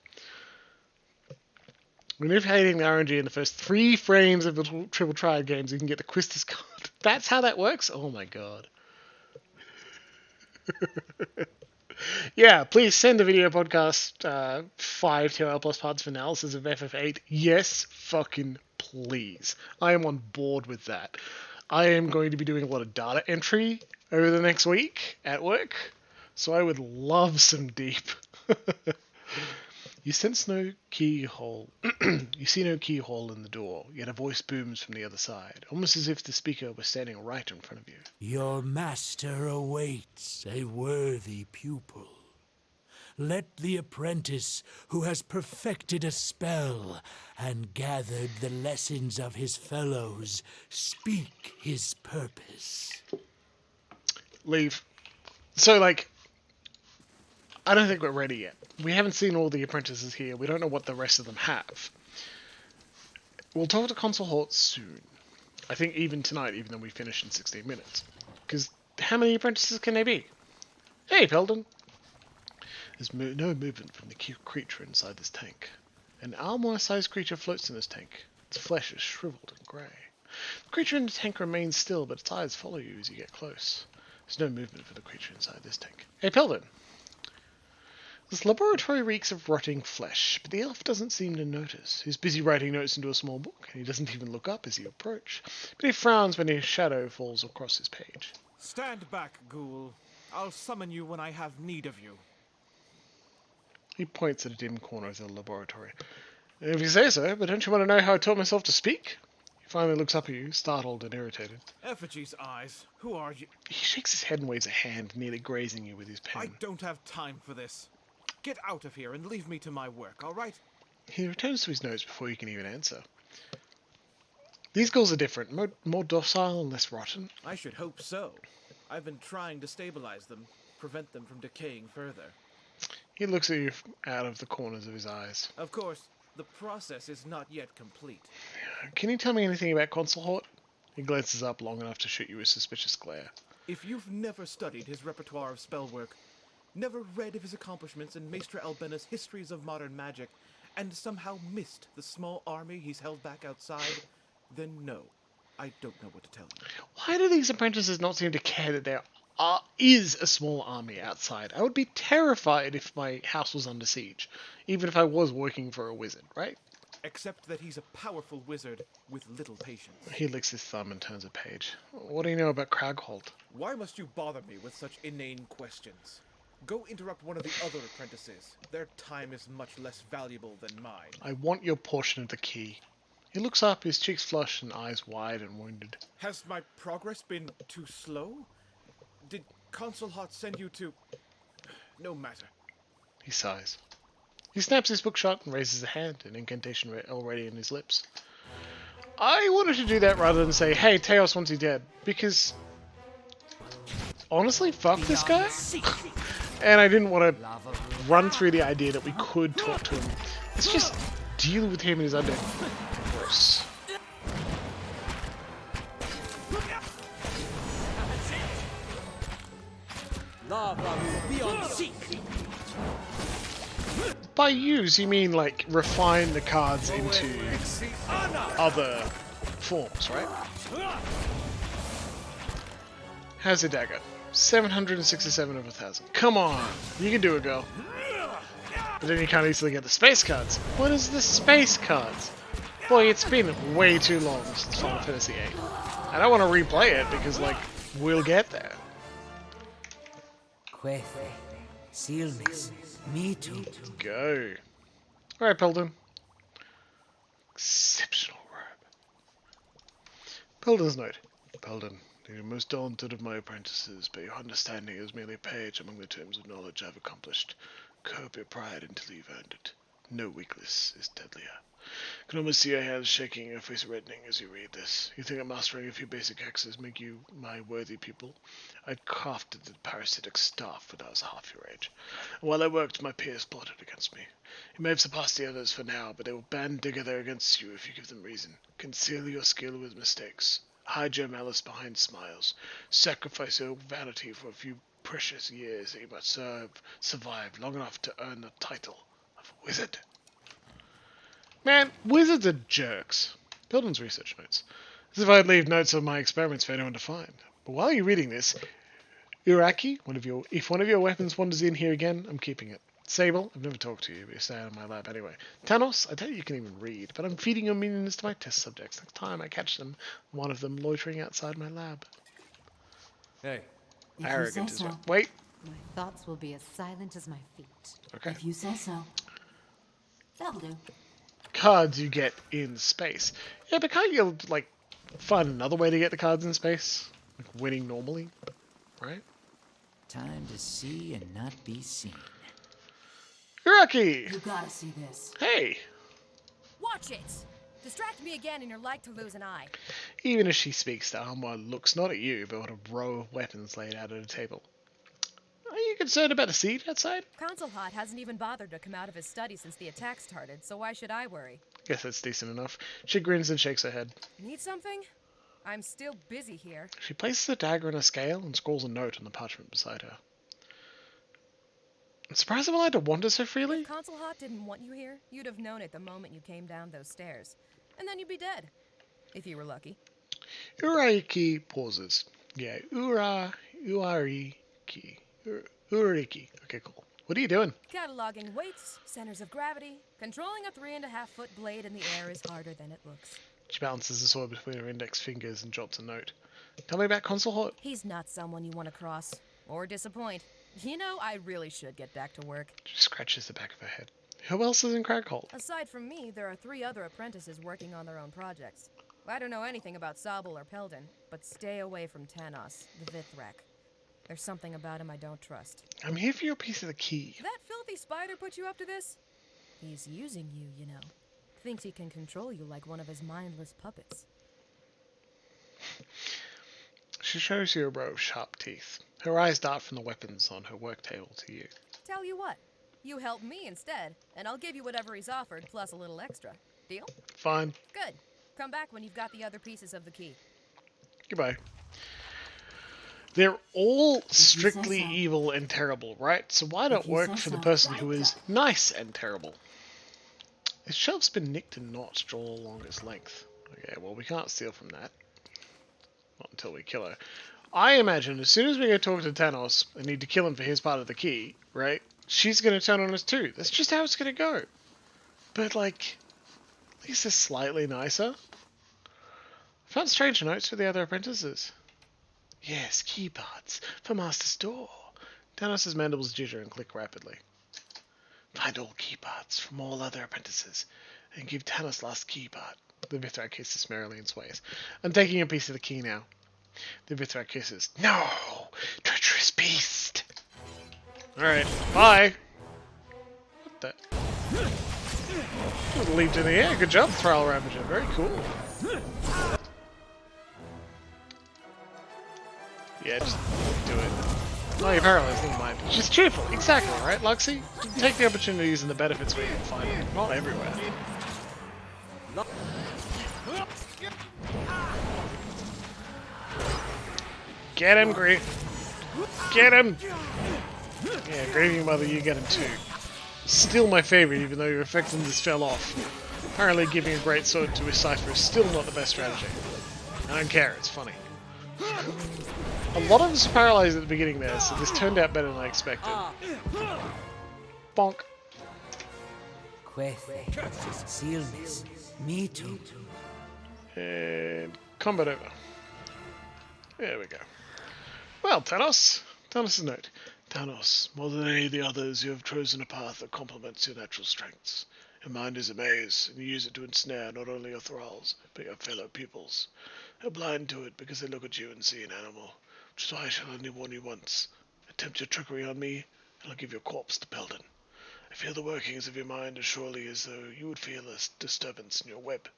When you're hating the RNG in the first 3 frames of the Triple Triad games, you can get the Quistis card. That's how that works? Oh my god. Yeah, please send the video podcast 5 2-hour plus parts of analysis of FF8. Yes, fucking please. I am on board with that. I am going to be doing a lot of data entry over the next week at work, so I would love some deep. You sense no keyhole. You see no keyhole in the door, yet a voice booms from the other side, almost as if the speaker was standing right in front of you. Your master awaits a worthy pupil. Let the apprentice who has perfected a spell and gathered the lessons of his fellows speak his purpose. Leave. So, like, I don't think we're ready yet. We haven't seen all the apprentices here. We don't know what the rest of them have. We'll talk to Consul Hort soon. I think even tonight, even though we finish in 16 minutes. Because how many apprentices can there be? Hey, Peldon. There's no movement from the creature inside this tank. An armor-sized creature floats in this tank. Its flesh is shriveled and grey. The creature in the tank remains still, but its eyes follow you as you get close. There's no movement for the creature inside this tank. Hey, Peldon. This laboratory reeks of rotting flesh, but the elf doesn't seem to notice. He's busy writing notes into a small book, and he doesn't even look up as you approach. But he frowns when his shadow falls across his page. Stand back, ghoul. I'll summon you when I have need of you. He points at a dim corner of the laboratory. If you say so, but don't you want to know how I taught myself to speak? He finally looks up at you, startled and irritated. Effigy's eyes. Who are you? He shakes his head and waves a hand, nearly grazing you with his pen. I don't have time for this. Get out of here and leave me to my work, all right? He returns to his notes before you can even answer. These ghouls are different, more docile and less rotten. I should hope so. I've been trying to stabilize them, prevent them from decaying further. He looks at you out of the corners of his eyes. Of course, the process is not yet complete. Can you tell me anything about Consul Hort? He glances up long enough to shoot you a suspicious glare. If you've never studied his repertoire of spellwork, never read of his accomplishments in Maestra Albena's histories of modern magic, and somehow missed the small army he's held back outside, then no, I don't know what to tell you. Why do these apprentices not seem to care that there is a small army outside? I would be terrified if my house was under siege, even if I was working for a wizard, right? Except that he's a powerful wizard with little patience. He licks his thumb and turns a page. What do you know about Cragholt? Why must you bother me with such inane questions? Go interrupt one of the other apprentices. Their time is much less valuable than mine. I want your portion of the key. He looks up, his cheeks flushed and eyes wide and wounded. Has my progress been too slow? Did Consul Hot send you to... No matter. He sighs. He snaps his book shut and raises a hand, an incantation already in his lips. I wanted to do that rather than say, hey, Teos wants you dead, because... honestly, fuck this guy. And I didn't want to run through the idea that we could talk to him. Let's just deal with him and his undead. Gross. By use, you mean like refine the cards into other forms, right? How's the dagger? 767 of 1,000. Come on, you can do it, girl. But then you can't easily get the space cards. What is the space cards? Boy, it's been way too long since Final Fantasy VIII. I don't want to replay it because, like, we'll get there. Me too. Go. Alright, Peldon. Exceptional robe. Peldon's note. Peldon, you're most daunted of my apprentices, but your understanding is merely a page among the terms of knowledge I've accomplished. Curb your pride until you've earned it. No weakness is deadlier. Can almost see your hands shaking, your face reddening as you read this. You think that mastering a few basic hexes make you my worthy pupil? I crafted the parasitic staff when I was half your age. And while I worked, my peers plotted against me. You may have surpassed the others for now, but they will band together against you if you give them reason. Conceal your skill with mistakes. Hide your malice behind smiles. Sacrifice your vanity for a few precious years that you must survive long enough to earn the title of wizard. Man, wizards are jerks. Pilden's research notes. As if I'd leave notes of my experiments for anyone to find. But while you're reading this, Uraki, if one of your weapons wanders in here again, I'm keeping it. Sable, I've never talked to you, but you're staying in my lab anyway. Tanos, I doubt you can even read, but I'm feeding your meanings to my test subjects. Next time I catch them, one of them loitering outside my lab. Hey. If Arrogant you as say well. so. Wait. My thoughts will be as silent as my feet. Okay. If you say so. That'll do. Cards you get in space. Yeah, but can't you, like, find another way to get the cards in space? Like winning normally, right? Time to see and not be seen. Uraki! You gotta see this. Hey! Watch it! Distract me again and you're like to lose an eye. Even as she speaks, the armoire looks not at you, but at a row of weapons laid out at a table. Are you concerned about the seed outside? Consul Hot hasn't even bothered to come out of his study since the attack started, so why should I worry? Guess that's decent enough. She grins and shakes her head. Need something? I'm still busy here. She places a dagger in a scale and scrawls a note on the parchment beside her. I'm surprised I'm allowed to wander so freely. If Consul Hot didn't want you here, you'd have known it the moment you came down those stairs. And then you'd be dead. If you were lucky. Uraki pauses. Yeah, Uriki. Uriki. Okay, cool. What are you doing? Cataloging weights, centers of gravity. Controlling a 3.5-foot blade in the air is harder than it looks. She balances the sword between her index fingers and drops a note. Tell me about Consul Hot. He's not someone you want to cross. Or disappoint. You know, I really should get back to work. She scratches the back of her head. Who else is in Craghold? Aside from me, there are 3 other apprentices working on their own projects. I don't know anything about Sabal or Peldon, but stay away from Tanos, the Vithrak. There's something about him I don't trust. I'm here for your piece of the key. That filthy spider put you up to this? He's using you, you know. Thinks he can control you like one of his mindless puppets. She shows you a row of sharp teeth. Her eyes dart from the weapons on her work table to you. Tell you what, you help me instead, and I'll give you whatever he's offered, plus a little extra. Deal? Fine. Good. Come back when you've got the other pieces of the key. Goodbye. They're all strictly evil and terrible, right? So why not work for the person who is nice and terrible? Its shelf's been nicked and notched all along its length. Okay, well, we can't steal from that. Not until we kill her. I imagine as soon as we go talk to Tanos and need to kill him for his part of the key, right? She's going to turn on us too. That's just how it's going to go. But, like, at least it's slightly nicer. I found strange notes for the other apprentices. Yes, key parts for Master Store. Tanos' mandibles jitter and click rapidly. Find all key parts from all other apprentices and give Tanos last key part. The Vithrak kisses merrily and sways. I'm taking a piece of the key now. The Vithrak kisses. No! Treacherous beast! Alright, bye! What the? Just leaped in the air. Good job, Thrall Ravager. Very cool. Yeah, just do it. Oh, you're paralyzed, never mind. She's cheerful, exactly, right, Luxie? Take the opportunities and the benefits where you can find them. Not everywhere. Get him, Get him! Yeah, Grieving Mother, you get him too. Still my favourite, even though your effectiveness fell off. Apparently giving a great sword to a cipher is still not the best strategy. I don't care, it's funny. A lot of us were paralysed at the beginning there, so this turned out better than I expected. Bonk. Sealness. Me too. And combat over. There we go. Well, Tanos. Tanos' note. Tanos, more than any of the others, you have chosen a path that complements your natural strengths. Your mind is a maze, and you use it to ensnare not only your thralls, but your fellow pupils. They're blind to it because they look at you and see an animal, which is why I shall only warn you once. Attempt your trickery on me, and I'll give your corpse to Peldon. I feel the workings of your mind as surely as though you would feel a disturbance in your web.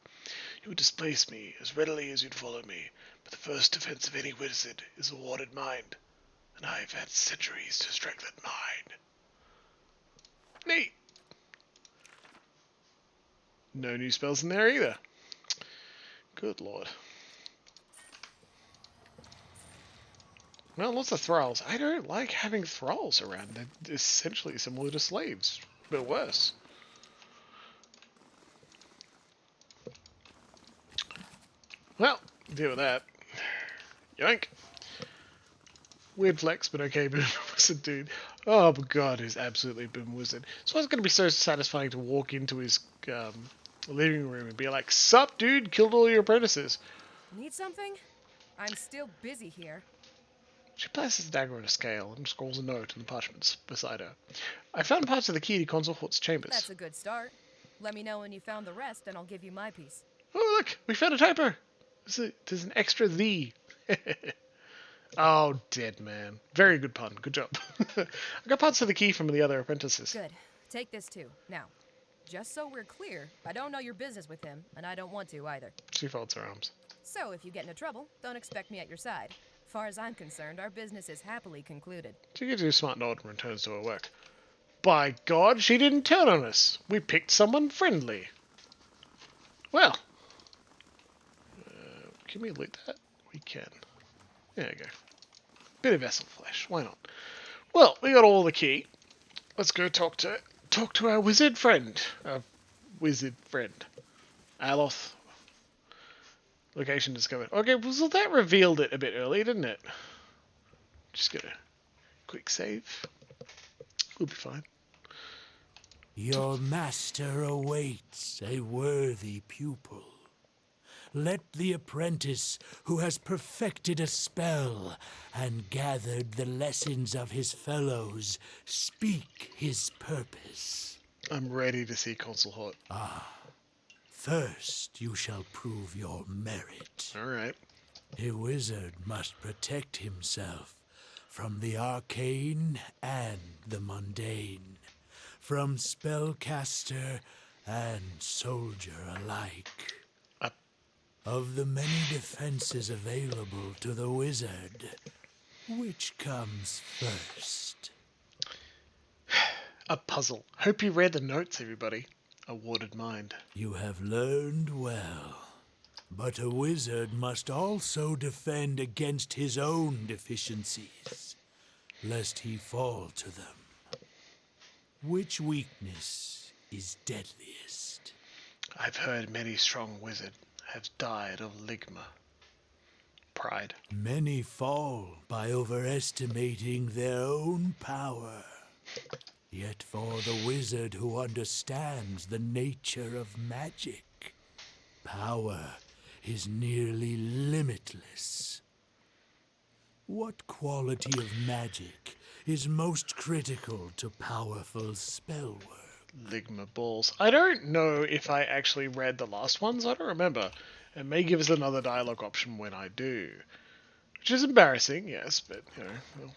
You would displace me as readily as you'd follow me, but the first defense of any wizard is a warded mind, and I've had centuries to strike that mind. Neat! No new spells in there either. Good lord. Well, lots of thralls. I don't like having thralls around. They're essentially similar to slaves, but worse. Well, deal with that. Yoink. Weird flex, but okay, Boom Wizard dude. Oh my god, he's absolutely Boom Wizard. So it's going to be so satisfying to walk into his living room and be like, "Sup, dude, killed all your apprentices." Need something? I'm still busy here. She places a dagger on a scale and scrawls a note in the parchments beside her. I found parts of the key to Consort's chambers. That's a good start. Let me know when you found the rest, and I'll give you my piece. Oh, look! We found a typo! There's an extra "the." Oh, dead man. Very good pun. Good job. I got parts of the key from the other apprentices. Good. Take this too. Now, just so we're clear, I don't know your business with him, and I don't want to either. She folds her arms. So if you get into trouble, don't expect me at your side. Far as I'm concerned, our business is happily concluded. She gives you a smart nod and returns to her work. By God, she didn't turn on us. We picked someone friendly. Well. Can we loot that? We can. There we go. Bit of vessel flesh. Why not? Well, we got all the key. Let's go talk to our wizard friend. Our wizard friend. Aloth. Location discovered. Okay, well, that revealed it a bit early, didn't it? Just get a quick save. We'll be fine. Your master awaits a worthy pupil. Let the apprentice who has perfected a spell and gathered the lessons of his fellows speak his purpose. I'm ready to see Consort. First, you shall prove your merit. Alright. A wizard must protect himself from the arcane and the mundane, from spellcaster and soldier alike. Of the many defenses available to the wizard, which comes first? A puzzle. Hope you read the notes, everybody. A warded mind. You have learned well. But a wizard must also defend against his own deficiencies, lest he fall to them. Which weakness is deadliest? I've heard many strong wizards have died of ligma. Pride. Many fall by overestimating their own power. Yet for the wizard who understands the nature of magic, power is nearly limitless. What quality of magic is most critical to powerful spell work? Ligma balls. I don't know if I actually read the last ones. I don't remember. It may give us another dialogue option when I do. Which is embarrassing, yes, but, you know, well,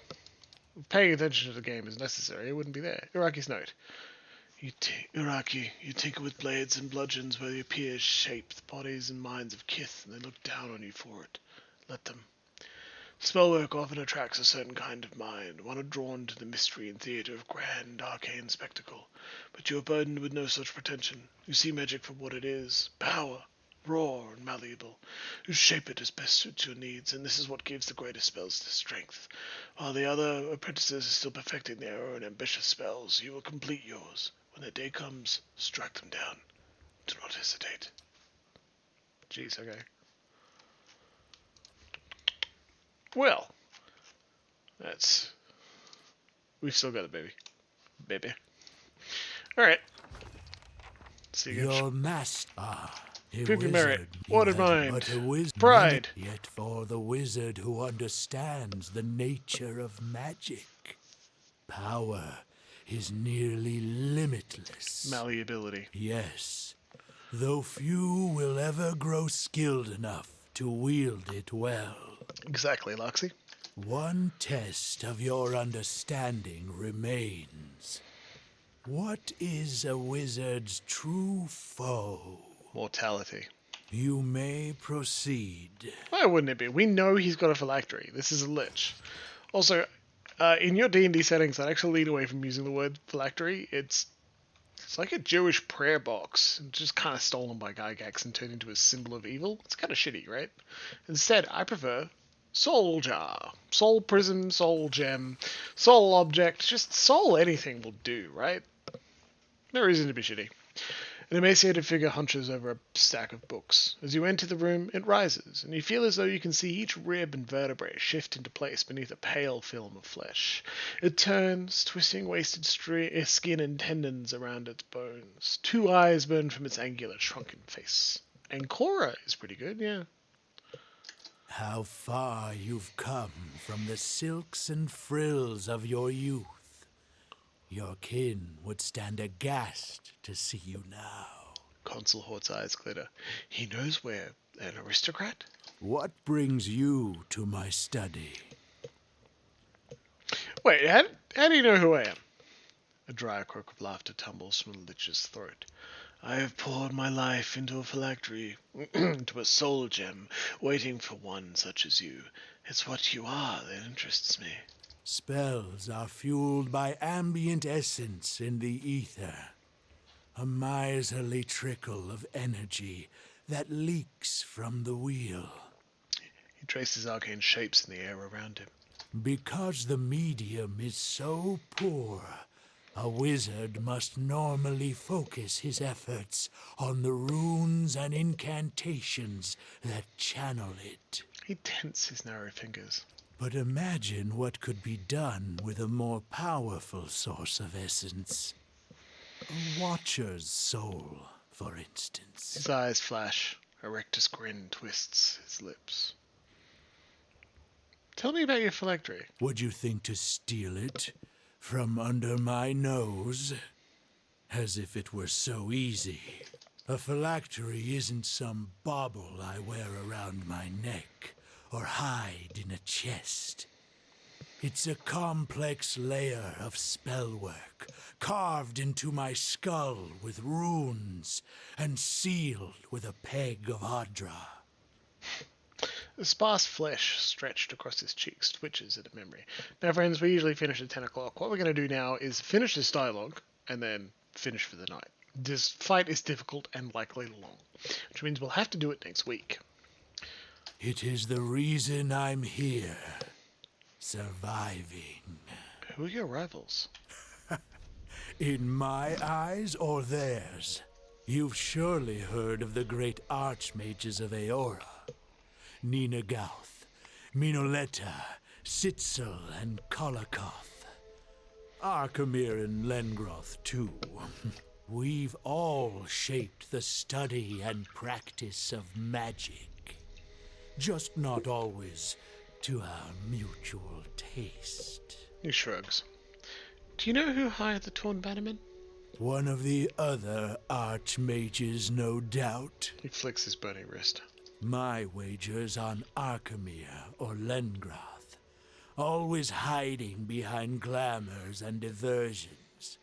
paying attention to the game is necessary. It wouldn't be there. Iraqi's note. Iraqi, you tinker with blades and bludgeons where your peers shape the bodies and minds of kith, and they look down on you for it. Let them. Spellwork often attracts a certain kind of mind, one drawn to the mystery and theatre of grand arcane spectacle. But you are burdened with no such pretension. You see magic for what it is, power, raw and malleable. You shape it as best suits your needs, and this is what gives the greatest spells their strength. While the other apprentices are still perfecting their own ambitious spells, you will complete yours. When the day comes, strike them down. Do not hesitate. Jeez, okay. Well, that's... We've still got a baby. Baby. Alright. See you Your master. Prove your merit. Warded mind. Pride. Pride. Yet for the wizard who understands the nature of magic, power is nearly limitless. Malleability. Yes, though few will ever grow skilled enough to wield it well. Exactly, Loxy. One test of your understanding remains. What is a wizard's true foe? Mortality. You may proceed. Why wouldn't it be? We know he's got a phylactery. This is a lich. Also, in your D&D settings, I'd actually lean away from using the word phylactery. It's like a Jewish prayer box, just kind of stolen by Gygax and turned into a symbol of evil. It's kind of shitty, right? Instead, I prefer soul jar, soul prism, soul gem, soul object. Just soul anything will do, right? No reason to be shitty. An emaciated figure hunches over a stack of books. As you enter the room, it rises, and you feel as though you can see each rib and vertebrae shift into place beneath a pale film of flesh. It turns, twisting wasted skin and tendons around its bones. 2 eyes burn from its angular, shrunken face. And Cora is pretty good, yeah. How far you've come from the silks and frills of your youth. Your kin would stand aghast to see you now. Consul Hort's eyes glitter. He knows we're an aristocrat? What brings you to my study? Wait, how do you know who I am? A dry croak of laughter tumbles from the lich's throat. I have poured my life into a phylactery, into a soul gem, waiting for one such as you. It's what you are that interests me. Spells are fueled by ambient essence in the ether. A miserly trickle of energy that leaks from the wheel. He traces arcane shapes in the air around him. Because the medium is so poor, a wizard must normally focus his efforts on the runes and incantations that channel it. He tenses his narrow fingers. But imagine what could be done with a more powerful source of essence. A watcher's soul, for instance. His eyes flash. A rectus grin twists his lips. Tell me about your phylactery. Would you think to steal it from under my nose? As if it were so easy. A phylactery isn't some bauble I wear around my neck or hide in a chest. It's a complex layer of spellwork, carved into my skull with runes and sealed with a peg of Audra. The sparse flesh stretched across his cheeks twitches at a memory. Now, friends, we usually finish at 10 o'clock. What we're going to do now is finish this dialogue and then finish for the night. This fight is difficult and likely long, which means we'll have to do it next week. It is the reason I'm here. Surviving. Who are your rivals? In my eyes or theirs? You've surely heard of the great archmages of Aora. Nina Gauth, Minoletta, Sitzel, and Kolakoth. Arkemir and Lengroth, too. We've all shaped the study and practice of magic. Just not always to our mutual taste. He shrugs. Do you know who hired the Torn Bannerman? One of the other archmages, no doubt. He flicks his bony wrist. My wager's on Arkemir or Lengroth, always hiding behind glamours and diversions.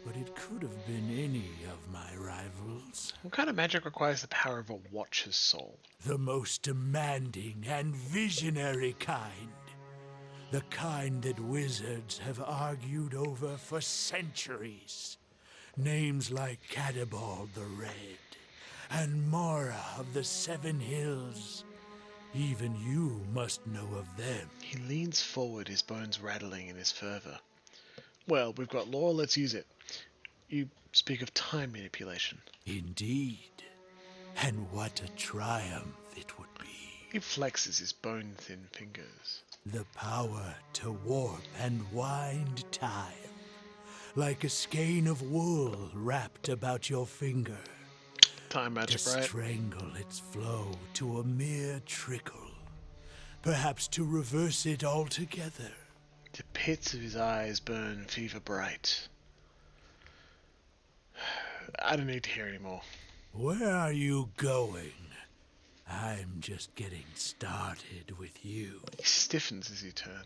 But it could have been any of my rivals. What kind of magic requires the power of a watcher's soul? The most demanding and visionary kind. The kind that wizards have argued over for centuries. Names like Cadabald the Red and Mora of the Seven Hills. Even you must know of them. He leans forward, his bones rattling in his fervor. Well, we've got law, let's use it. You speak of time manipulation. Indeed. And what a triumph it would be. He flexes his bone-thin fingers. The power to warp and wind time. Like a skein of wool wrapped about your finger. Time magic, to right? Strangle its flow to a mere trickle. Perhaps to reverse it altogether. The pits of his eyes burn fever bright. I don't need to hear anymore. Where are you going? I'm just getting started with you. He stiffens as you turn.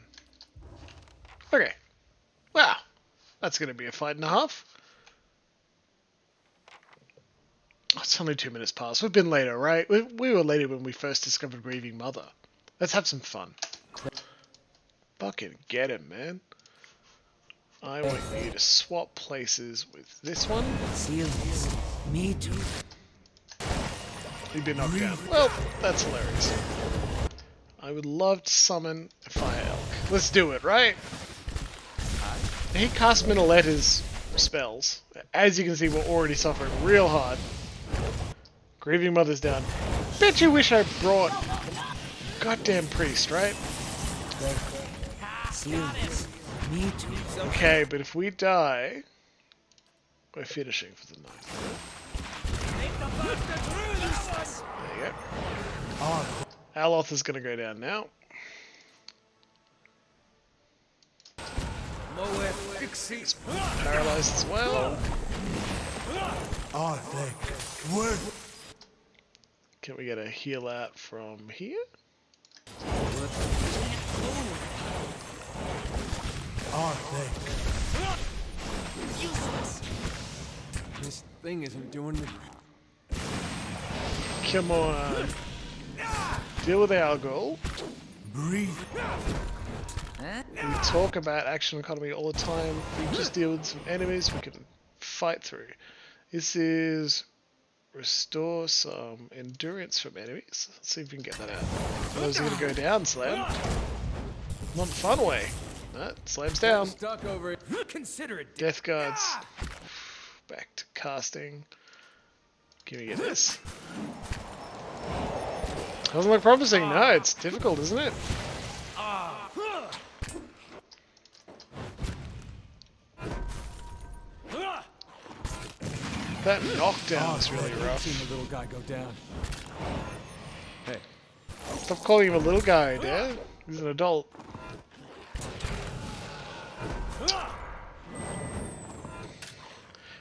Okay. Well, That's going to be a fight and a half. Oh, it's only 2 minutes past. We've been later, right? We were later when we first discovered Grieving Mother. Let's have some fun. Fucking get him, man. I want you to swap places with this one. Me too. You've been knocked down. Well, that's hilarious. I would love to summon a fire elk. Let's do it, right? He casts Minoletta's spells. As you can see, we're already suffering real hard. Grieving Mother's down. Bet you wish I brought goddamn priest, right? Me too. Okay, but if we die, we're finishing for the night. There you go. Aloth is going to go down now. He's paralyzed as well. Can we get a heal out from here? This thing isn't doing me. Come on. Deal with our goal. Breathe. We talk about action economy all the time. We just deal with some enemies we can fight through. This is restore some endurance from enemies. Let's see if we can get that out. Those are going to go down, Slam. Not the fun way. No, slams down. Stuck over it. Consider it. Death guards. Back to casting. Can we get this? Doesn't look promising. No, it's difficult, isn't it? That knockdown is really rough. Seen the little guy go down. Hey, Stop calling him a little guy, Dad. He's an adult.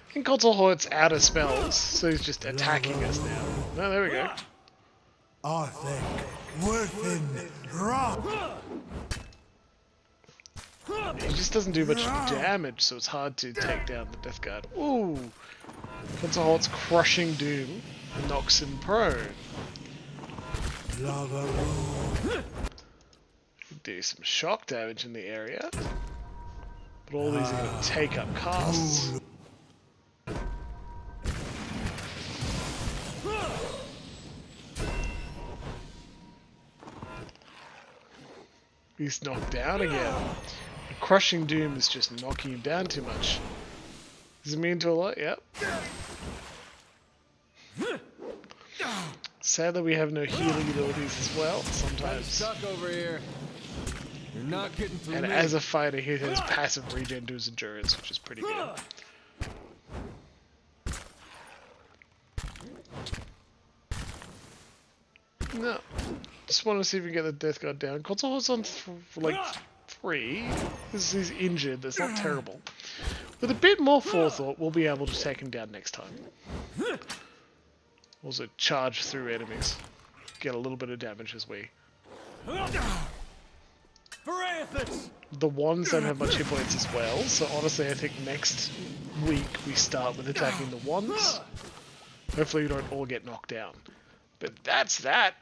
I think Console Hort's out of spells, so he's just attacking us now. No, there we go. He just doesn't do much damage, so it's hard to take down the Death Guard. Ooh! Console Hort's crushing doom knocks him prone. Do some shock damage in the area. But all these are going to take up casts. He's knocked down again. The crushing doom is just knocking him down too much. Is he immune to a lot? Yep. Sadly, we have no healing abilities as well, sometimes. stuck over here. You're not getting through And me. as a fighter, he has passive regen to his endurance, which is pretty good. No. Just want to see if we can get the Death Guard down. Console was on like 3. He's injured, that's not terrible. With a bit more forethought, we'll be able to take him down next time. Also charge through enemies. Get a little bit of damage as we... The wands don't have much hit points as well, so honestly I think next week we start with attacking the wands. Hopefully we don't all get knocked down. But that's that!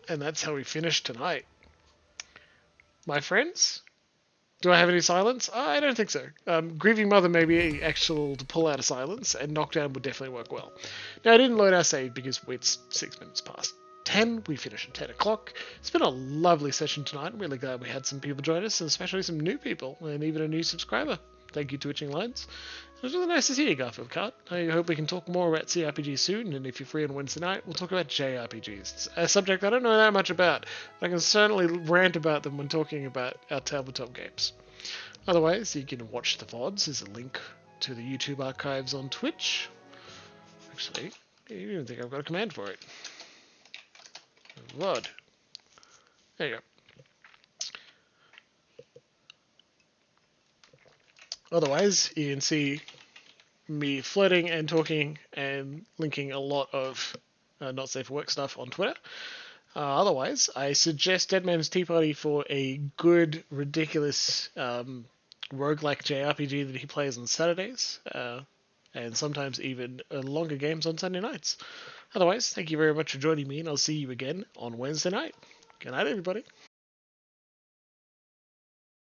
And that's how we finish tonight. My friends? Do I have any silence? I don't think so. Grieving Mother may be actual to pull out a silence, and Knockdown would definitely work well. Now, I didn't load our save because it's 6 minutes past 10. We finish at 10 o'clock. It's been a lovely session tonight. I'm really glad we had some people join us, and especially some new people, and even a new subscriber. Thank you, Twitching Lines. It was really nice to see you, Garfield Cart. I hope we can talk more about CRPGs soon, and if you're free on Wednesday night, we'll talk about JRPGs. It's a subject I don't know that much about, but I can certainly rant about them when talking about our tabletop games. Otherwise, you can watch the VODs. There's a link to the YouTube archives on Twitch. Actually, I don't even think I've got a command for it. VOD. There you go. Otherwise, you can see me flirting and talking and linking a lot of not safe for work stuff on Twitter. Otherwise, I suggest Dead Man's Tea Party for a good, ridiculous roguelike JRPG that he plays on Saturdays, and sometimes even longer games on Sunday nights. Otherwise, thank you very much for joining me, and I'll see you again on Wednesday night. Good night, everybody.